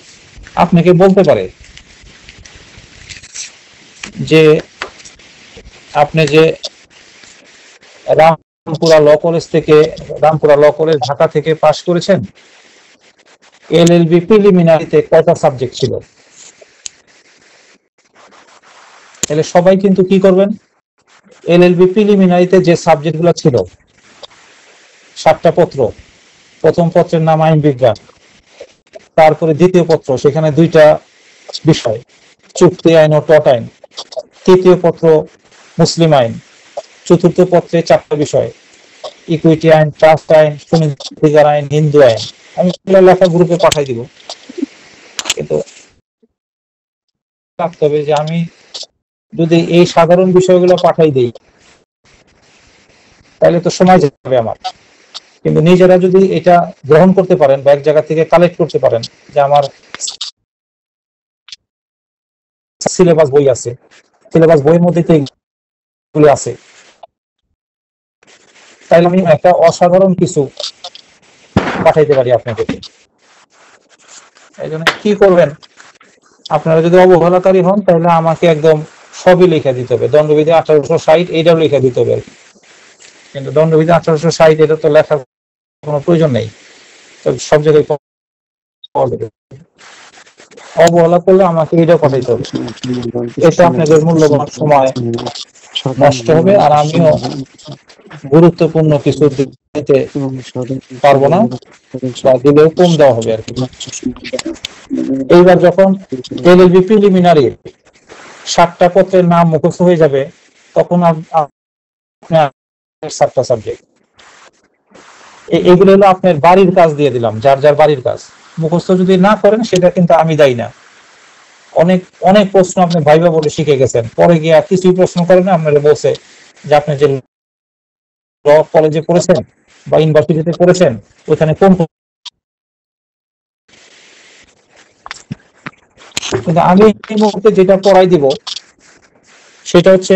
আপনাকে বলতে পারে যে আপনি যে রামপুরা ল কলেজ ঢাকা থেকে পাশ করেছেন, LLB প্রিলিমিনারিতে কয়টা সাবজেক্ট ছিল? তাহলে সবাই কিন্তু কি করবেন, LLB প্রিলিমিনারিতে যে সাবজেক্ট গুলো ছিল 7টা পত্র, প্রথম পত্রের নাম আইন বিজ্ঞান, তারপরে দ্বিতীয় পত্র সেখানে 2টা বিষয়, চুক্তি আইন ও টট আইন, তৃতীয় পত্র মুসলিম আইন, চতুর্থ পত্রে 4টা বিষয়, ইকুইটি আইন, ট্রাস্ট আইন, সুনিধিকার আইন, হিন্দু আইন। আমি এগুলো লেখা গ্রুপে পাঠাই দিব, কিন্তু রাখতে হবে যে আমি যদি এই সাধারণ বিষয়গুলো পাঠাই দিই তাহলে তো সময় যাবে আমার। কিন্তু নিজেরা যদি এটা গ্রহণ করতে পারেন বা এক জায়গা থেকে কালেক্ট করতে পারেন যে আমার সিলেবাস বই আছে, সিলেবাস বইয়ের মধ্যে তো এগুলো আছে, তাহলে আমি একটা অসাধারণ কিছু পাঠাইতে পারি আপনাকে। এই জন্য কি করবেন, আপনারা যদি অবহেলাকারী হন তাহলে আমাকে একদম সবই লেখা দিতে হবে, দণ্ডবিধি 1860 এইটাও লেখা দিতে হবে আর কি। কিন্তু দণ্ডবিধি 1860 এটা তো লেখার কোনো প্রয়োজন নেই, সব জায়গায় পাওয়া যাবে। অবহেলা করলে আমাকে এটা পাঠাইতে হবে, এতে আপনাদের মূল্যবান সময় নষ্ট হবে, আর আমিও গুরুত্বপূর্ণ কিছু দিতে পারবো না, বা দিলেও কম দেওয়া হবে আর কি। এইবার যখন LLB প্রিলিমিনারি 7টা পত্রের নাম মুখস্থ হয়ে যাবে, তখন আপনার 7টা সাবজেক্ট, এগুলো হলো আপনার বাড়ির কাজ দিয়ে দিলাম, যার যার বাড়ির কাজ। মুখস্থ যদি না করেন সেটা কিন্তু আমি দায়ী না। অনেক অনেক প্রশ্ন আপনি ভাইবা বলে শিখে গেছেন, পরে গিয়ে কিছুই প্রশ্ন করেন না, আপনারা বলছে যে আপনি যে ল কলেজে পড়েছেন বা ইউনিভার্সিটিতে পড়েছেন ওইখানে কোন, কিন্তু আমি এই মুহূর্তে যেটা পড়াই দিব সেটা হচ্ছে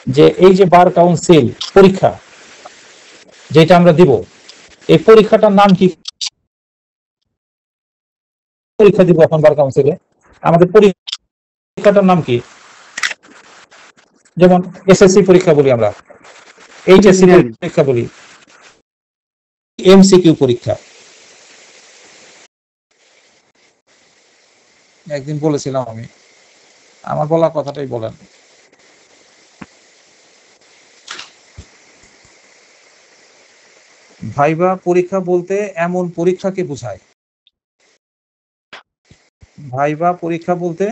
যে এই যে বার কাউন্সিল পরীক্ষা যেটা আমরা দিব, এই পরীক্ষাটার নাম কি? পরীক্ষা দিব এখন বার কাউন্সিলে, আমাদের পরীক্ষাটার নাম কি? যেমন SSC পরীক্ষা বলি আমরা, HSC পরীক্ষা বলি, MCQ পরীক্ষা। একদিন বলেছিলাম আমি, আমার বলা কথাটাই বলেন। ভাইবা পরীক্ষা বলতে এমন পরীক্ষাকে বোঝায়। ভাইবা পরীক্ষা বলতে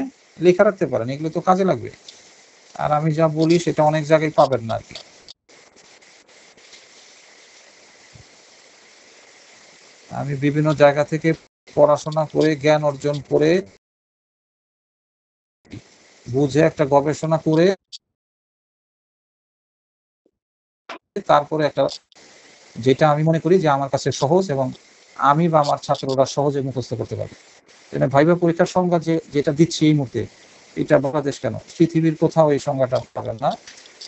লেখা রাখতে পারেন, এগুলো তো কাজে লাগবে। আর আমি যা বলি সেটা অনেক জায়গায় পাবেন না আর কি। আমি বিভিন্ন জায়গা থেকে পড়াশোনা করে, জ্ঞান অর্জন করে, বুঝে একটা গবেষণা করে তারপরে একটা, যেটা আমি মনে করি যে আমার কাছে সহজ এবং আমি বা আমার ছাত্ররা সহজে মুখস্থ করতে পারবে। ভাইবা পরীক্ষার সংজ্ঞা যেটা দিচ্ছি এই মুহূর্তে, এটা বাংলাদেশ কেন পৃথিবীর কোথাও এই সংজ্ঞাটা পাবেন না,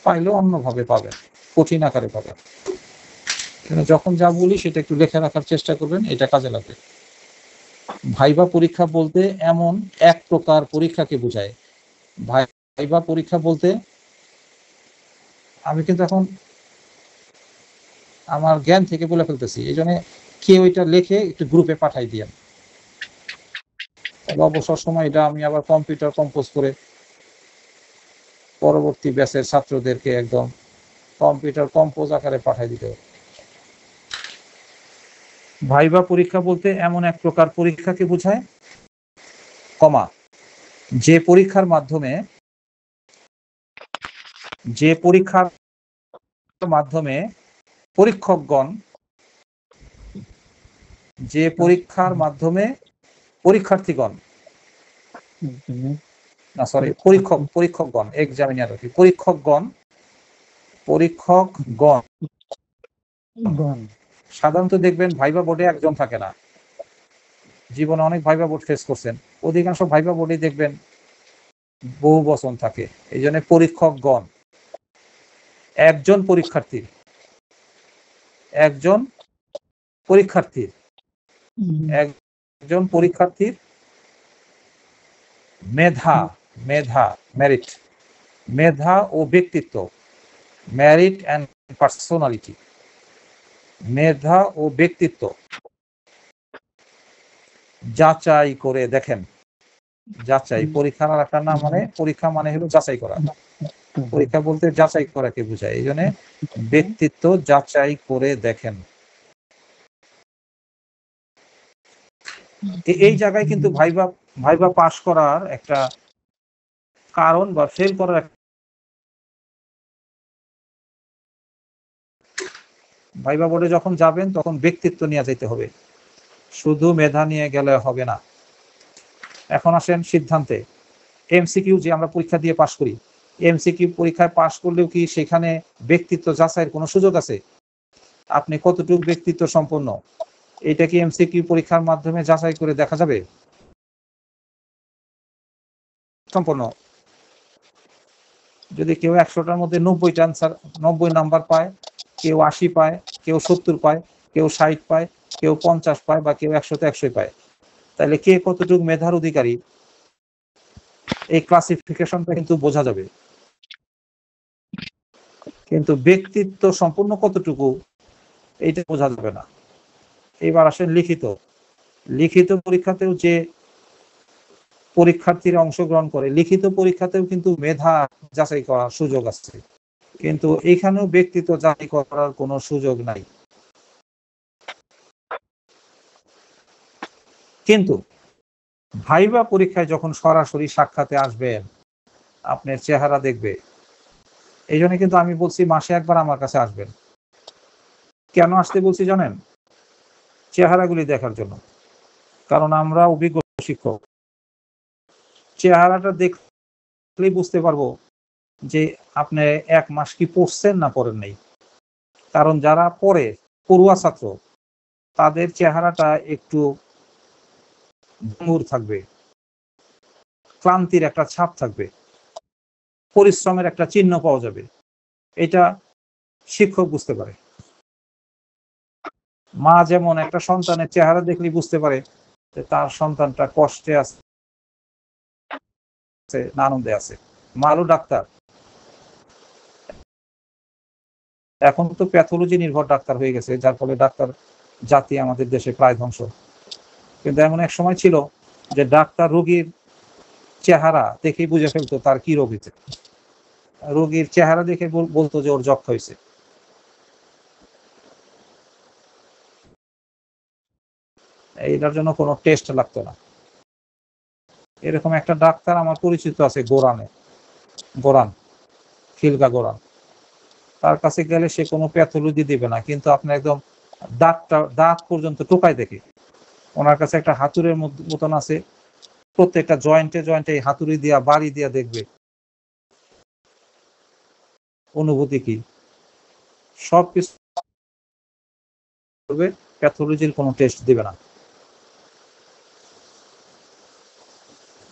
পাইলেও অন্যভাবে পাবেন, কঠিন আকারে পাবেন। যখন যা বলি সেটা একটু লেখা রাখার চেষ্টা করবেন, এটা কাজে লাগবে। ভাইবা পরীক্ষা বলতে এমন এক প্রকার পরীক্ষাকে বোঝায়। ভাইবা পরীক্ষা বলতে, আমি কিন্তু এখন আমার জ্ঞান থেকে বলে ফেলতেছি, এই জন্য কেউ এটা লিখে একটু গ্রুপে পাঠাই দিয়েন। অবসর সময় এটা আমি আবার কম্পিউটার কম্পোজ করে পরবর্তী ব্যাচের ছাত্রদেরকে একদম কম্পিউটার কম্পোজ আকারে পাঠিয়ে দিতে হবে। ভাইবা পরীক্ষা বলতে এমন এক প্রকার পরীক্ষাকে বোঝায়, যে পরীক্ষার মাধ্যমে পরীক্ষকগণ পরীক্ষার্থীগণ পরীক্ষকগণ এক্সামিনার পরীক্ষকগণ সাধারণত দেখবেন ভাইবা বোর্ডে একজন থাকে না। জীবনে অনেক ভাইবা বোর্ড ফেস করছেন, অধিকাংশ ভাইবা বোর্ডে দেখবেন বহু বচন থাকে। এই জন্য পরীক্ষকগণ একজন পরীক্ষার্থীর মেধা ও ব্যক্তিত্ব, মেরিট অ্যান্ড পার্সোনালিটি, মেধা ও ব্যক্তিত্ব যাচাই করে দেখেন। পরীক্ষার আর একটা নাম, মানে পরীক্ষা মানে হলো যাচাই করা। পরীক্ষা বলতে যাচাই করাকে বোঝায়। এই জন্য ব্যক্তিত্ব যাচাই করে দেখেন। এই জায়গায় কিন্তু ভাইবা পাশ করার একটা কারণ বা ফেল করার ভাইবা বোর্ডে যখন যাবেন তখন ব্যক্তিত্ব নিয়ে যেতে হবে, শুধু মেধা নিয়ে গেলে হবে না। এখন আসেন সিদ্ধান্তে। এমসিকিউ যে আমরা পরীক্ষা দিয়ে পাশ করি, এমসিকিউ পরীক্ষায় পাশ করলেও কি সেখানে ব্যক্তিত্ব যাচাইয়ের কোনো সুযোগ আছে? আপনি কতটুকু ব্যক্তিত্ব সম্পন্ন, এটা কি এমসিকিউ পরীক্ষার মাধ্যমে যাচাই করে দেখা যাবে? সম্পন্ন। যদি কেউ 100টার মধ্যে 90 নাম্বার পায়, কেউ 80 পায়, কেউ 70 পায়, কেউ 60 পায়, কেউ 50 পায়, বা কেউ 100তে 100 পায়, তাহলে কে কতটুকু মেধার অধিকারী এই ক্লাসিফিকেশনটা কিন্তু বোঝা যাবে। কিন্তু ব্যক্তিত্ব সম্পূর্ণ কতটুকু এইটা বোঝা যাবে না। এবার আসেন লিখিত পরীক্ষাতেও যে পরীক্ষার্থীরা অংশগ্রহণ করে, লিখিত পরীক্ষাতেও কিন্তু মেধা যাচাই করার সুযোগ আছে, কিন্তু এখানেও ব্যক্তিত্ব যাচাই করার কোনো সুযোগ নাই। কিন্তু ভাইবা পরীক্ষায় যখন সরাসরি সাক্ষাতে আসবেন, আপনার চেহারা দেখবে। এই জন্য কিন্তু আমি বলছি মাসে একবার আমার কাছে আসবেন। কেন আসতে বলছি জানেন? চেহারাগুলি দেখার জন্য। কারণ আমরা অভিজ্ঞ শিক্ষক, চেহারাটা দেখলেই বুঝতে পারবো যে আপনি 1 মাস কি পড়ছেন না পড়েন নাই। কারণ যারা পড়ুয়া ছাত্র, তাদের চেহারাটা একটু ভঙ্গুর থাকবে, ক্লান্তির একটা ছাপ থাকবে, পরিশ্রমের একটা চিহ্ন পাওয়া যাবে। এটা শিক্ষক বুঝতে পারে। মা যেমন একটা সন্তানের চেহারা দেখলেই বুঝতে পারে যে তার সন্তানটা কষ্টে আছে না আনন্দে আছে। মারও ডাক্তার। এখন তো প্যাথোলজি নির্ভর ডাক্তার হয়ে গেছে, যার ফলে ডাক্তার জাতি আমাদের দেশে প্রায় ধ্বংস। কিন্তু এমন এক সময় ছিল যে ডাক্তার রোগীর চেহারা দেখেই বুঝে ফেলতো তার কি রোগ হয়েছে। রোগীর চেহারা দেখে বলতো যে ওর যক্ষা হয়েছে। এইটার জন্য কোনো টেস্ট লাগতো না। এরকম একটা ডাক্তার আমার পরিচিত আছে খিলগা গোরান। তার কাছে গেলে সে কোনো প্যাথোলজি দিবে না, কিন্তু আপনার একদম দাঁত পর্যন্ত টোকায় দেখে। ওনার কাছে একটা হাতুড়ের মতন আছে, প্রত্যেকটা জয়েন্টে হাতুড়ি দিয়া বাড়ি দিয়া দেখবে অনুভূতি কি। সবকিছু করবে, প্যাথোলজির কোনো টেস্ট দিবে না।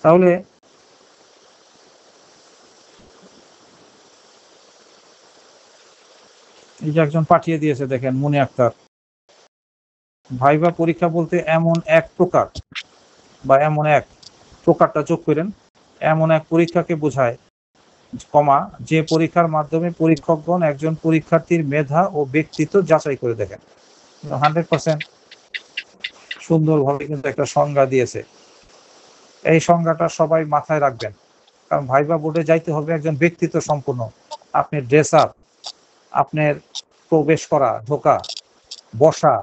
তাহলে এই যে একজন পাঠিয়ে দিয়েছে দেখেন, মুনি আক্তার। ভাইবা পরীক্ষা বলতে এমন এক প্রকার, বা এমন এক প্রকারটা যোগ করেন, এমন এক পরীক্ষাকে বোঝায়, যে পরীক্ষার মাধ্যমে পরীক্ষকগণ একজন পরীক্ষার্থীর মেধা ও ব্যক্তিত্ব যাচাই করে দেখেন। 100% সুন্দরভাবে কিন্তু একটা সংজ্ঞা দিয়েছে। এই সংজ্ঞাটা সবাই মাথায় রাখবেন। কারণ ভাইবা বোর্ডে যাইতে হবে একজন ব্যক্তিত্ব সম্পন্ন। আপনি ড্রেস আপ, আপনার প্রবেশ করা, ঢোকা, বসা,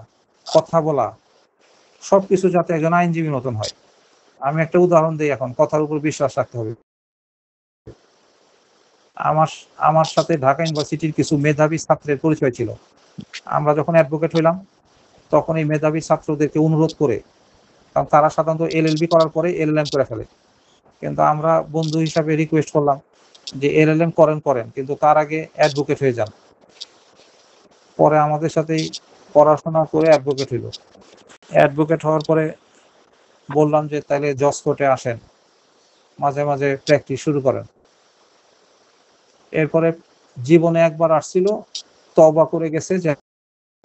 কথা বলা সবকিছু যাতে একজন আইনজীবীর মতন হয়। আমি একটা উদাহরণ দিই, এখন কথার উপর বিশ্বাস রাখতে হবে। আমার সাথে ঢাকা ইউনিভার্সিটির কিছু মেধাবী ছাত্রের পরিচয় ছিল। আমরা যখন অ্যাডভোকেট হইলাম তখন এই মেধাবী ছাত্রদেরকে অনুরোধ করে, কারণ তারা সাধারণত এলএলবি করার পরে এলএলএম করে ফেলে, কিন্তু আমরা বন্ধু হিসাবে রিকোয়েস্ট করলাম যে এলএলএম করেন, কিন্তু তার আগে অ্যাডভোকেট হয়ে যান। পরে আমাদের সাথেই পড়াশোনা করে অ্যাডভোকেট হইল। অ্যাডভোকেট হওয়ার পরে বললাম যে তাহলে জজ কোর্টে আসেন, মাঝে মাঝে প্র্যাকটিস শুরু করেন। এরপরে জীবনে একবার আসছিল, তওবা করে গেছে যে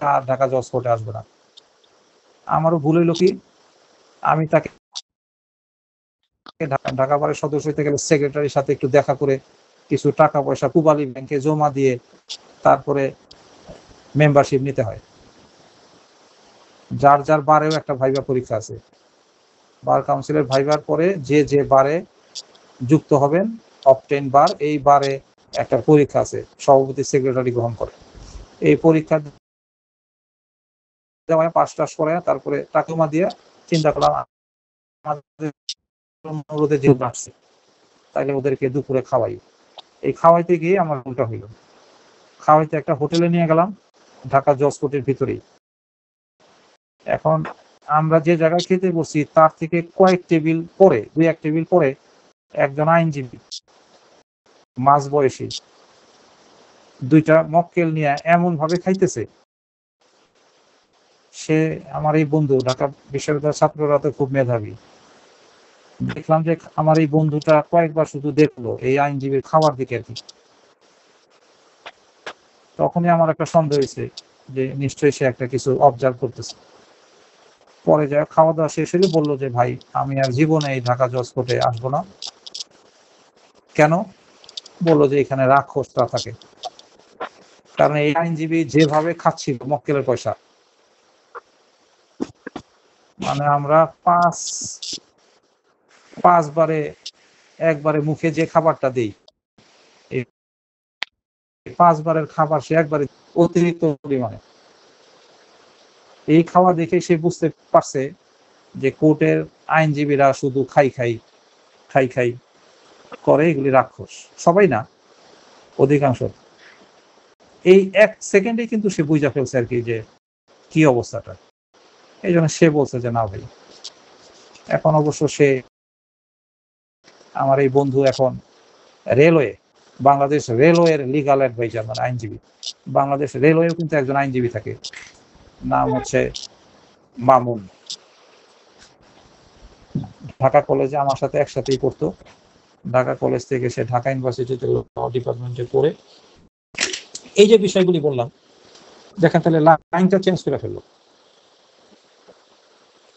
আর ঢাকা জজ কোর্টে আসবে না। আমারও ভুল হইল কি, আমি তাকে ঢাকা বারের সদস্য হইতে গেলে সেক্রেটারির সাথে একটু দেখা করে কিছু টাকা পয়সা পুবালি ব্যাংকে জমা দিয়ে তারপরে মেম্বারশিপ নিতে হয়। যার যার বারেও একটা ভাইবা পরীক্ষা আছে। বার কাউন্সিলের ভাইবার পরে যে বারে যুক্ত হবেন, অবটেন বার, এই বারে একটা পরীক্ষা আছে, সভাপতি সেক্রেটারি গ্রহণ করে। এই পরীক্ষা দেওয়ায় পাস টাস করে তারপরে টাকা জমা দিয়ে চিন্তা করলাম আমাদের অনুরোধে যে আসছে তাইলে ওদেরকে দুপুরে খাওয়াই। এই খাওয়াইতে গিয়ে আমার উল্টা হইল। খাওয়াইতে একটা হোটেলে নিয়ে গেলাম ঢাকা জজ কোর্টের ভিতরেই। এখন আমরা যে জায়গায় খেতে বসছি তার থেকে কয়েক টেবিল পরে, 2-1 টেবিল পরে একজন আইনজীবী মাঝ বয়সী দুইটা মক্কেল নিয়ে এমন ভাবে খাইতেছে, সে আমার এই বন্ধু, ঢাকা বিশ্ববিদ্যালয়ের ছাত্ররা তো খুব মেধাবী, দেখলাম যে আমার এই বন্ধুটা কয়েকবার শুধু দেখলো এই আইনজীবীর খাওয়ার দিকে আর কি। তখনই আমার একটা সন্দেহ হয়েছে যে নিশ্চয়ই সে একটা কিছু অবজার্ভ করতেছে। পরে যা খাওয়া দাওয়া শেষ হলে বললো যে ভাই আমি আর জীবনে এই ঢাকা জজ কোর্টে আসবো না। কেন? বললো যে এখানে রাক্ষসরা থাকে। কারণ এই আইনজীবী যেভাবে খাচ্ছিল মক্কেলের পয়সা, মানে আমরা পাঁচবারে একবারে মুখে যে খাবারটা দিই, এই 5 বারের খাবার সে একবারে অতিরিক্ত পরিমাণে। এই খাওয়া দেখে সে বুঝতে পারছে যে কোর্টের আইনজীবীরা শুধু খাই করে, এগুলি রাক্ষস। সবাই না, অধিকাংশ। এই 1 সেকেন্ডে কিন্তু সে বুঝা ফেলছে আর কি যে কি অবস্থাটা। এই জন্য সে বলছে যে না ভাই। এখন অবশ্য সে আমার এই বন্ধু এখন রেলওয়ে, বাংলাদেশ রেলওয়ের লিগাল অ্যাডভাইজার, মানে আইনজীবী। বাংলাদেশ রেলওয়েও কিন্তু একজন আইনজীবী থাকে, নাম হচ্ছে মামুন। ঢাকা কলেজে আমার সাথে একসাথেই পড়তো। ঢাকা কলেজ থেকে সে ঢাকা ইউনিভার্সিটিতে ল ডিপার্টমেন্টে পড়ে। এই যে বিষয়গুলি বললাম, দেখেন তাহলে লাইনটা চেঞ্জ করে ফেললো,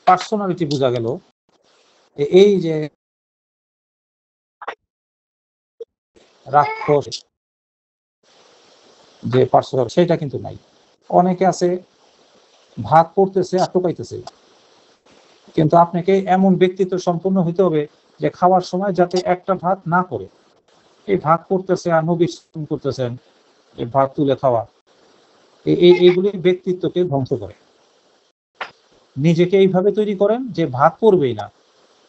পার্সোনালিটি বোঝা গেল। এই যে রাক্ষস যে পার্সোনাল, সেটা কিন্তু নাই। অনেকে আছে ভাত পড়তেছে আর টোকাইতেছে, কিন্তু আপনাকে এমন ব্যক্তিত্ব সম্পন্ন হইতে হবে যে খাওয়ার সময় যাতে একটা ভাত না পড়ে। এই ভাত পড়তেছে আর নবীর করতেছেন, এই ভাত তুলে খাওয়া, এইগুলি ব্যক্তিত্বকে ধ্বংস করে। নিজেকে এইভাবে তৈরি করেন যে ভাত পড়বেই না।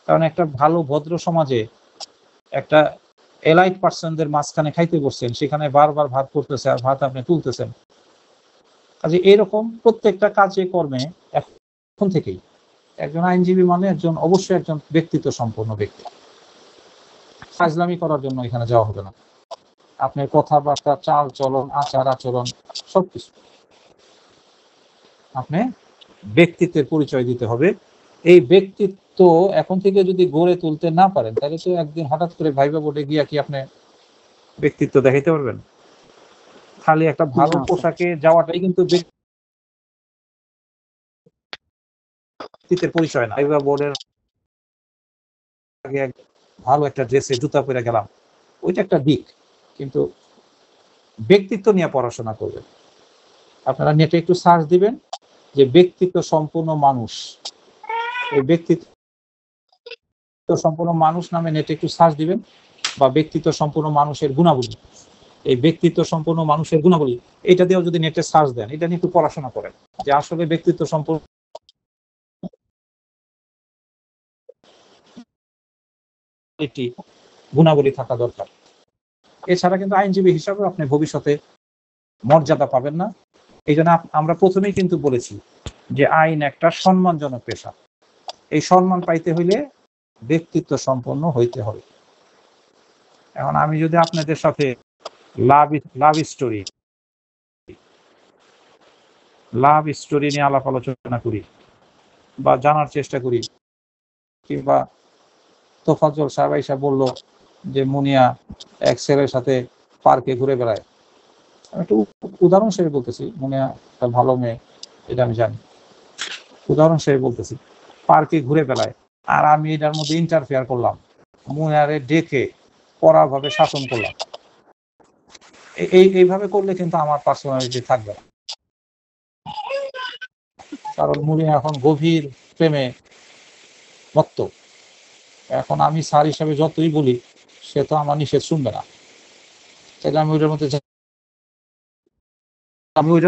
কারণ একটা ভালো ভদ্র সমাজে একটা এলাইট পার্সনদের মাঝখানে খাইতে বসছেন, সেখানে বারবার ভাত পড়তেছে আর ভাত আপনি তুলতেছেন। কাজে এরকম প্রত্যেকটা কাজে কর্মে এখন থেকেই একজন আইনজীবী মানে অবশ্যই একজন ব্যক্তিত্ব সম্পন্ন ব্যক্তি। ফাজলামি করার জন্য এখানে যাওয়া হবে না। আপনার কথাবার্তা, চাল চলন, আচার আচরণ সবকিছু আপনি ব্যক্তিত্বের পরিচয় দিতে হবে। এই ব্যক্তিত্ব এখন থেকে যদি গড়ে তুলতে না পারেন, তাহলে তো একদিন হঠাৎ করে ভাইবা বোর্ডে গিয়া কি আপনি ব্যক্তিত্ব দেখাইতে পারবেন? খালি একটা ভালো পোশাকে যাওয়াটাই কিন্তু ব্যক্তিত্বের পরিচয় না। ভাইবা বোর্ডের আগে ভালো একটা ড্রেসে জুতা পরে গেলাম, ওইটা একটা দিক, কিন্তু ব্যক্তিত্ব নিয়ে পড়াশোনা করবেন। আপনারা নেটে একটু সার্চ দিবেন যে ব্যক্তিত্ব সম্পন্ন মানুষ। এই ব্যক্তিত্ব সম্পন্ন মানুষ নামে নেটে একটু সার্চ দিবেন, বা ব্যক্তিত্ব সম্পন্ন মানুষের গুণাবলী, এই ব্যক্তিত্ব সম্পন্ন মানুষের গুণাবলী এটা দিয়েও যদি নেটে সার্চ দেন, এটা নিয়ে একটু পড়াশোনা করেন যে আসলে ব্যক্তিত্ব সম্পন্ন গুণাবলী থাকা দরকার। এছাড়া কিন্তু আইনজীবী হিসাবে আপনি ভবিষ্যতে মর্যাদা পাবেন না। এই জন্য আমরা প্রথমেই কিন্তু বলেছি যে আইন একটা সম্মানজনক পেশা। এই সম্মান পাইতে হইলে ব্যক্তিত্ব সম্পন্ন হইতে হবে। এখন আমি যদি আপনাদের সাথে লাভ স্টোরি নিয়ে আলাপ আলোচনা করি বা জানার চেষ্টা করি, কিংবা তোফাজ্জল সাহেব আইসা বলল যে মুনিয়া এক ছেলের সাথে পার্কে ঘুরে বেড়ায়, আমি একটু উদাহরণ হিসেবে বলতেছি, মুনিয়া একটা ভালো মেয়ে এটা আমি জানি, উদাহরণ হিসেবে বলতেছি, পার্কে ঘুরে বেড়ায় আর আমি এটার মধ্যে ইন্টারফেয়ার করলাম, মুনিয়ারে ডেকে কড়াভাবে শাসন করলাম, এইভাবে করলে কিন্তু আমার পার্সোনালিটি থাকবে না। কারণ মুনিয়া এখন গভীর প্রেমে মত্ত। এখন আমি স্যার হিসাবে যতই বলি সে তো আমার নিষেধ শুনবে না, তাহলে আমি ওইটার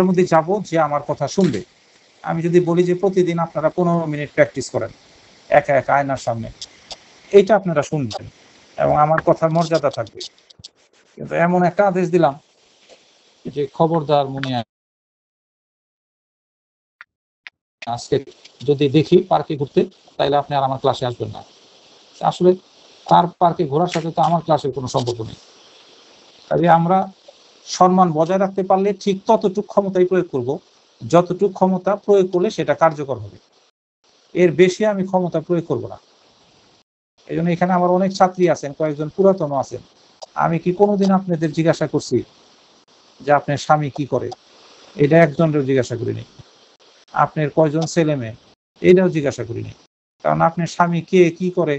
মধ্যে যাবো যে আমার কথা শুনবে। আমি যদি বলি যে প্রতিদিন আপনারা 15 মিনিট প্র্যাকটিস করেন একা একা আয়নার সামনে, এইটা আপনারা শুনবেন এবং আমার কথার মর্যাদা থাকবে। কিন্তু এমন একটা আদেশ দিলাম যে খবরদার মুনিয়া আজকে যদি দেখি পার্কে ঘুরতে তাইলে আপনি আর আমার ক্লাসে আসবেন না। আসলে তার পার্কে ঘোরার সাথে তো আমার ক্লাসের কোনো সম্পর্ক নেই। তাই আমরা সম্মান বজায় রাখতে পারলে ঠিক ততটুকু ক্ষমতাই প্রয়োগ করব, যতটুকু ক্ষমতা প্রয়োগ করলে সেটা কার্যকর হবে। এর বেশি আমি ক্ষমতা প্রয়োগ করব না। এই জন্য এখানে আমার অনেক ছাত্রী আছেন, কয়েকজন পুরাতন আছেন। আমি কি কোনোদিন আপনাদের জিজ্ঞাসা করছি যে আপনার স্বামী কি করে? এটা একজনের জিজ্ঞাসা করিনি। আপনার কয়জন ছেলে মেয়ে? এটাও জিজ্ঞাসা করিনি। কারণ আপনার স্বামী কে, কি করে,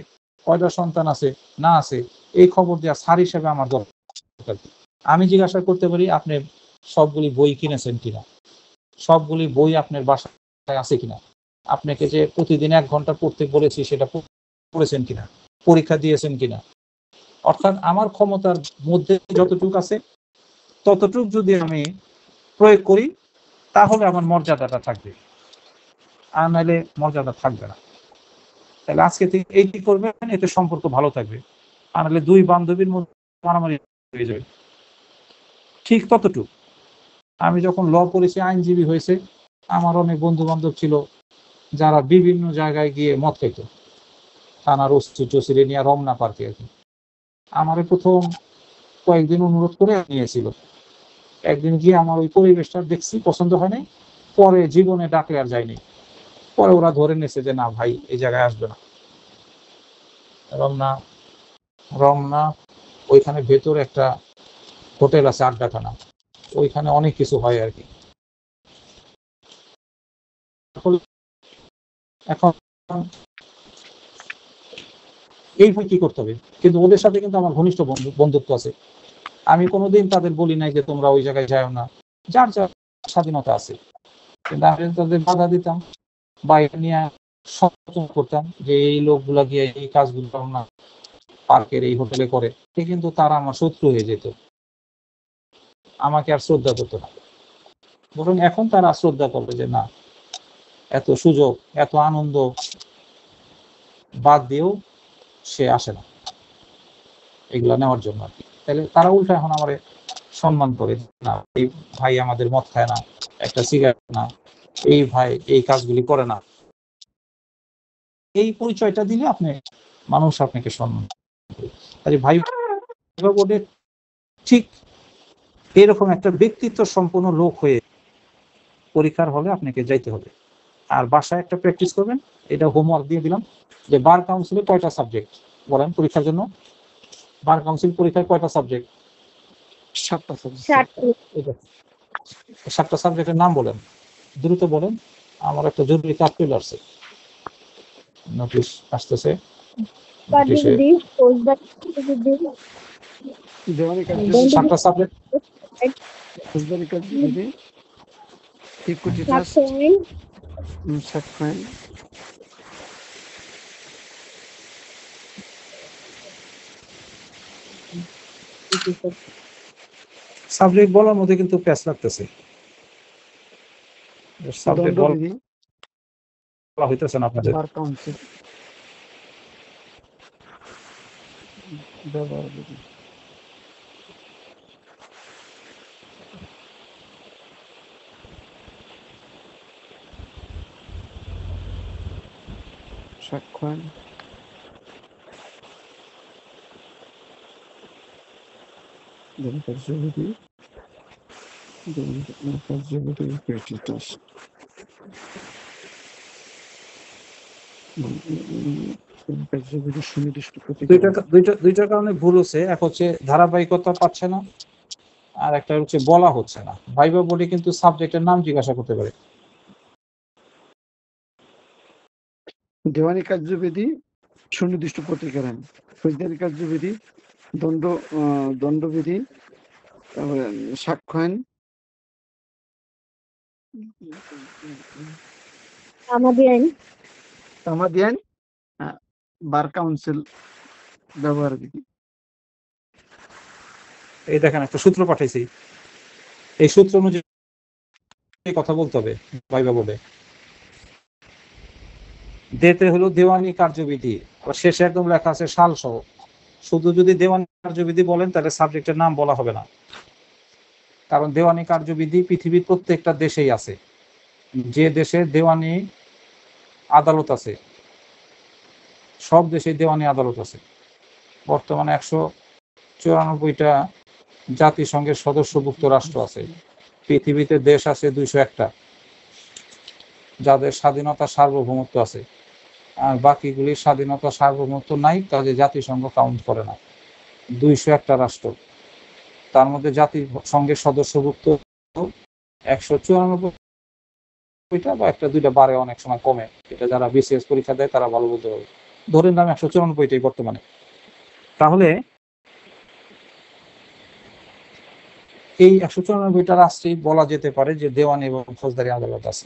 কয়টা সন্তান আছে না আছে, এই খবর দেওয়া স্যার হিসেবে আমার দরকার। আমি জিজ্ঞাসা করতে পারি আপনি সবগুলি বই কিনেছেন কিনা, সবগুলি বই আপনার বাসায় আছে কিনা, আপনাকে যে প্রতিদিন 1 ঘন্টা পড়তে বলেছি সেটা পড়েছেন কিনা, পরীক্ষা দিয়েছেন কিনা। অর্থাৎ আমার ক্ষমতার মধ্যে যতটুকু আছে ততটুকু যদি আমি প্রয়োগ করি তাহলে আমার মর্যাদাটা থাকবে, আর নাহলে মর্যাদা থাকবে না। তাহলে আজকে থেকে এইটি করবেন, এতে সম্পর্ক ভালো থাকবে। আর নাহলে 2 বান্ধবীর মধ্যে মারামারি হয়ে যাবে। ঠিক ততটুকু। আমি যখন ল পড়েছি, আইনজীবী হয়েছে, আমার অনেক বন্ধু বান্ধব ছিল যারা বিভিন্ন জায়গায় গিয়ে মদ খেত, থানার ওসি টসিরে নিয়ে রমনা পার্কে আর কি। আমার প্রথম কয়েকদিন অনুরোধ করে নিয়েছিল, একদিন গিয়ে আমার ওই পরিবেশটা দেখছি, পছন্দ হয় নাই, পরে জীবনে ডাকলে আর যায়নি। পরে ওরা ধরে নিয়েছে যে না ভাই এই জায়গায় আসবে না। রমনা ওইখানে ভেতরে একটা হোটেল আছে আড্ডাখানা, ওইখানে অনেক কিছু হয় আর কি। এখন এই ভয় কি করতে হবে, কিন্তু ওদের সাথে কিন্তু আমার ঘনিষ্ঠ বন্ধুত্ব আছে। আমি কোনোদিন তাদের বলি নাই যে তোমরা ওই জায়গায় যাও না, যার যার স্বাধীনতা আছে। কিন্তু আমি তাদের বাধা দিতাম বা নিয়ে সচেতন করতাম যে এই লোকগুলা গিয়ে এই কাজগুলো না পার্কের এই হোটেলে করে, কিন্তু তারা আমার শত্রু হয়ে যেত, আমাকে আর শ্রদ্ধা করতো না। বরং এখন তারা শ্রদ্ধা করবে যে না, এত সুযোগ এত আনন্দ বাদ দিয়েও সে আসে না এগুলা নেওয়ার জন্য আর কি। তাহলে তারা উল্টা এখন আমারে সম্মান করে, না এই ভাই আমাদের মদ খায় না, একটা সিগারেট না, এই ভাই এই কাজগুলি করে না। এই পরিচয়টা দিলে আপনি মানুষ আপনাকে সম্মান করে। তাই ভাই বোর্ডে ঠিক এরকম একটা ব্যক্তিত্ব সম্পন্ন লোক হয়ে পরীক্ষার হলে আপনাকে যাইতে হবে। আর বাসায় একটা প্র্যাকটিস করবেন, এটা হোমওয়ার্ক দিয়ে দিলাম, যে বার কাউন্সিলে কয়টা সাবজেক্ট বলেন পরীক্ষার জন্য? বার কাউন্সিল পরীক্ষায় কয়টা সাবজেক্ট? 7টা সাবজেক্ট। 7টা সাবজেক্টের নাম বলেন, দ্রুত বলেন, আমার একটা জরুরি কাজ চলে আসছে, নোটিশ আসতেছে। 7টা সাবজেক্ট, সাবজেক্ট বলার মধ্যে কিন্তু প্যাচ লাগতেছে, সাবজেক্ট দণ্ডবিধি বলা হইতেছে না আপনাদের। বার কাউন্সিল ব্যবহার বিধি সাক্ষ্য আইন কার্যবিধি কার্যবিধি পেটিটাস কার্যবিধি সুনির্দিষ্ট দুইটার কারণে ভুল হচ্ছে। এক হচ্ছে ধারাবাহিকতা পাচ্ছে না, আর একটা হচ্ছে বলা হচ্ছে না। ভাইবা বোর্ডে কিন্তু সাবজেক্টের নাম জিজ্ঞাসা করতে পারে। দেওয়ানি কার্যবিধি সুনির্দিষ্ট প্রতিকার আইন, ফৌজদারি কার্যবিধি দণ্ডবিধি, তারপরে সাক্ষ্য আইন, তামাদি আইন, তামাদি আইন, বার কাউন্সিল ব্যবহার বিধি। এই দেখেন একটা সূত্র পাঠাইছি, এই সূত্র অনুযায়ী কথা বলতে হবে ভাইবা বোর্ডে। দেতে হলো দেওয়ানি কার্যবিধি, শেষে একদম লেখা আছে সাল সহ। শুধু যদি দেওয়ানি কার্যবিধি বলেন তাহলে সাবজেক্টের নাম বলা হবে না, কারণ দেওয়ানি কার্যবিধি পৃথিবীর প্রত্যেকটা দেশেই আছে। যে দেশে দেওয়ানি আদালত আছে, সব দেশে দেওয়ানি আদালত আছে। বর্তমানে 194টা জাতিসংঘের সদস্যভুক্ত রাষ্ট্র আছে। পৃথিবীতে দেশ আছে 201টা, যাদের স্বাধীনতা সার্বভৌমত্ব আছে, আর বাকিগুলির স্বাধীনতা সার্বভৌমত্ব নাই, কাজে জাতিসংঘ কাউন্ট করে না। 201টা রাষ্ট্র, তার মধ্যে জাতিসংঘের সদস্যভুক্ত 194টা, বা একটা দুইটা বাড়ে, অনেক সময় কমে। এটা যারা বিসিএস পরীক্ষা দেয় তারা ভালো বলতে পারবে। ধরেন নাম 194টাই বর্তমানে। তাহলে এই 194টা রাষ্ট্রেই বলা যেতে পারে যে দেওয়ানি এবং ফৌজদারি আদালত আছে।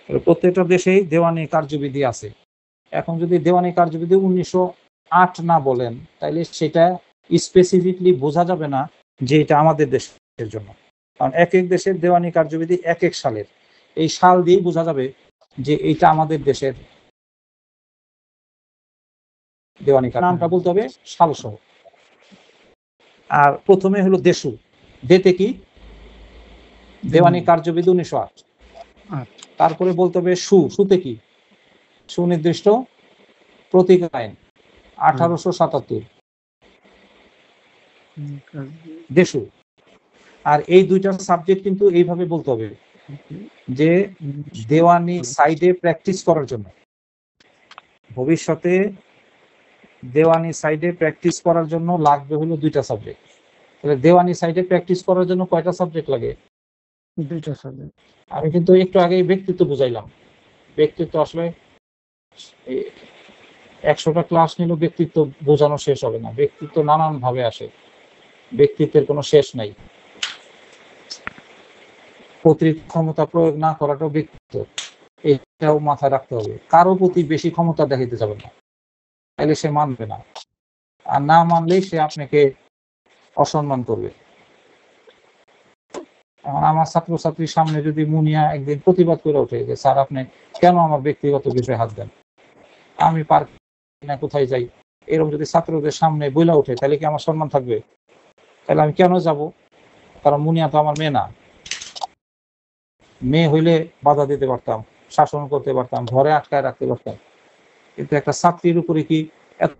প্রত্যেকটা দেশেই দেওয়ানি কার্যবিধি আছে। এখন যদি দেওয়ানি কার্যবিধি 1908 না বলেন, তাহলে সেটা স্পেসিফিকলি বোঝা যাবে না যে এটা আমাদের দেশের জন্য, কারণ এক এক দেশের দেওয়ানি কার্যবিধি এক এক সালের। এই সাল দিয়েই বোঝা যাবে যে এটা আমাদের দেশের দেওয়ানি কার্য। নামটা বলতে হবে সাল সহ। আর প্রথমে হলো দেশু, দেতে কি দেওয়ানি কার্যবিধি 1908। তারপরে বলতে হবে সুতে কি সুনির্দিষ্ট প্রতিকার আইন 1877 দেশু। আর এই দুইটা সাবজেক্ট কিন্তু এইভাবে বলতে হবে যে দেওয়ানি সাইডে প্র্যাকটিস করার জন্য, ভবিষ্যতে দেওয়ানি সাইডে প্র্যাকটিস করার জন্য লাগবে হলো দুইটা সাবজেক্ট। তাহলে দেওয়ানি সাইডে প্র্যাকটিস করার জন্য কয়টা সাবজেক্ট লাগে? দুইটা সাবজেক্ট। আমি কিন্তু একটু আগেই ব্যক্তিত্ব বুঝাইলাম। ব্যক্তিত্ব আসলে 100টা ক্লাস নিলেও ব্যক্তিত্ব বোঝানো শেষ হবে না। ব্যক্তিত্ব নানান ভাবে আসে, ব্যক্তিত্বের কোনো শেষ নাই। কর্তৃত্ব ক্ষমতা প্রয়োগ না করাটাও ব্যক্তিত্ব, এটাও মাথায় রাখতে হবে। কারো প্রতি বেশি ক্ষমতা দেখাইতে যাবে না, তাহলে সে মানবে না, আর না মানলেই সে আপনাকে অসম্মান করবে। এখন আমার ছাত্রছাত্রীর সামনে যদি মুনিয়া একদিন প্রতিবাদ করে ওঠে যে স্যার আপনি কেন আমার ব্যক্তিগত বিষয়ে হাত দেন, আমি পার্ক না কোথায় যাই, এরকম যদি ছাত্রদের সামনে বইলা ওঠে, তাহলে কি আমার সম্মান থাকবে? তাহলে আমি কেন যাব? কারণ মুনিয়া তো আমার মেয়ে না। মেয়ে হইলে বাধা দিতে পারতাম, শাসন করতে পারতাম, ঘরে আটকায় রাখতে পারতাম, কিন্তু একটা ছাত্রীর উপরে কি এত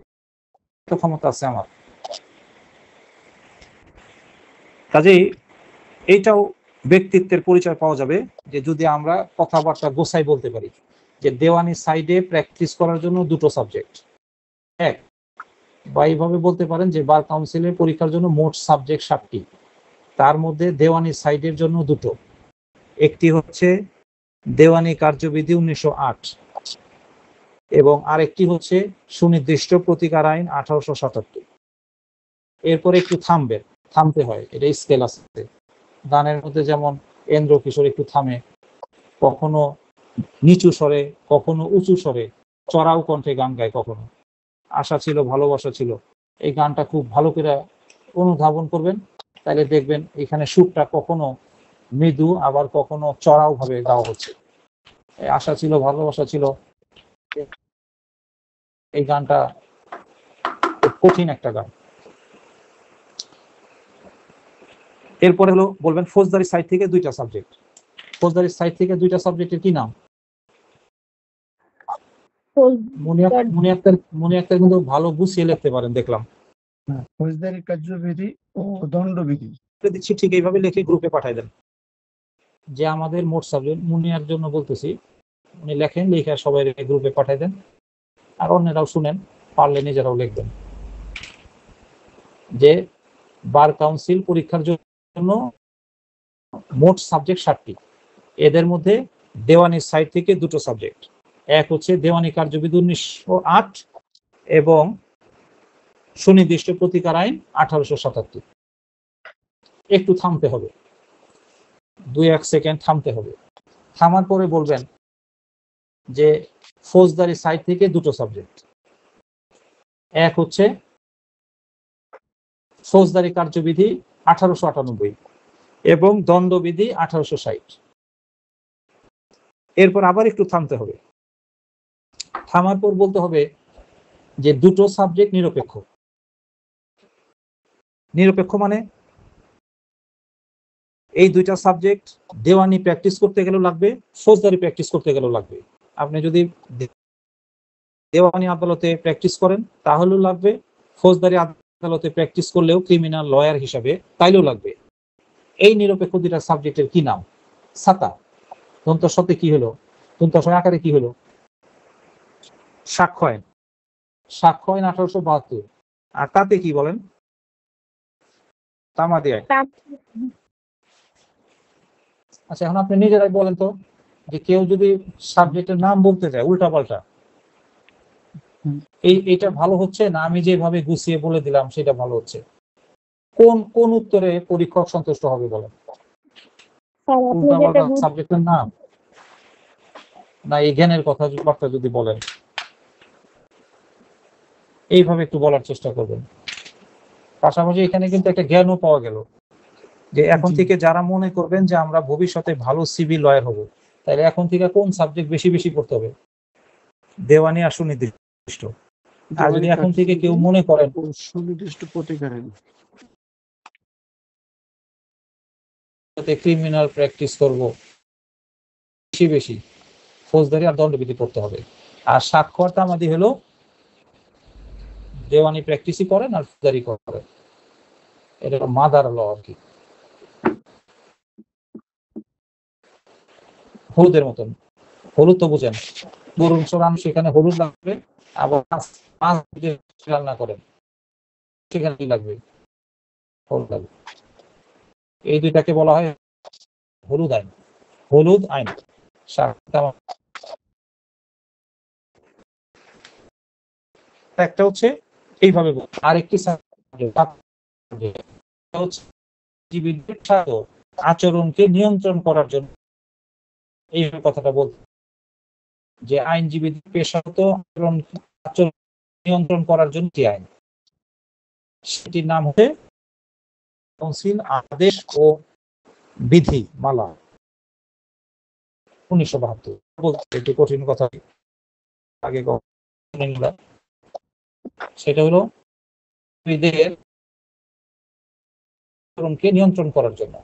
ক্ষমতা আছে আমার? কাজেই এইটাও ব্যক্তিত্বের পরিচয় পাওয়া যাবে যে যদি আমরা কথাবার্তা গোছাই বলতে পারি যে দেওয়ানি সাইডে প্র্যাকটিস করার জন্য দুটো সাবজেক্ট। এক, বা এইভাবে বলতে পারেন যে বার কাউন্সিলের পরীক্ষার জন্য মোট সাবজেক্ট 7টি, তার মধ্যে দেওয়ানি সাইডের জন্য দুটো। একটি হচ্ছে দেওয়ানি কার্যবিধি 1908 এবং আরেকটি হচ্ছে সুনির্দিষ্ট প্রতিকার আইন 1877। এরপরে একটু থামতে হয়, এটা স্কেল আছে। গানের মধ্যে যেমন এন্দ্র কিশোর একটু থামে, কখনো নিচু স্বরে, কখনো উঁচু স্বরে, চড়াও কণ্ঠে গান গায়, কখনো আশা ছিল ভালোবাসা ছিল, এই গানটা খুব ভালো করে অনুধাবন করবেন, তাহলে দেখবেন এখানে সুরটা কখনো মৃদু আবার কখনো চড়াও ভাবে গাওয়া হচ্ছে। আশা ছিল ভালোবাসা ছিল, এই গানটা খুব কঠিন একটা গান। এরপরে হলো বলবেন ফৌজদারি সাইড থেকে দুইটা সাবজেক্ট। ফৌজদারি সাইড থেকে দুইটা সাবজেক্টের কি নাম? মনি আক্তার কিন্তু ভালো গুছিয়ে লিখতে পারেন দেখলাম। ফৌজদারি কার্যবিধি ও দণ্ডবিধি দিচ্ছি ঠিক এইভাবে লিখে গ্রুপে পাঠাই দেন যে আমাদের মোট সাবজেক্ট। মুনিয়ার জন্য বলতেছি, উনি লেখেন, লিখে সবাই গ্রুপে পাঠাই দেন, আর অন্যরাও শুনেন, পারলে নিজেরাও লিখবেন যে বার কাউন্সিল পরীক্ষার জন্য মোট সাবজেক্ট 7টি। এদের মধ্যে দেওয়ানি সাইড থেকে দুটো সাবজেক্ট, এক হচ্ছে দেওয়ানি কার্যবিধি 1908 এবং সুনির্দিষ্ট প্রতিকার আইন 1877। একটু থামতে হবে, 2-1 সেকেন্ড থামতে হবে। থামার পরে বলবেন যে ফৌজদারি সাইড থেকে দুটো সাবজেক্ট, এক হচ্ছে ফৌজদারি কার্যবিধি 1898 এবং দণ্ডবিধি 1860। এরপর আবার একটু থামতে হবে, থামার পর বলতে হবে যে দুটো সাবজেক্ট নিরপেক্ষ। নিরপেক্ষ মানে এই দুইটা সাবজেক্ট দেওয়ানি প্র্যাকটিস করতে গেলেও লাগবে, ফৌজদারি প্র্যাকটিস করতে গেলেও লাগবে। আপনি যদি দেওয়ানি আদালতে প্র্যাকটিস করেন তাহলেও লাগবে, ফৌজদারি আদালতে প্র্যাকটিস করলেও ক্রিমিনাল লয়ার হিসাবে তাইলেও লাগবে। এই নিরপেক্ষ দুইটা সাবজেক্টের কি নাম? সাতা। দন্তস্বতে কি হলো? দন্তস্বয় আকারে কি হলো? সাক্ষ্য আইন। সাক্ষ্য আইন 1872। আর তাতে কি বলেন? তামাদি আইন। আচ্ছা, এখন আপনি নিজেরাই বলেন তো, যে কেউ যদি সাবজেক্টের নাম বলতে চায় উল্টা পাল্টা, এইটা ভালো হচ্ছে না আমি যেভাবে গুছিয়ে বলে দিলাম সেটা ভালো হচ্ছে? কোন কোন উত্তরে পরীক্ষক সন্তুষ্ট হবে বলেন? উল্টা পাল্টা সাবজেক্টের নাম না এই জ্ঞানের কথা যদি বলেন, এইভাবে একটু বলার চেষ্টা করবেন। পাশাপাশি এখানে কিন্তু একটা জ্ঞানও পাওয়া গেল যে এখন থেকে যারা মনে করবেন যে আমরা ভবিষ্যতে ভালো সিভিল লয়ার হব, তাহলে এখন থেকে কোন সাবজেক্ট বেশি বেশি পড়তে হবে? দেওয়ানি আর সুনির্দিষ্ট। আর যদি এখন থেকে কেউ মনে করেন সুনির্দিষ্ট প্রতিকার আইন, ক্রিমিনাল প্র্যাকটিস করব, বেশি বেশি ফৌজদারি আর দণ্ডবিধি পড়তে হবে। আর সাক্ষর তামাদি হলো দেওয়ানি প্র্যাকটিসই করেন আর ফৌজদারি করেন, এটা মাদার ল আর কি, হলুদের মতন। হলুদ তো বুঝেন, গরুর সেখানে হলুদ লাগবে, আবার মাছ রান্না করেন সেখানে কি লাগবে? হলুদ লাগবে। এই দুইটাকে বলা হয় হলুদ আইন। হলুদ আইন একটা হচ্ছে এইভাবে, আরেকটি আচরণকে নিয়ন্ত্রণ করার জন্য এই কথাটা বলতে, যে আইনজীবী পেশাগত আচরণ নিয়ন্ত্রণ করার জন্য যে আইন, সেটির নাম হচ্ছে কাউন্সিল আদেশ ও বিধি মালা 1972। বলতে একটু কঠিন কথা আগে, সেটা হলো বিধির আচরণকে নিয়ন্ত্রণ করার জন্য।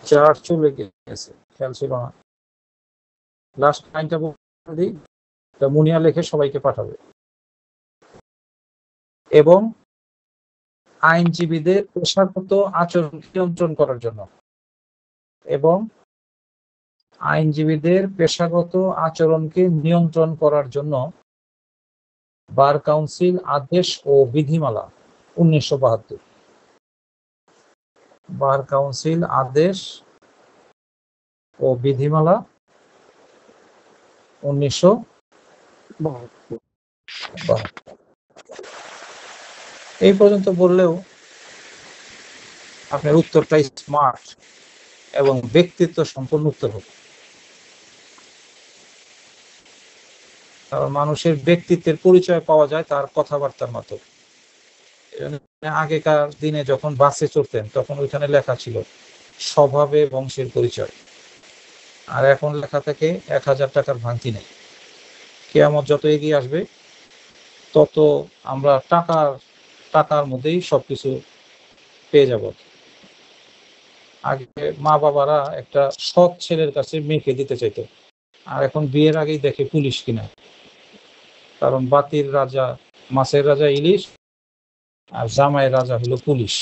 চার চলে গেছে, খেয়াল ছিল না। লাস্ট লাইনটা বলে দিই, মুনিয়া লেখে সবাইকে পাঠাবে। এবং আইনজীবীদের পেশাগত আচরণ নিয়ন্ত্রণ করার জন্য, এবং আইনজীবীদের পেশাগত আচরণকে নিয়ন্ত্রণ করার জন্য বার কাউন্সিল আদেশ ও বিধিমালা 1972। বার কাউন্সিল আদেশ ও বিধিমালা 1972। এই পর্যন্ত বললেও আপনার উত্তরটাই স্মার্ট এবং ব্যক্তিত্ব সম্পন্ন উত্তর হবে। কারণ মানুষের ব্যক্তিত্বের পরিচয় পাওয়া যায় তার কথাবার্তার মাধ্যমে। আগেকার দিনে যখন বাসে চড়তেন তখন ওইখানে লেখা ছিল স্বভাবে বংশের পরিচয়, আর এখন লেখা থাকে 1000 টাকার ভাঙতি নেই। কিয়ামত যত এগিয়ে আসবে তত আমরা টাকার মধ্যেই সবকিছু পেয়ে যাব। আগে মা বাবারা একটা সৎ ছেলের কাছে মেয়েকে দিতে চাইতো, আর এখন বিয়ের আগেই দেখে পুলিশ কিনা। কারণ বাতির রাজা, মাছের রাজা ইলিশ, আর জামাইয়ের রাজা হলো পুলিশ।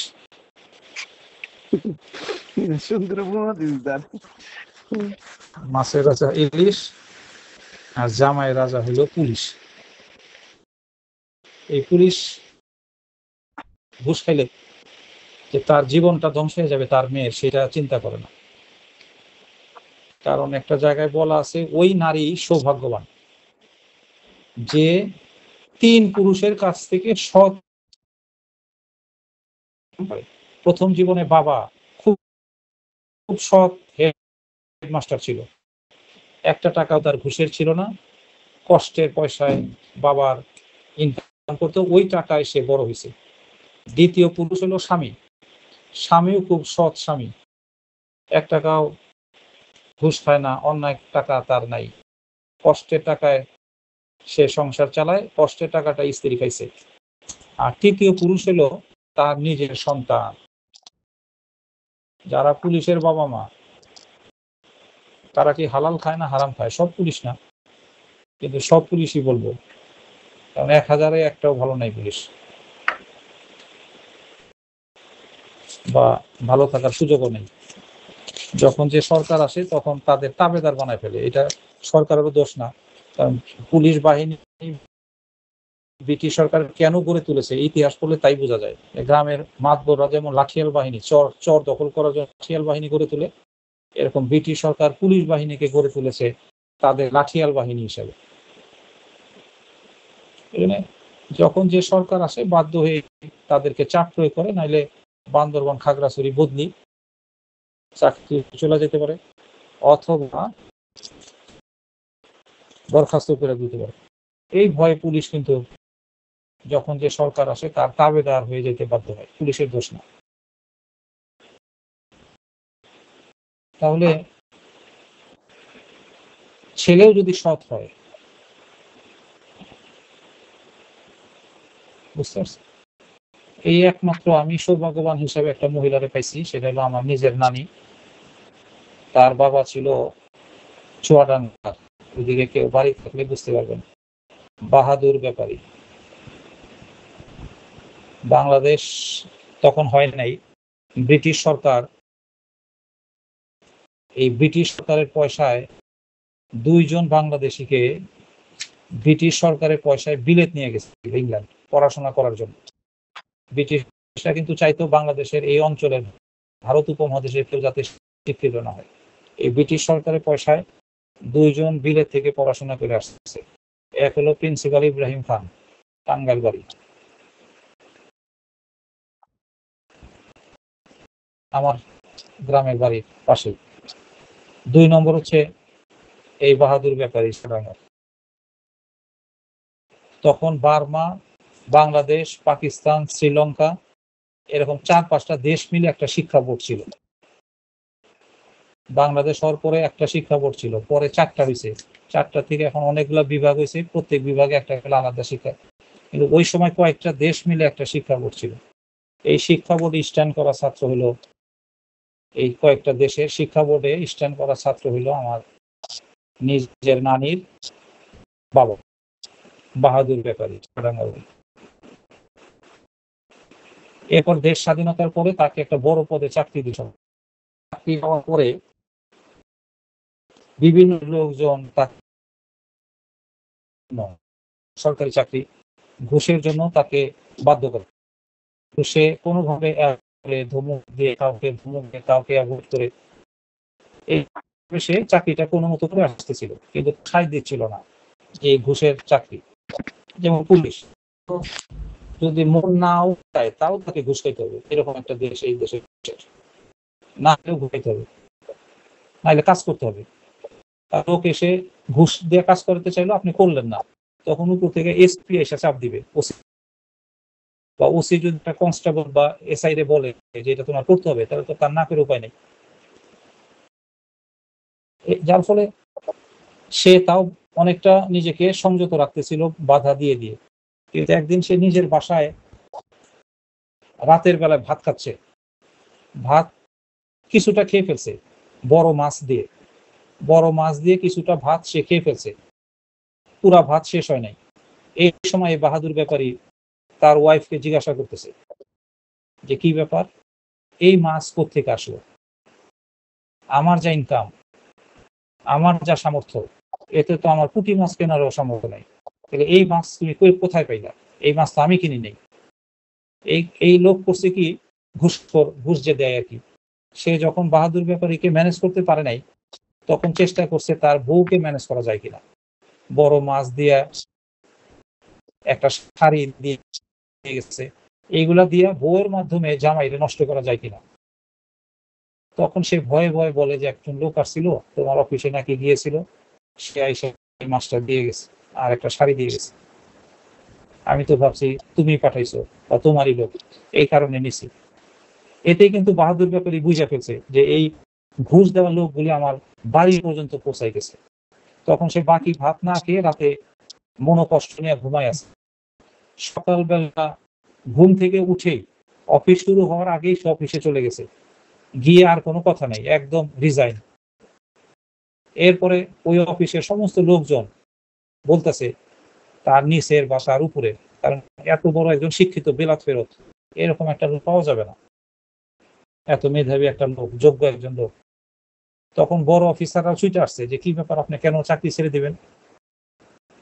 মাছের রাজা ইলিশ আর জামাইয়ের রাজা হলো পুলিশ। এই পুলিশ ঘুষ খাইলে যে তার জীবনটা ধ্বংস হয়ে যাবে তার মেয়ের, সেটা চিন্তা করে না। কারণ একটা জায়গায় বলা আছে, ওই নারী সৌভাগ্যবান যে 3 পুরুষের কাছ থেকে সৎ। প্রথম জীবনে বাবা খুব সৎ হেডমাস্টার ছিল, একটা টাকাও তার ঘুষের ছিল না, কষ্টের পয়সায় বাবার ইনকাম করতো, ওই টাকায় সে বড় হয়েছে। দ্বিতীয় পুরুষ হলো স্বামী, স্বামীও খুব সৎ স্বামী, 1 টাকাও ঘুষ খায় না, অন্যায় টাকা তার নাই, কষ্টের টাকায় সে সংসার চালায়, কষ্টের টাকাটা স্ত্রী খাইছে। আর তৃতীয় পুরুষ হলো তার নিজের সন্তান। যারা পুলিশের বাবা মা তারা কি হালাল খায় না হারাম খায়? সব পুলিশ না, কিন্তু সব পুলিশই বলবো, কারণ 1000-এ একটাও ভালো নাই পুলিশ, বা ভালো থাকার সুযোগও নেই। যখন যে সরকার আসে তখন তাদের তাবেদার বানায় ফেলে। এটা সরকারেরও দোষ না, কারণ পুলিশ বাহিনী ব্রিটিশ সরকার কেন গড়ে তুলেছে ইতিহাস পড়লে তাই বোঝা যায়। গ্রামের মাতবররা যেমন লাঠিয়াল বাহিনী, চর দখল করার জন্য লাঠিয়াল বাহিনী গড়ে তোলে, এরকম ব্রিটিশ সরকার পুলিশ বাহিনীকে গড়ে তুলেছে তাদের লাঠিয়াল বাহিনী হিসেবে। যখন যে সরকার আসে বাধ্য হয়ে তাদেরকে চাপ প্রয়োগ করে, নাইলে বান্দরবান, খাগড়াছড়ি বদলি চাকরি চলে যেতে পারে, অথবা বরখাস্ত করে দিতে পারে। এই ভয়ে পুলিশ কিন্তু যখন যে সরকার আসে তার তাবেদার হয়ে যেতে বাধ্য হয়, পুলিশের দোষ না। তাহলে ছেলেও যদি সৎ হয়, বুঝতে পারছি, এই একমাত্র আমি সৌভাগ্যবান হিসাবে একটা মহিলারে পাইছি, সেটা হলো আমার নিজের নানি। তার বাবা ছিল চুয়াডাঙ্গার, ওইদিকে কেউ বাড়ি থাকলে বুঝতে পারবেন, বাহাদুর ব্যাপারী। বাংলাদেশ তখন হয় নাই, ব্রিটিশ সরকার, এই ব্রিটিশ সরকারের পয়সায় 2 জন বাংলাদেশিকে ব্রিটিশ সরকারের পয়সায় বিলেত নিয়ে গেছে ইংল্যান্ড পড়াশোনা করার জন্য। ব্রিটিশরা কিন্তু চাইতো বাংলাদেশের এই অঞ্চলের, ভারত উপমহাদেশের কেউ যাতে শিক্ষিত না হয়। এই ব্রিটিশ সরকারের পয়সায় 2 জন বিলেত থেকে পড়াশোনা করে আসছে। এক হলো প্রিন্সিপাল ইব্রাহিম খান, টাঙ্গাইল বাড়ি, আমার গ্রামের বাড়ির পাশে। 2 নম্বর হচ্ছে এই বাহাদুর ব্যাপারী চুয়াডাঙ্গার। তখন বার্মা, বাংলাদেশ, পাকিস্তান, শ্রীলঙ্কা, এরকম 4-5টা দেশ মিলে একটা শিক্ষা বোর্ড ছিল। বাংলাদেশ হওয়ার পরে একটা শিক্ষা বোর্ড ছিল, পরে 4টা হয়েছে, 4টা থেকে এখন অনেকগুলো বিভাগ হয়েছে, প্রত্যেক বিভাগে একটা আলাদা শিক্ষা। কিন্তু ওই সময় কয়েকটা দেশ মিলে একটা শিক্ষা বোর্ড ছিল। এই শিক্ষা বোর্ড স্ট্যান্ড করা ছাত্র হলো এই কয়েকটা দেশের শিক্ষা বোর্ডে স্ট্যান্ড করা ছাত্র হইল আমার নিজের নানির বাবা, বাহাদুর ব্যাপারী। এরপর দেশ স্বাধীনতার পরে তাকে একটা বড় পদে চাকরি দিল। চাকরি হওয়ার পরে বিভিন্ন লোকজন তাকে সরকারি চাকরি ঘুষের জন্য তাকে বাধ্য করে। তো সে কোনোভাবে ধমক দিয়ে কাউকে অ্যাভয়েড করে এই সে চাকরিটা কোনো মতো করে আসতেছিল, কিন্তু ঠাঁই দিচ্ছিল না এই ঘুষের চাকরি। যেমন পুলিশ, তো যদি মন নাও চায় তাও তাকে ঘুষ খাইতে হবে, এরকম একটা দেশ এই দেশে। না হলেও ঘুষ খাইতে হবে, নাহলে কাজ করতে হবে। আর লোক এসে ঘুষ দিয়ে কাজ করতে চাইলো, আপনি করলেন না, তখন উপর থেকে এসপি এসে চাপ দিবে, ওসি বা ওসি যদি একটা কনস্টেবল বা এসআই রে বলে যে এটা তোমার করতে হবে, তাহলে তো তার না করে উপায় নেই। যার ফলে সে তাও অনেকটা নিজেকে সংযত রাখতেছিল বাধা দিয়ে দিয়ে। কিন্তু একদিন সে নিজের বাসায় রাতের বেলায় ভাত খাচ্ছে, ভাত কিছুটা খেয়ে ফেলছে বড় মাছ দিয়ে কিছুটা ভাত সে খেয়ে ফেলছে, পুরা ভাত শেষ হয় নাই। এই সময় বাহাদুর ব্যাপারী তার ওয়াইফকে জিজ্ঞাসা করতেছে যে কি ব্যাপার, এই মাছ কোত্থেকে আসলো? আমার যা ইনকাম, আমার যা সামর্থ্য, এতে তো আমার পুঁটি মাছ কেনারও সামর্থ্য নাই, তাহলে এই মাছ তুমি কোথায় পাইলা? এই মাছ তো আমি কিনি নেই। এই লোক করছে কি, ঘুষ যে দেয় আর কি। সে যখন বাহাদুর ব্যাপারীকে ম্যানেজ করতে পারে নাই, তখন চেষ্টা করছে তার বউকে ম্যানেজ করা যায় কিনা। বড় মাছ দিয়ে একটা শাড়ি দিয়ে গেছে, এইগুলা দিয়ে বউয়ের মাধ্যমে জামাইরে নষ্ট করা যায় কিনা। তখন সে ভয়ে ভয়ে বলে যে একজন লোক আসছিল তোমার অফিসে নাকি গিয়েছিল, সে এসে মাছটা দিয়ে গেছে আর একটা শাড়ি দিয়ে গেছে, আমি তো ভাবছি তুমি পাঠাইছো বা তোমারই লোক, এই কারণে নিছি। এতে কিন্তু বাহাদুর ব্যাপারী বুঝে ফেলছে যে এই ঘুষ দেওয়া লোকগুলি আমার বাড়ি পর্যন্ত পৌঁছাই গেছে। তখন সে বাকি ভাত না খেয়ে রাতে মনোকষ্ট নিয়ে ঘুমায় আছে। সকালবেলা ঘুম থেকে উঠেই অফিস শুরু হওয়ার আগেই সে অফিসে চলে গেছে, গিয়ে আর কোনো কথা নাই, একদম রিজাইন। এরপরে ওই অফিসের সমস্ত লোকজন বলতেছে তার নিচের বা তার উপরে, কারণ এত বড় একজন শিক্ষিত বেলাত ফেরত এরকম একটা লোক পাওয়া যাবে না, এত মেধাবী একটা লোক, যোগ্য একজন লোক। তখন বড় অফিসাররা ছুটে আসছে যে কি ব্যাপার, আপনি কেন চাকরি ছেড়ে দিবেন?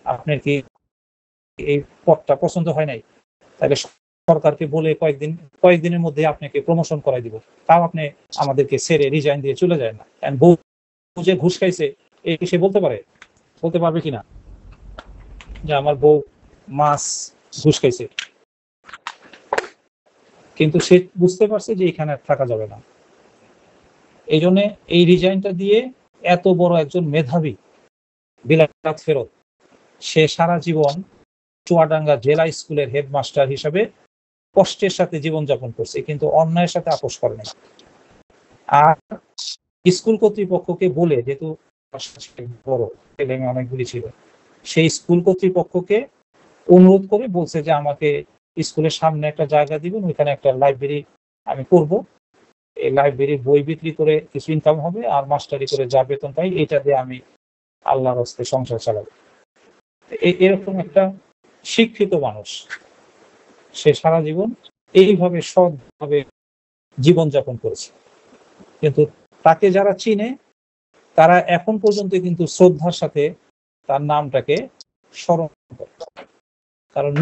আপনার কি এই পদটা পছন্দ হয় নাই? তাহলে সরকারকে বলে কয়েকদিনের মধ্যে আপনাকে প্রমোশন করাই দিব, তাও আপনি আমাদেরকে ছেড়ে রিজাইন দিয়ে চলে যায় না। বউ যে ঘুষ খাইছে এই সে বলতে পারবে কিনা যে আমার বউ মাছ ঘুষ খাইছে? কিন্তু সে বুঝতে পারছে যে এখানে থাকা যাবে না। এই জন্য এই রিজাইনটা দিয়ে এত বড় একজন মেধাবী বিলাত ফেরত সে সারা জীবন চুয়াডাঙ্গা জেলা স্কুলের হেডমাস্টার হিসাবে কষ্টের সাথে জীবনযাপন করছে, কিন্তু অন্যায়ের সাথে আপোষ করে নাই। আর স্কুল কর্তৃপক্ষকে বলে, যেহেতু বড় ছেলে মেয়ে অনেকগুলি ছিল, সেই স্কুল কর্তৃপক্ষকে অনুরোধ করে বলছে যে আমাকে স্কুলের সামনে একটা জায়গা দিবেন, ওইখানে একটা লাইব্রেরি আমি করব, এই লাইব্রেরির বই বিক্রি করে কিছু ইনকাম হবে, আর মাস্টারি করে যা বেতন পাই এটা দিয়ে আমি আল্লাহর হস্তে সংসার চালাবো। এরকম একটা শিক্ষিত মানুষ, সে সারা জীবন এইভাবে সৎভাবে জীবনযাপন করেছে। কিন্তু তাকে যারা চিনে তারা এখন পর্যন্ত কিন্তু শ্রদ্ধার সাথে তার নামটাকে স্মরণ করে। কারণ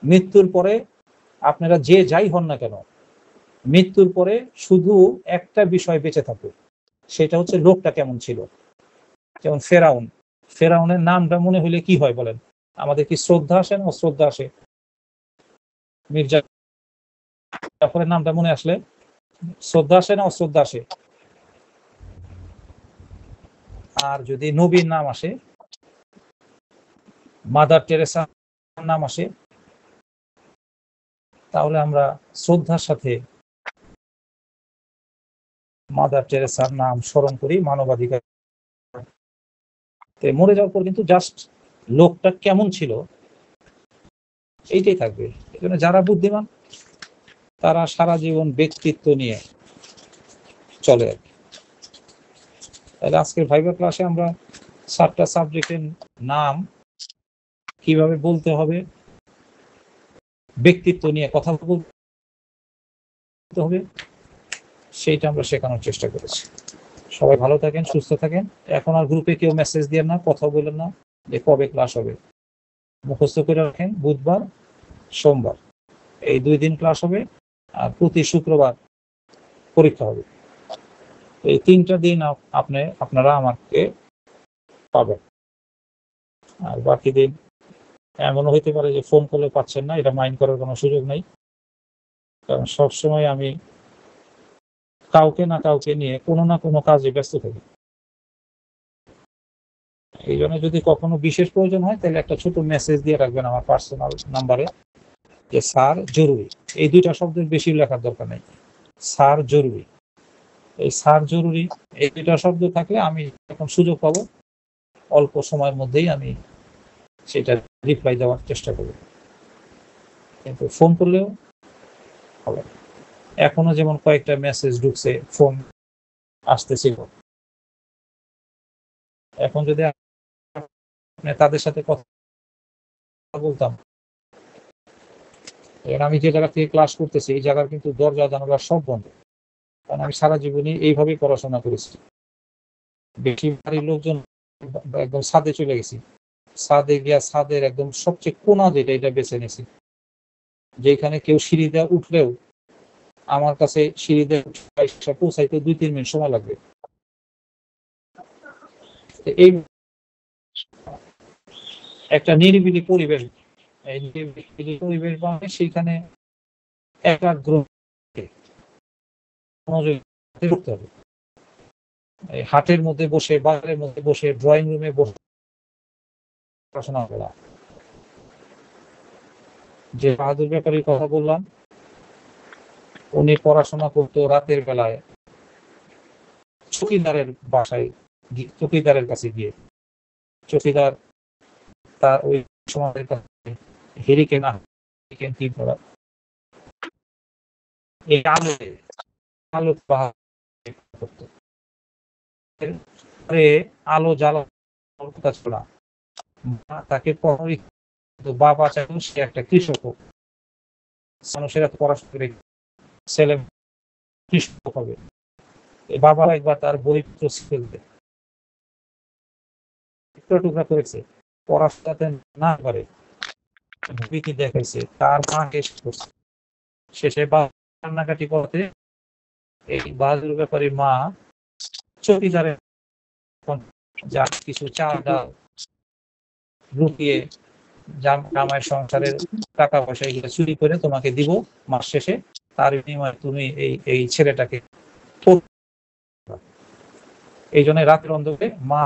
মৃত্যুর পরে আপনারা যে যাই হন না কেন, মৃত্যুর পরে শুধু একটা বিষয় বেঁচে থাকবে, সেটা হচ্ছে লোকটা কেমন ছিল। যেমন ফেরাউনের নামটা মনে হইলে কি হয় বলেন? আমাদের কি শ্রদ্ধা আসে না অশ্রদ্ধা আসে? মির্জা জাফরের নামটা মনে আসলে শ্রদ্ধা আসে না অশ্রদ্ধা আসে? আর যদি নবীর নাম আসে, মাদার টেরেসার নাম আসে, তাহলে আমরা শ্রদ্ধার সাথে মাদার টেরেসার নাম স্মরণ করি। মানবাধিকার মরে যাওয়ার পর কিন্তু জাস্ট লোকটা কেমন ছিল এইটাই থাকবে। এই জন্য যারা বুদ্ধিমান তারা সারা জীবন ব্যক্তিত্ব নিয়ে চলে আর কি। তাহলে আজকের ভাইবা ক্লাসে আমরা 7টা সাবজেক্টের নাম, কিভাবে বলতে হবে, ব্যক্তিত্ব নিয়ে কথা বলতে হবে, সেইটা আমরা শেখানোর চেষ্টা করেছি। সবাই ভালো থাকেন, সুস্থ থাকেন। এখন আর গ্রুপে কেউ মেসেজ দিয়ে না, কথা বলেন না যে কবে ক্লাস হবে। মুখস্থ করে রাখেন, বুধবার সোমবার এই 2 দিন ক্লাস হবে, আর প্রতি শুক্রবার পরীক্ষা হবে। এই 3টা দিন আপনারা আমাকে পাবেন। আর বাকি দিন এমনও হইতে পারে যে ফোন করলে পাচ্ছেন না, এটা মাইন্ড করার কোনো সুযোগ নেই, কারণ সবসময় আমি কাউকে না কাউকে নিয়ে কোনো না কোনো কাজে ব্যস্ত থাকি। এই জন্য যদি কখনো বিশেষ প্রয়োজন হয় তাহলে একটা ছোট মেসেজ দিয়ে রাখবেন আমার পার্সোনাল নাম্বারে যে স্যার জরুরি। এই 2টা শব্দের বেশি লেখার দরকার নেই, স্যার জরুরি। এই স্যার জরুরি এই 2টা শব্দ থাকলে আমি এখন সুযোগ পাবো, অল্প সময়ের মধ্যেই আমি সেটা রিপ্লাই দেওয়ার চেষ্টা করব। কিন্তু ফোন করলেও হবে। এখনো যেমন কয়েকটা মেসেজ ঢুকছে, ফোন আসতেছিল, এখন যদি তাদের সাথে কথা বলতাম, আমি যে জায়গা থেকে ক্লাস করতেছি এই জায়গার কিন্তু দরজা জানালা সব বন্ধ, কারণ আমি সারা জীবনে এইভাবেই পড়াশোনা করেছি। বেশি বাড়ির লোকজন একদম ছাদে চলে গেছি, ছাদে গিয়া ছাদের একদম সবচেয়ে কোনা যেটা এটা বেছে নিয়েছি, যেখানে কেউ সিঁড়ি দেওয়া উঠলেও আমার কাছে সিঁড়ি দেওয়া পৌঁছাইতে 2-3 মিনিট সময় লাগবে। এই একটা নিরিবিলি পরিবেশ, এই নিরিবিলি পরিবেশ মানে সেইখানে একাগ্র করতে হবে। এই হাটের মধ্যে বসে, বাজারের মধ্যে বসে, ড্রয়িং রুমে বসে পড়াশোনা করা। যে বাহাদুর ব্যাপারীর কথা বললাম, উনি পড়াশোনা করতো রাতের বেলায় চকিদারের বাসায়, চকিদারের কাছে গিয়ে। চকিদার তার ওই সময় হেরিকেন কি করা, এই আলো করতো, আলো জ্বালানোর কথা ছিল না। তাকে বাবা চাইল সে একটা কৃষক হোক, মানুষের এত পড়াশোনা করে ছেলে কৃষক হবে। বাবা একবার তার বইপত্র ফেলবে, টুকরা করেছে, পড়াশোনাতে না পারে, ভূমিকে দেখাইছে, তার মা করছে। শেষে কান্নাকাটি করতে এই বাহাদুর ব্যাপারীর মা চকিদারের যা কিছু চাল ডাল লুকিয়ে জামাইয়ের সংসারের টাকা পয়সা এগুলো চুরি করে তোমাকে দিব মাস শেষে, তার বিনিময়ে তুমি এই ছেলেটাকে। এই জন্য রাতের অন্ধকারে মা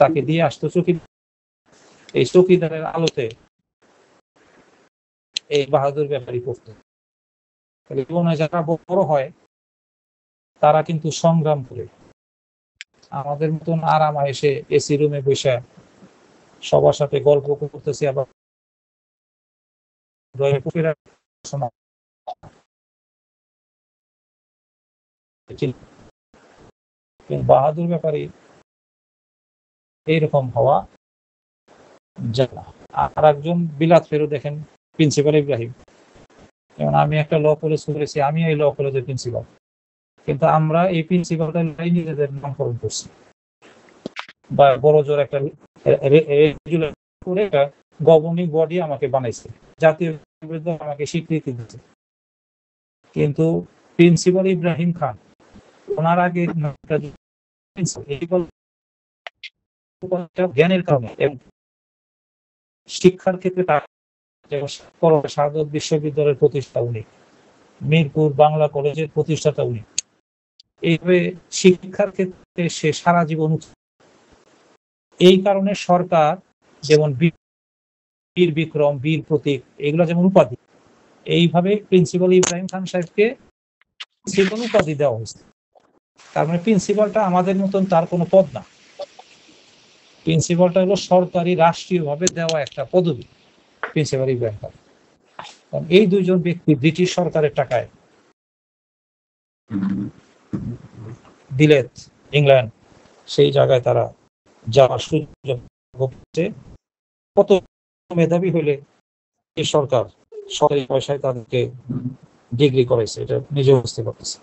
তাকে দিয়ে আসতো এই চকিদারের আলোতে এই বাহাদুর ব্যাপারী করতো। জীবনে যারা বড় হয় তারা কিন্তু সংগ্রাম করে, আমাদের মতন আরাম এসে এসি রুমে বসে সবার সাথে গল্প করতেছি, আবার বাহাদুর ব্যাপারী এইরকম হওয়া যায় না। আর একজন বিলাত ফেরো দেখেন, প্রিন্সিপাল ইব্রাহিম। যেমন আমি একটা ল কলেজ করেছি, আমি এই ল কলেজের প্রিন্সিপাল, কিন্তু আমরা এই প্রিন্সিপালটা নিজেদের নামকরণ করছি, বা বড় জোর একটা গভর্নিং বডি আমাকে বানাইছে, জাতীয় আমাকে স্বীকৃতি দিচ্ছে। কিন্তু প্রিন্সিপাল ইব্রাহিম খান, ওনার আগে জ্ঞানের কারণে এবং শিক্ষার ক্ষেত্রে শাহাদাত বিশ্ববিদ্যালয়ের প্রতিষ্ঠা উনি, মিরপুর বাংলা কলেজের প্রতিষ্ঠাতা উনি। এইভাবে শিক্ষার ক্ষেত্রে সে সারা জীবন। এই কারণে সরকার যেমন বীর বিক্রম, বীর প্রতীক, এগুলো যেমন উপাধি, এইভাবে প্রিন্সিপাল ইব্রাহিম খান সাহেবকে প্রিন্সিপাল উপাধি দেওয়া হয়েছে। তার মানে প্রিন্সিপালটা আমাদের মতন তার কোনো পদ না, প্রিন্সিপালটা হলো সরকারি রাষ্ট্রীয়ভাবে দেওয়া একটা পদবি, প্রিন্সিপাল ইব্রাহিম খান। এই 2জন ব্যক্তি ব্রিটিশ সরকারের টাকায় বিলেত, ইংল্যান্ড, সেই জায়গায় তারা যাওয়ার সুযোগ হচ্ছে। কত মেধাবী হলে এই সরকার সরকারি পয়সায় তাদেরকে ডিগ্রি করাইছে, এটা নিজে বুঝতে পারতেছে।